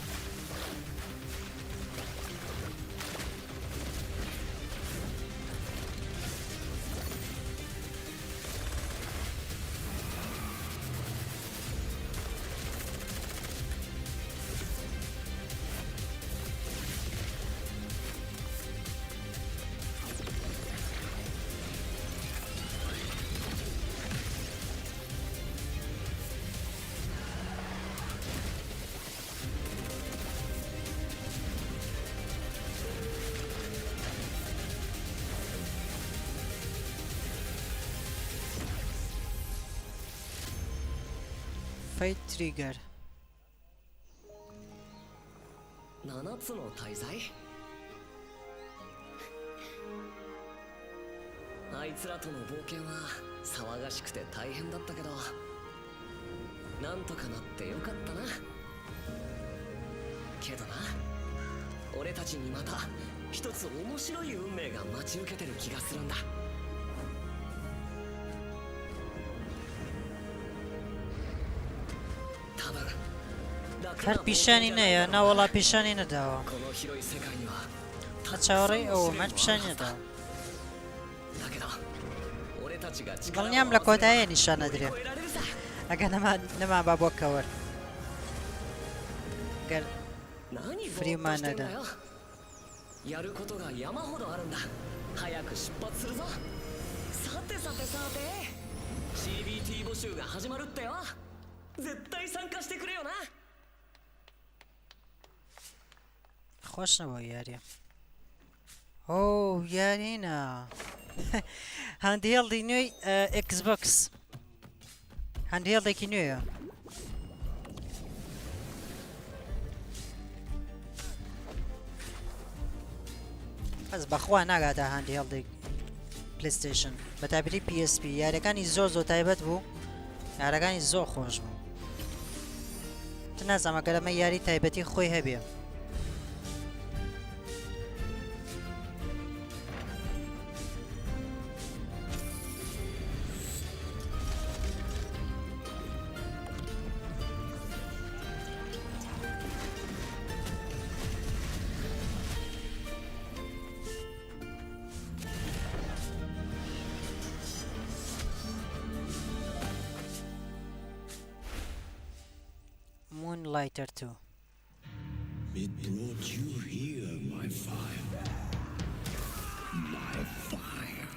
Fight trigger. 7つの大罪あいつらとの冒険は騒がしくて大変だったけどなんとかなってよかったなけどな俺たちにまた一つ面白い運命が待ち受けてる気がするんだهەر پیشانی نەیە ناوەڵا پیشانی نەداوە چاوەڕێی ئەوە مەچ پیشانی نەداوە دڵنیام لە کۆتاییە نیشان نەدرێ ئەگە نەما با بۆ کەوەر گەر فریمان نەدا やることが山ほどあるんだ早く出発するぞさてさてさて CBT 募集が始まるってよ絶対参加してくれよな خۆش نەبوو یاریە ئۆ یارینە هەندێڵی نوێی ئەکسبۆکس هەندێڵێکی نوێیە بەس بەخوا ناگاتە هەندێڵێک پلیستیشن بە تابیری PSP یاریەکانی زۆر زۆر تایبەت بوو یارەکانی زۆر خۆش بوو تو نازانم ئەگەر ئەمە یاری تایبەتی خۆی هەبێ Moonlighter 2. It brought you here, my fire. My fire.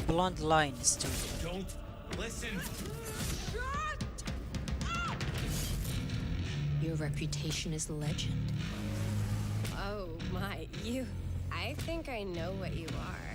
Blonde Lines 2. Don't listen. Shut up! Your reputation is legend. Oh my, you. I think I know what you are.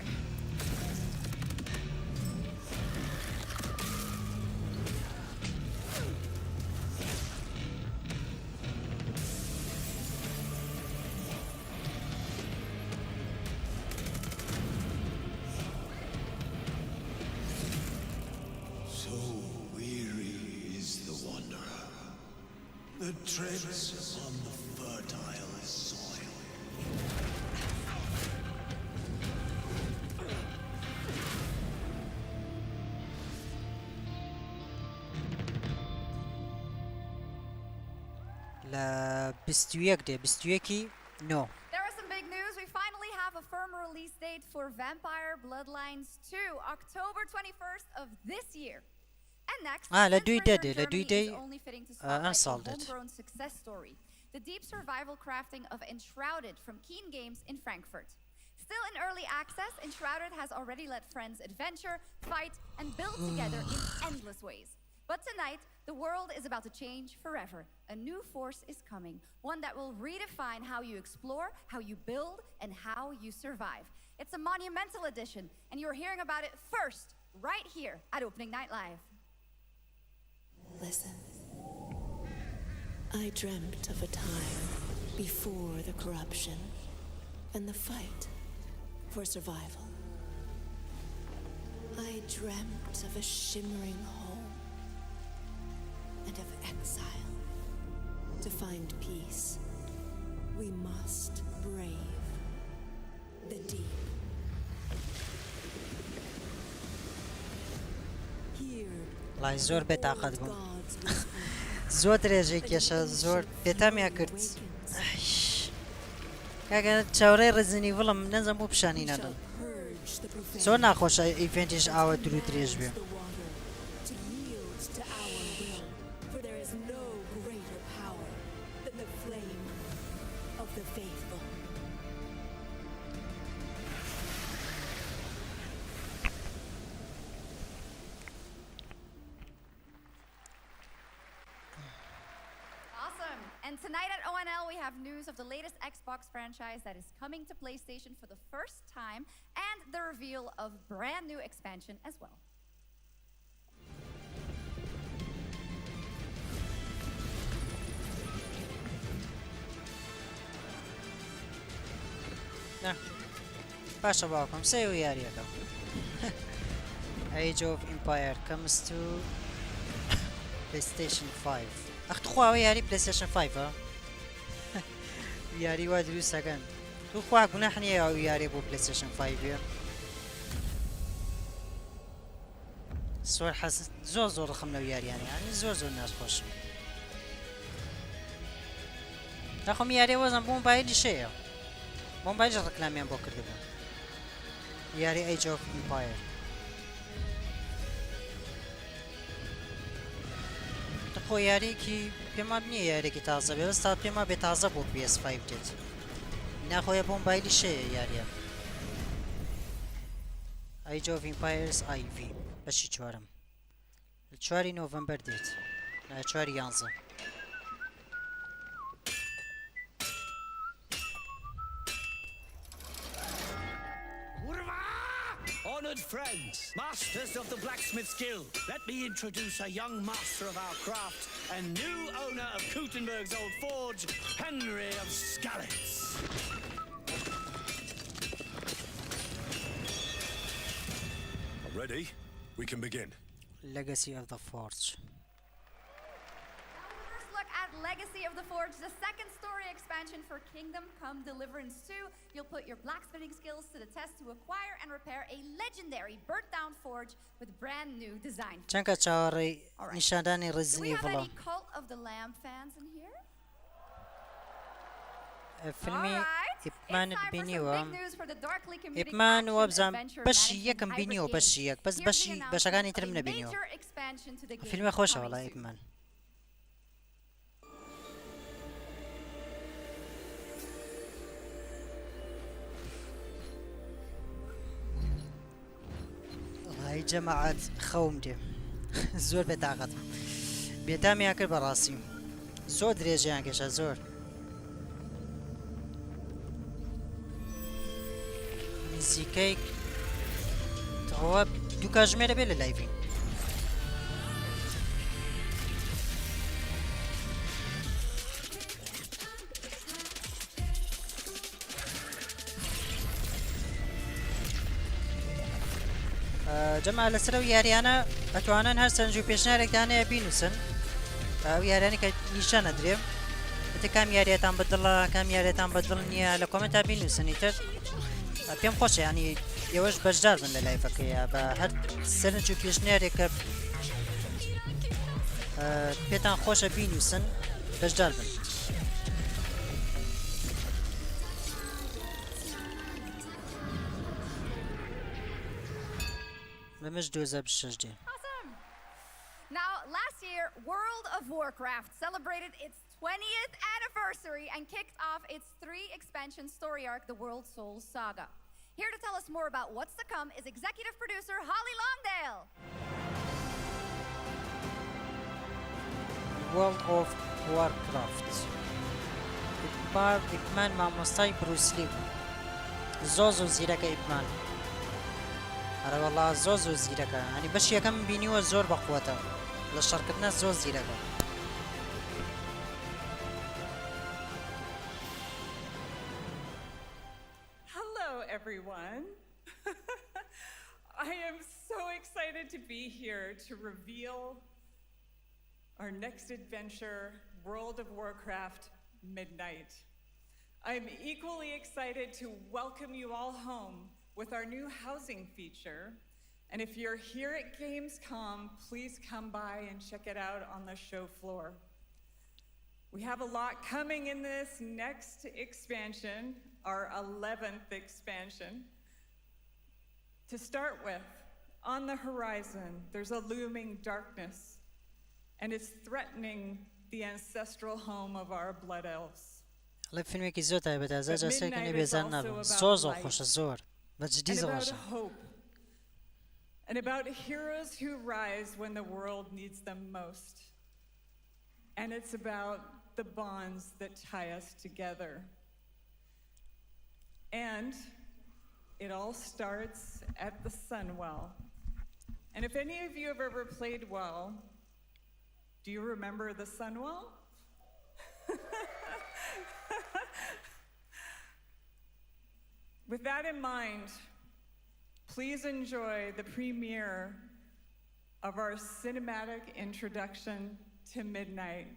The treads on the fertile لە 21 دێ 21 نۆ. There are some big news. We finally have a firm release date for Vampire Bloodlines 2, October 21st of this year. And next, لە since دوی we're here دەدێ in لە دوی Germany, دەی it's only fitting to spotlight a ئەنساڵدێت. homegrown success story, the deep survival crafting of Enshrouded from Keen Games in Frankfurt. Still in early access, Enshrouded has already let friends adventure, fight, and build together in endless ways. But tonight, the world is about to change forever. A new force is coming, one that will redefine how you explore, how you build, and how you survive. It's a monumental edition, and you're hearing about it first, right here at Opening Night Live. Listen. I dreamt of a time before the corruption and the fight for survival. I dreamt of a shimmering home and of exile. To find peace, we must brave the deep. Here, لای زۆر بێتاقەت بووم زۆر درێژەی کێشە زۆر پێتامیا کرد کاگەنە چاوەڕێی ڕزنی وڵم نەزم بۆ پیشانی نەدەم زۆر ناخۆشە ئیڤێنتیش ئاوە درو درێژ بێ And tonight at ONL, we have news of the latest Xbox franchise that is coming to PlayStation for the first time, and the reveal of brand new expansion as well. باشە باوکم سێ و یاریەکە Age of Empire comes to PlayStation 5 ئەختخواوە یاری PlayStation 5 یاری وا دروستەکەن تو خوا گوناح نییە ئەو یاری بۆ PlayStation 5 بێ زۆر زۆر ڕخم لەو یاریانە یانی زۆر زۆر ناشخۆشم ناخۆم یاری وەزم بۆ مۆبایلی شەیە بۆ مۆبایلش ڕکلامیان بۆ کردبوو یاری Age of Empire خۆ یاریکی پێما نییە یارێکی تازە بێ ئێستا پێما بێ تازە بۆ PS5 دێت ناخۆیە بۆ مۆبایلی شەیە یاریە Age of Empires IV بەشی چوارم 4 نۆڤەمبەر دێت 4 11 Honored friends, masters of the blacksmith's guild, let me introduce a young master of our craft and new owner of Kutenberg's old forge, Henry of Skalitz. Ready? We can begin. Legacy of the Forge. Legacy of the Forge, the second story expansion for Kingdom Come Deliverance 2. You'll put your blacksmithing skills to the test to acquire and repair a legendary burnt-down forge with brand new design. چەندکە چاوەڕێی نیشاندانی Do we ڕزنی have بڵە any Cult of the Lamb fans in here? فیلمی ئیپمان بینیوە Big news for the darkly comedic ئیپمان action وابزان adventure بەشی management یەکەم hybrid بینیوە game. بەشی یەک بەس بەشەکانی ترم A نەبینیوە major expansion to the game فیلمە خۆشە coming وەڵای soon. ئیپمان هاي جەماعەت خەوم دێ زۆر بێتاقەت بێتامیان کرد بەڕاستی زۆر درێژیان کێشە زۆر نزیکەی ئەوە دوو کاتژمێرە بێ لە لایڤین جەمع لەسەر ئەو یاریانە ئەتوانن هەر سەرنج و پێشنیارێکدانەیە بینوسن ئەو یاریانی کە نیشانە درێم ئەتە کام یاریەتان بەدڵە کام یاریەتان بەدڵ نییە لە کۆمنتا بینوسنی تر پێم خۆشە ینی ئێوەش بەشدار بن لە لایڤەکەیە بە هەر سەرنج و پێشنیارێک کە پێتان خۆشە بینوسن بەشدار بن بەمەش 2026 Awesome. Now, last year, World of Warcraft celebrated its 20th anniversary and kicked off its 3-expansion story arc, the World Souls Saga. Here to tell us more about what's to come is executive producer Holly Longdale. World of Warcraft ئیکمان مامۆستای بروسلی بوو زۆ زیرەکە ئیکمان ئەرە وەڵا زۆ زیرەکە هەنی بەش یەکەم بینیوە زۆر بەقووەتە لە شەڕکردنە زۆ زیرەکە Hello everyone. I am so excited to be here to reveal our next adventure, World of Warcraft Midnight. I'm equally excited to welcome you all home with our new housing feature. And if you're here at Gamescom, please come by and check it out on the show floor. We have a lot coming in this next expansion, our 11th expansion. To start with, on the horizon, there's a looming darkness, and it's threatening the ancestral home of our blood elves. لە فیلمێکی زۆر تایبەتە زەجا سێکنی بێزار نەبوو زۆر خۆشە زۆر بەجددی زۆرە And about heroes who rise when the world needs them most. And it's about the bonds that tie us together. And it all starts at the Sunwell. And if any of you have ever played WoW, do you remember the Sunwell? With that in mind, please enjoy the premiere of our cinematic introduction to Midnight.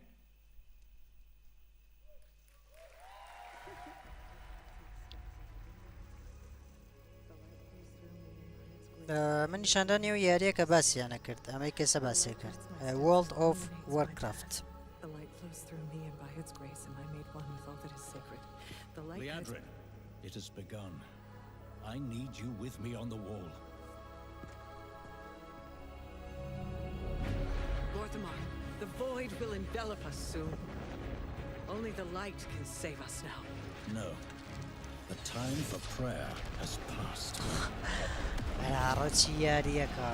من نیشاندانی و یارییە کە باسییانە کرد ئەمەی کەسە باسی کرد World of Warcraft The light flows through me, and by its grace am I made one with all that is sacred. The light Leandrin, it has begun. I need you with me on the wall. Lorthamar, the void will envelop us soon. Only the light can save us now. No. The time for prayer has passed. ڕۆچی یاریەکە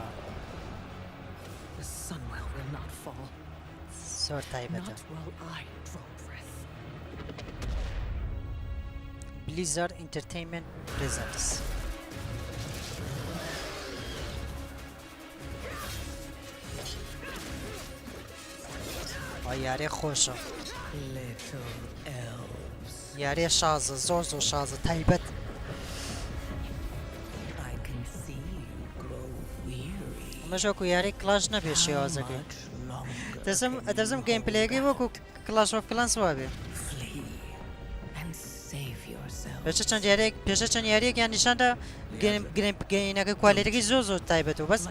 The Sunwell will not fall. زۆر تایبەتە Not while I draw breath. Blizzard Entertainment Presents یاریە خۆشە یاریە شازە زۆر شازە تایبەت مەژۆکو یاری کلاش نەبێ شێوازەکەی دەزم گەیم پلەیەکەی وەکو کلاش ئۆف کلانس وا بێ پێشە چەند یاریەکیان نیشاندا گەینەکە کوالیتەکەی زۆر تایبەت و بەس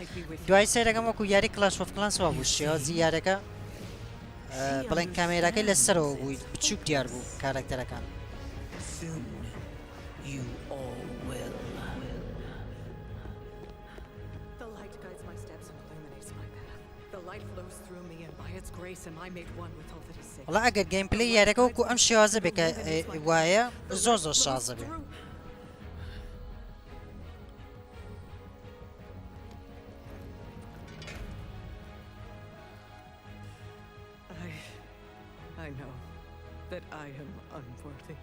دوای سێرەکەم وەکو یاری کلاش ئۆف کلانس وا بوو شێوازی یارەکە بڵێن کامێراکەی لەسەرەوە بووی بچووک دیار بوو کارەکتەرەکان وڵا ئەگەر گەیم پلەی یارەکە وەکو ئەم شێوازە بێ کە وایە زۆر شازە بێ I know that I am unworthy.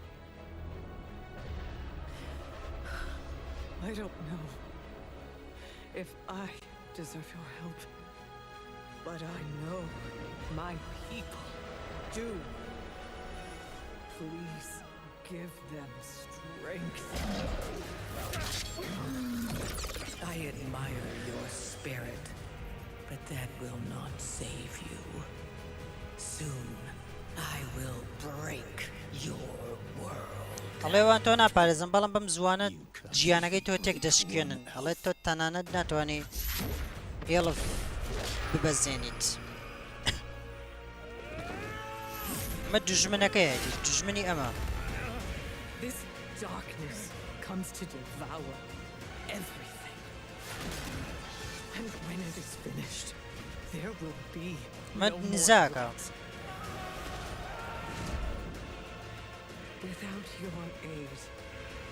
I don't know if I deserve your help, but I know my people do. Please give them strength. I admire your spirit, but that will not save you. Soon, I will break your world. ئەڵێوان تۆ ناپارێزم بەڵام بەم زوانە گیانەکەی تۆ تێک دەشکێنن ئەڵێ تۆ تەنانەت ناتوانێت هێڵف ببەزێنیت ئەمە دوژمنەکەیەتی دوژمنی ئەمە This darkness comes to devour everything. And when it is finished, there will be ما no more نزاكا threats. Without your aid,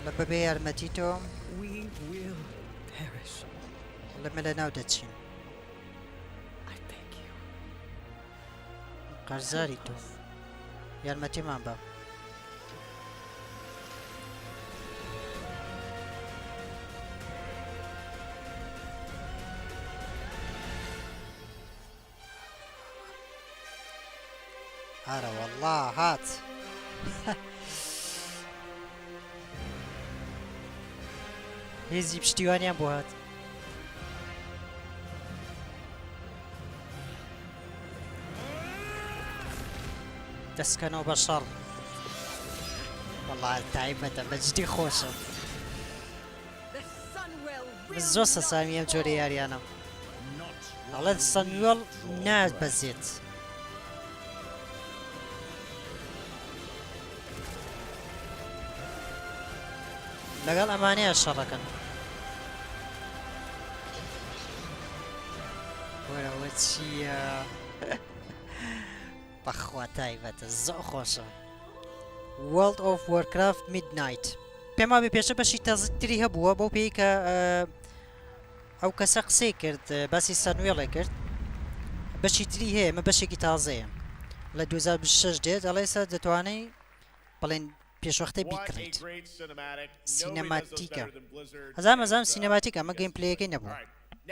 لما بيار ماتيتو we will perish. لما لنا ودتشين I beg you. قرزاري تو يار ماتي مامبا هذا والله هات هێزی پشتیوانیان بۆ هات دەستکەنەوە بە شەڕ وەڵڵا تایبەتە بەجددی خۆشە من زۆر سەسامی ئەم جۆرە یاریانە ئەڵێت سەنوێڵ نابەزێت لەگەڵ ئەمانەیە شەڕەکەن وەرەوە چییە بەخوا تایبەتە زۆر خۆشە World of Warcraft Midnight پێم وابێ پێشە بەشی تازەتری هەبووە بەو پێی کە ئەو کەسە قسەی کرد باسی سەنوێڵێ کرد بەشی تری هەیە مە بەشێکی تازەیە لە 2026 دێت ئەڵێسا دەتوانێت بڵێن پێشوەختە بیکڕیت سینەماتیکە هەزام سینەماتیکە ئەمە گەیم پلەیەکەی نەبوو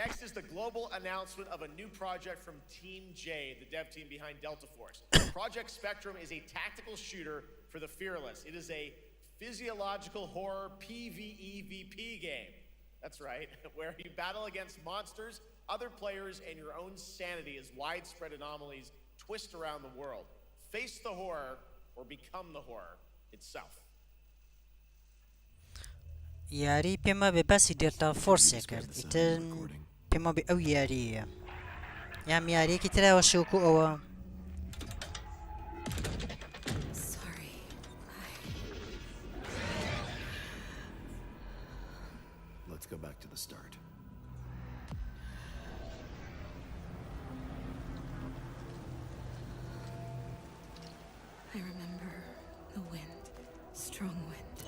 Next is the global announcement of a new project from Team J, the dev team behind Delta Force. Project Spectrum is a tactical shooter for the fearless. It is a physiological horror PvEVP game. That's right, where you battle against monsters, other players, and your own sanity as widespread anomalies twist around the world. Face the horror or become the horror itself. یاری پێمە بێ باسی دێلتا فۆرسێ کرد ئیتر پێمە بێ ئەو یاریە یام یاریەکی تراوە شوکو ئەوە Let's go back to the start. I remember the wind, strong wind.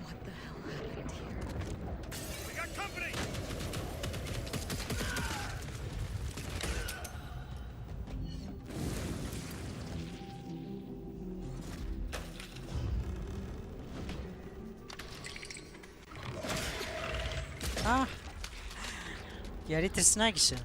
What the hell happened here? We got company! یاری ترسناکیشە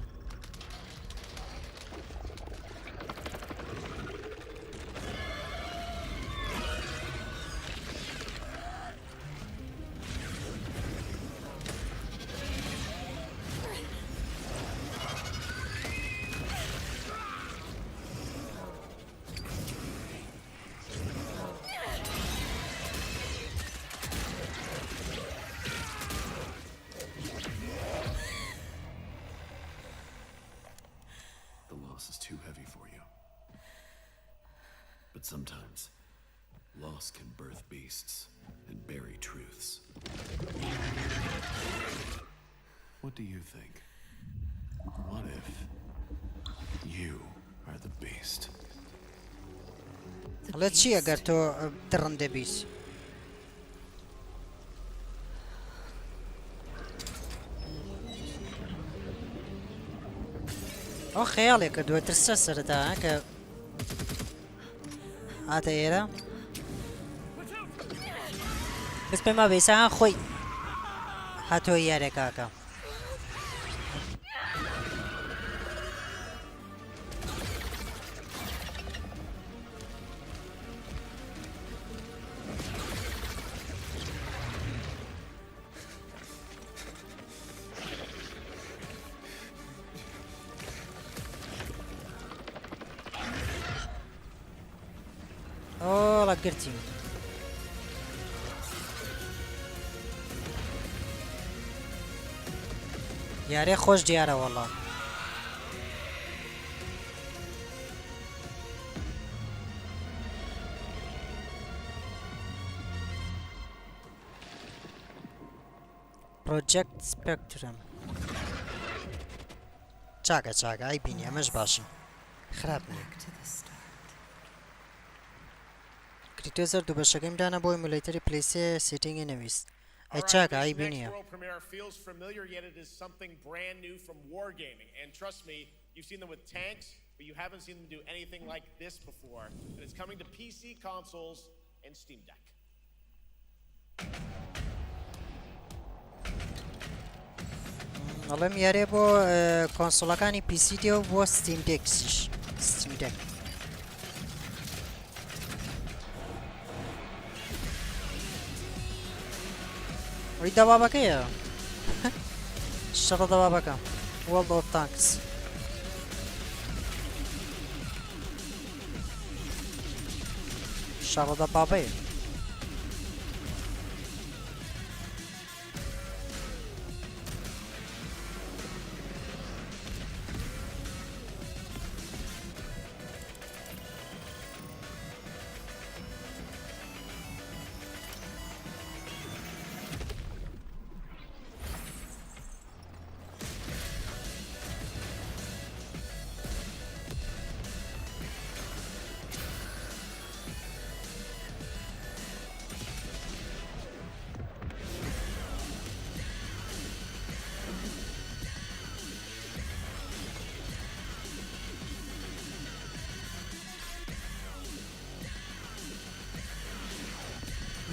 Is too heavy for you. But sometimes, loss can birth beasts and bury truths. What do you think? What if you are the beast? هەڵێ چی ئەگەر تۆ دڕن دەبیت ئەو خەیاڵێک کردووە ترسە سەرەتا کە هاتە ئێرە بس پێما بێسان خۆی هاتۆ یارێکاکە ئۆڵە گرتیم یارێ خۆش دیارە وەڵڵا پرۆجەکت سپێکترم چاکە ئای بینی ئەمەش باشە خراپ نییە کریتۆزەر دوو بەشەکەیم دانا بۆ ئیمولەیتەری پلەیسێ سێتینگی نەویست ئەی چاکە ئای بینیە feels familiar, yet it is something brand new from wargaming. And trust me, you've seen them with tanks, but you haven't seen them do anything like this before. And it's coming to PC, consoles, and Steam Deck. ئەڵێم یارێ بۆ کۆنسۆڵەکانی پیسی دێ و بۆ ستیم دێکسیش ستیم دێک وی دەوابەکەیە شەڕە دەوابەکە World of Tanks شەڕە دەبابەیە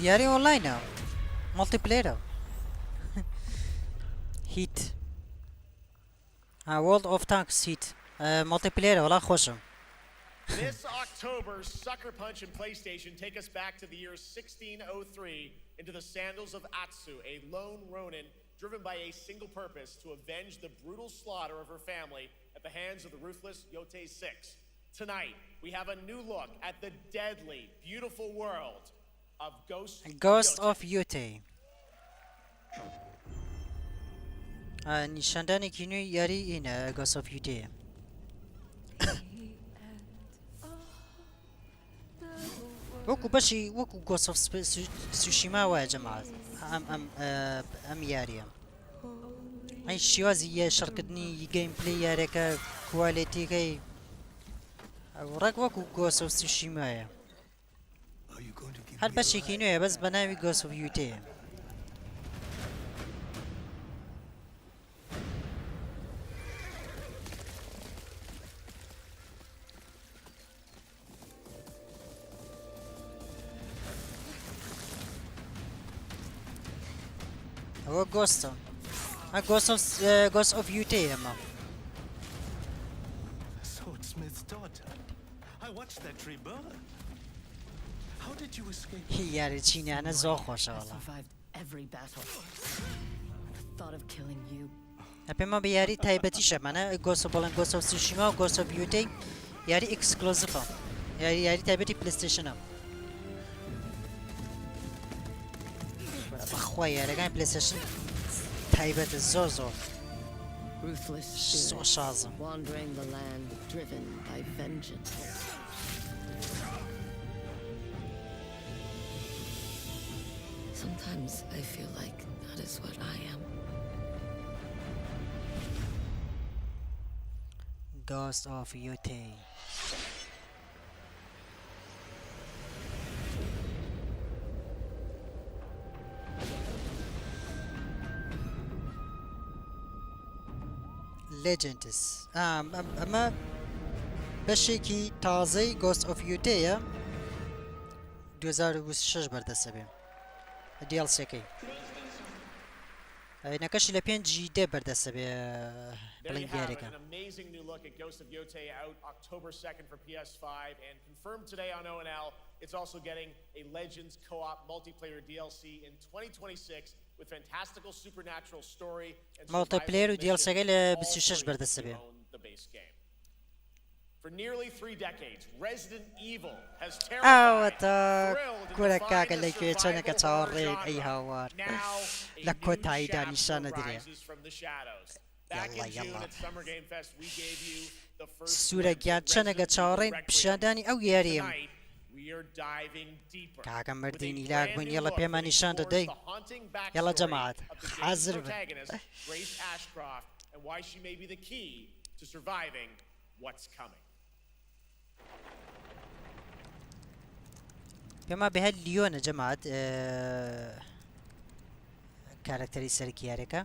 یاری ئۆنلاینە مڵتیپلێرە هیت World of Tanks هیت مڵتیپلێرە وەڵا خۆشم This October, Sucker Punch and PlayStation take us back to the year 1603 into the sandals of Atsu, a lone ronin driven by a single purpose to avenge the brutal slaughter of her family at the hands of the ruthless Yotei Six. Tonight, we have a new look at the deadly, beautiful world of Ghost of Yotei. نیشاندانێکی نوێی یاری اینە Ghost of Yotei. وەکو بەشی وەکو Ghost of Tsushima وایە جەماعەت ئەم یاریە ئەی شێوازی یە شەڕکردنی گەیم پلەی یارەکە کوالیتیەکەی ڕێک وەکو Ghost of Tsushimایە هەر بەشێکی نوێیە بەس بە ناوی Ghost of Yotei. ئەوە گۆستە Ghost of Yotei ئەمە Swordsmith's daughter. I watched that tree burn. How did you escape? یاری چینیانە زۆر خۆشە وەڵا پێمە بە یاری تایبەتیشە مانە بڵێن Ghost of Tsushima و Ghost of Yotei یاری ئێکسکلۆزیڤە یاری تایبەتی پلەیستێشنە بەخوا یاریەکانی پلەیستێشن تایبەتە زۆر زۆر زۆر شازم Sometimes I feel like that is what I am. Ghost of Yotei. Legends. ئەمە بەشێکی تازەی Ghost of Yotei 2026 بەردەسەبێ DLC-کەی نەکەشی لە 5G بەردەسەبێ بڵین دیارەکە. An amazing new look at Ghost of Yotei out October 2nd for PS5 and confirmed today on ONL. It's also getting a Legends co-op multiplayer DLC in 2026 with fantastical supernatural story and multiplayer DLC-کەی لە 26 بەردەسەبێ. For nearly 3 decades, Resident Evil has terrified, گورە کاکە لەکوێ چەنەکە چاوەڕێک ئەی هاوار لە کۆتاییدا نیشانە درێ. سوورە گیان چەنەکە چاوەڕێین پیشاندانی ئەو یاریەم we are diving deeper. کاکە with a مردینی لاک brand بوون new یەڵە look پێمان that نیشان explores دەدەی the haunting یەڵە backstory جەماعەت of the game's حازر بن protagonist, Grace Ashcroft, and why she may be the key to surviving what's coming. پێما بەهێت لیۆنە جەماعەت کارکتەری سەرکی یارەکە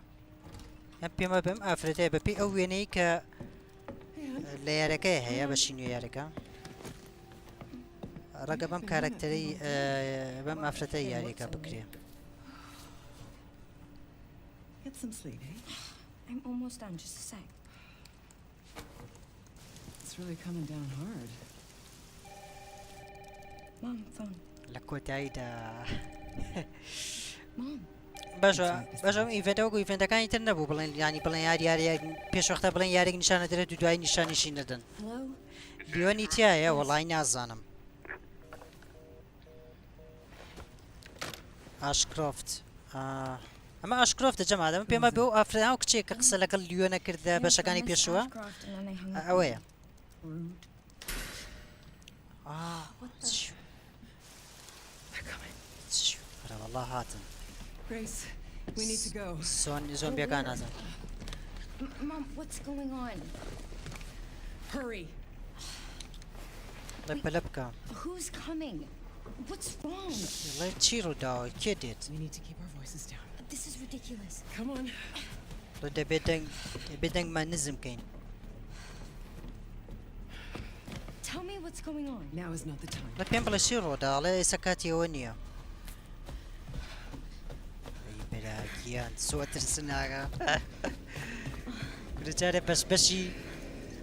ئەم پێمە بەم ئافرەتەیە بەپێی ئەو وێنەی کە لە یارەکەی هەیە بە شینوێ یارەکە ڕەگە بەم کارکتەری بەم ئافرەتەی یاریەکە بکرێ Get some sleep, eh? I'm almost done, just a sec. It's really coming down hard. Mom, phone. لە کۆتاییدا Mom. باشە ئیڤێنتە وەکو ئیڤێنتەکانی تر نەبوو بڵێن ینی بڵێن یاریارە پێشوەختە بڵێن یارێک نیشانە دەرێت و دوای نیشانیشی نەدەن لیۆنی تایە وەڵای نازانم ئاشکرۆفت ئەمە ئاشکرۆفتە جەمادەمە پێمە بێ و ئافران و کچێک کە قسە لەگەڵ لیۆنە کردە بەشەکانی پێشووە ئەوەیە والله هاتن Grace, we need to go. زۆمبیەکان نازان Mom, what's going on? Hurry. لەپەلە بکە Who's coming? What's wrong? لە چی ڕووداوە کێ دێت We need to keep our voices down. This is ridiculous. Come on. دەبێت دەنگمان نزم بکەین Tell me what's going on. Now is not the time. لە پێم بڵێ چی ڕۆداڵێ ئێستا کاتیەوە نییە بەراگیان سوە ترسناگە جارێ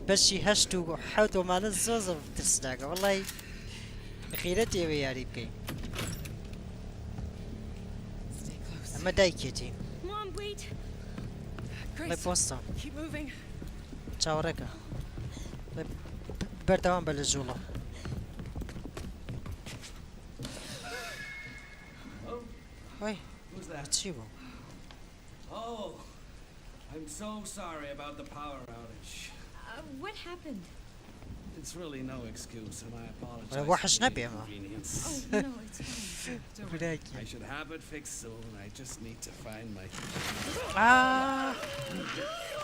بەشی هەشت و حەوت ومانە زۆ ترسناگە وەڵی خیرەت ئێوە یاری بکەین ئەمە دایکێتی Mom, wait. لە پۆستە Keep moving. چاوەڕێکە بەردەوام بە لە ژوڵە وای چی بوو Oh, I'm so sorry about the power outage. What happened? It's really no excuse, and I apologize وحش for the نبي أما. inconvenience. Oh, no, it's fine. I should have it fixed soon. I just need to find my...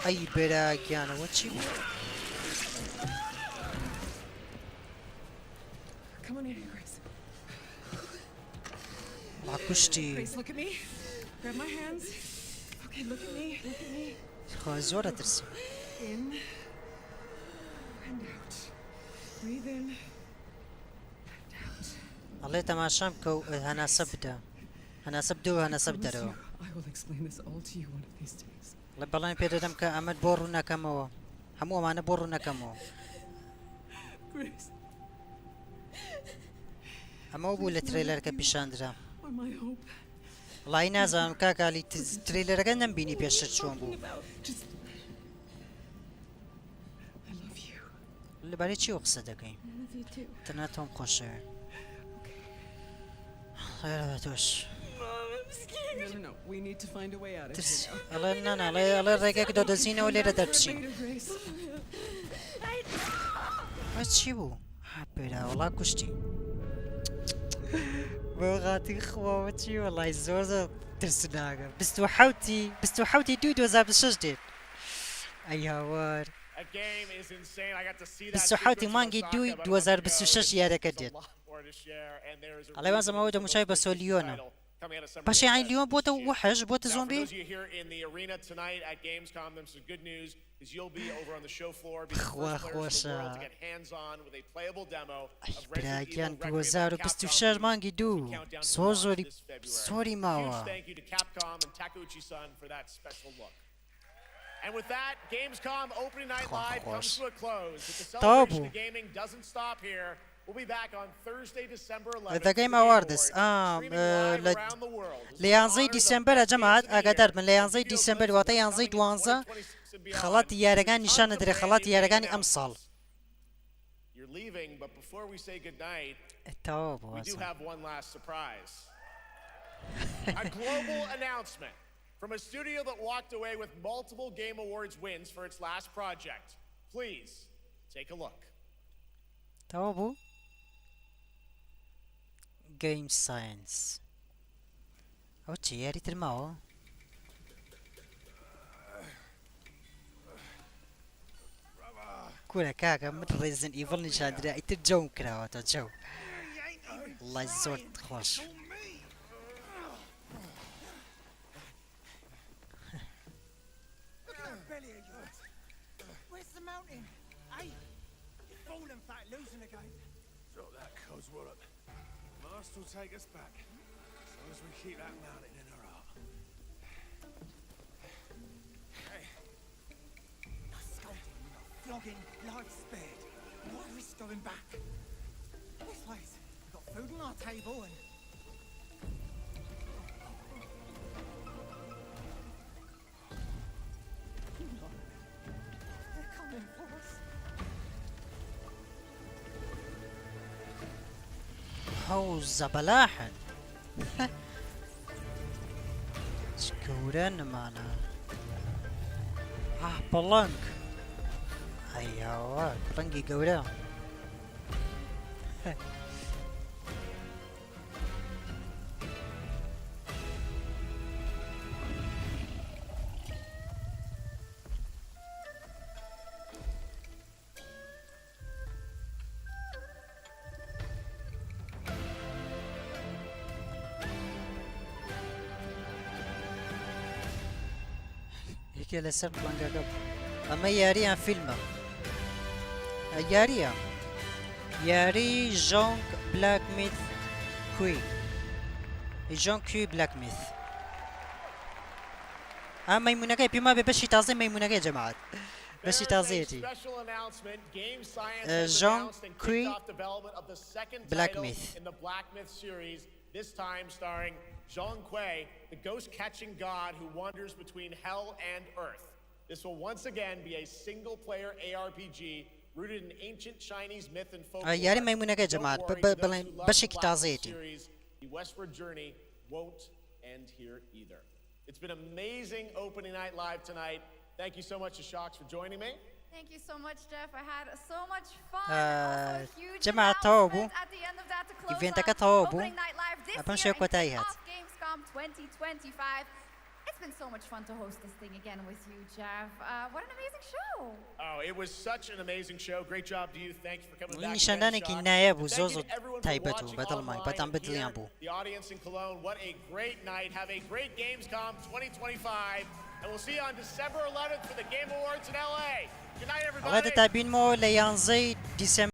ئەی بەراگیانەوە چی بوو Come on in, Grace. کوشتی Grace, look at me. Grab my hands. Okay, look at me. Look at me. خۆ زۆرە ترسی In and out. Breathe in and out. ئەڵێ تەماشام کە هەناسە بدە هەناسە بدە و هەناسە بدەرەوە I will explain this all to you one of these days. لە بەڵام پێدەدەم کە ئەمەد بۆ ڕوو نەکەمەوە هەموو ئەمانە بۆ ڕوو نەکەمەوە Grace, ئەمە بوو لە ترێلەرکە پیشاندرا are my hope. وڵی نازانم کاکالی ترێلەرەکە نەمبینی پێشتر چۆن بوو Just... I love you. لەبارەی چی قسە دەکەین I love you too. تەنها تۆم خۆشەوێ تۆش No, no. We need to find a way out of ترس here now. ئەڵێ ئەڵێ ڕێگەک دۆدەزینەوە لێرە دەرچین Later, Grace. چی بوو پێرا وڵا کوشتی بۆ غاتی خۆوە چی وەڵای زۆر زۆر ترسناکە 27 دوو 2026 دێت ئەی هاوار That game is insane. I got to see that. 27 مانگی دوی 2026 یارەکە دێت ئەڵێ وازەمەوە دەموچای بە سۆلیۆنە باشی ئاین لیۆن بۆتە وحش بۆتە زۆمبی خوا خۆشە براگیان 2026 مانگی دوو زۆری ماوە And with that, Gamescom opening night live comes to a close. But the Tabu. celebration of gaming doesn't stop here. We'll be back on Thursday, December 11th. The Game Awards. لە 11 دیسمبر جەماعەت ئاگادار بن لە 11 دیسمبر واتە 11 12 خەڵاتی یارەکان نیشانە درێ خەڵاتی یارەکانی ئەم ساڵ You're leaving, but before we say goodnight, we do have one last surprise. A global announcement from a studio that walked away with multiple Game Awards wins for its last project. Please take a look. گەیم ساینس ئەو چی یاری تر ماوە کورە کاکە من ڕێزن ئیڤڵ نیشاندرا ئیتر جەوم کراوەتە جەو وڵای زۆر خۆش Where's the mountain? Hey, you're falling fat losing again. Drop that cosworth. Master will take us back, as long as we keep that mountain in our heart. Hey. No scolding, no flogging, life spared. Why risk going back? This place, we've got food on our table and... They're coming for us. هەوزە بەلاحن چ گەورە نمانە بەڵنگ ئەیاوە ڕەنگی گەورە یەکێ لەسەر بڵنگەکە ئەمە یاریان فیلمە یاریە یاری ژۆنگ بلاکمیت کوی ژۆنگ کوی بلاکمیت ئەم مەیمونەکەی پێما بێ بەشی تازەی مەیمونەکەی جەماعەت بەشی تازەیەتی ژۆنگ کوی بلاکمیت This time starring Zhong Kui, the ghost-catching god who wanders between hell and earth. This will once again be a single-player ARPG rooted in ancient Chinese myth and folklore. یاری مەیمونەکەی جەماعەت بڵێن بەشێکی تازەیەتی The westward journey won't end here either. It's been amazing opening night live tonight. Thank you so much to Shocks for joining me. Thank you so much, Jeff. I had so much fun. Also a huge جەماعەت تەواو بوو announcement at the end of that to close ئیڤێنتەکە out تەواو بوو opening night live this ئەپەم year شێ and کۆتایی kick هات off Gamescom 2025. It's been so much fun to host this thing again with you, Jeff. What an amazing show. Oh, it was such an amazing show. Great job to you. Thanks for coming back. نیشاندانێکی نایە بوو زۆر زۆر تایبەت و بەدڵمای بەتان بدڵیان بوو The audience in Cologne, what a great night. Have a great Gamescom 2025. And we'll see you on December 11th for the Game Awards in LA. Good night, everybody. هەڵێ دەتابینمەوە لە 11 دیسەمبر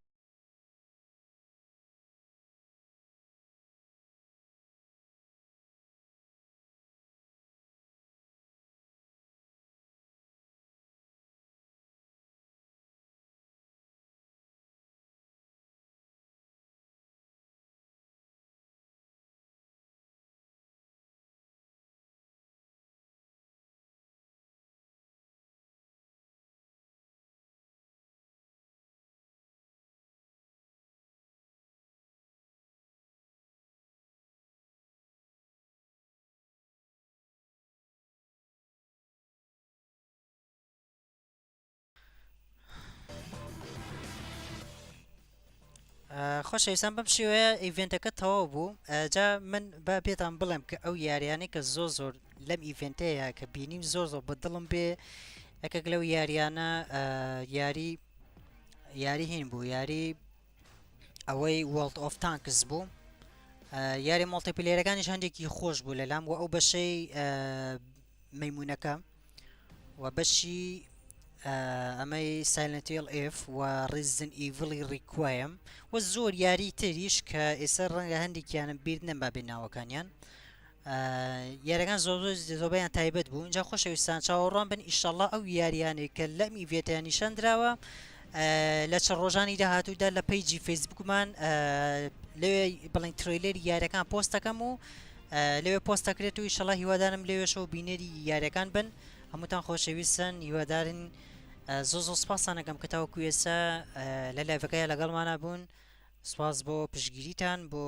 خۆشەویستان بەم شێوەیە ئیڤێنتەکە تەواو بوو جا من با پێتان بڵێم کە ئەو یاریانەی کە زۆر زۆر لەم ئیڤێنتەیە کە بینیم زۆر زۆر بەدڵم بێ یەکێک لەو یاریانە یاری هین بوو یاری ئەوەی وڵد ئۆف تانکس بوو یاری مۆڵتیپلێرەکانیش هەندێکی خۆش بوو لەلام و ئەو بەشەی مەیمونەکە و بەشی ئەمەی سایلنتیل ئف و ڕیزن ئیڤڵی ڕیکوایم و زۆر یاری تریش کە ئێستا ڕەنگە هەندێکیانم بیر نەما بێ ناوەکانیان یاریەکان زۆربیان تایبەت بوو اینجا خۆشەویستان چاوەڕوان بن ئیشەڵڵا ئەو یاریانێک کە لەم ئیڤێتیان نیشاندراوە لە چەند ڕۆژانی داهاتوودا لە پیجی فیسبوکمان لەوێ بڵین ترێلەری یاریەکان پۆست دەکەم و لەوێ پۆست دەکرێت و ئیشەڵڵا هیوادارم لەوێشەوە بینەری یاریەکان بن هەمووتان خۆشەویستن هیوادارن زۆر زۆر سپاسان دەکەم کە تاوەکو ئێستا لە لایڤەکەیە لەگەڵمانە بوون سپاس بۆ پشتگیریتان بۆ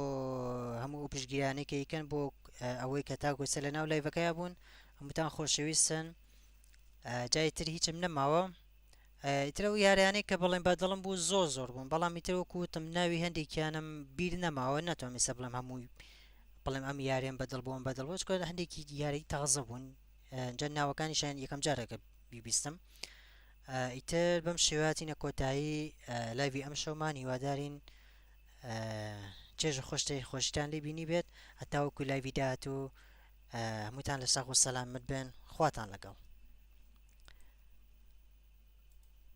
هەموو پشتگیرانەی کە یکەن بۆ ئەوەی کە تاکو ئێستا لە ناو لایڤەکەیە بوون هەمووتان خۆشەویستن جای تر هیچم نەماوە ئیترە و یاریانەی کە بڵێن بەدڵم بوو زۆر بوون بەڵام ئیترەوەکوتم ناوی هەندێکیانم بیر نەماوە ناتوانم سە بڵێم هەمووی بڵێم ئەم یاریان بەدڵ بووم بەدڵ بۆچکە هەندێکی یاری تازە بوون جە ناوەکانیشان یەکەم جارێکە بیبیستم ئیتر بەم شێواتینە کۆتایی لایڤی ئەم شەومان هیوادارین چێژە خۆشتان لێ بینی بێت هەتاوەکو لایڤی داهات و هەمووتان لە ساغ و سەلامت بن خواتان لەگەڵ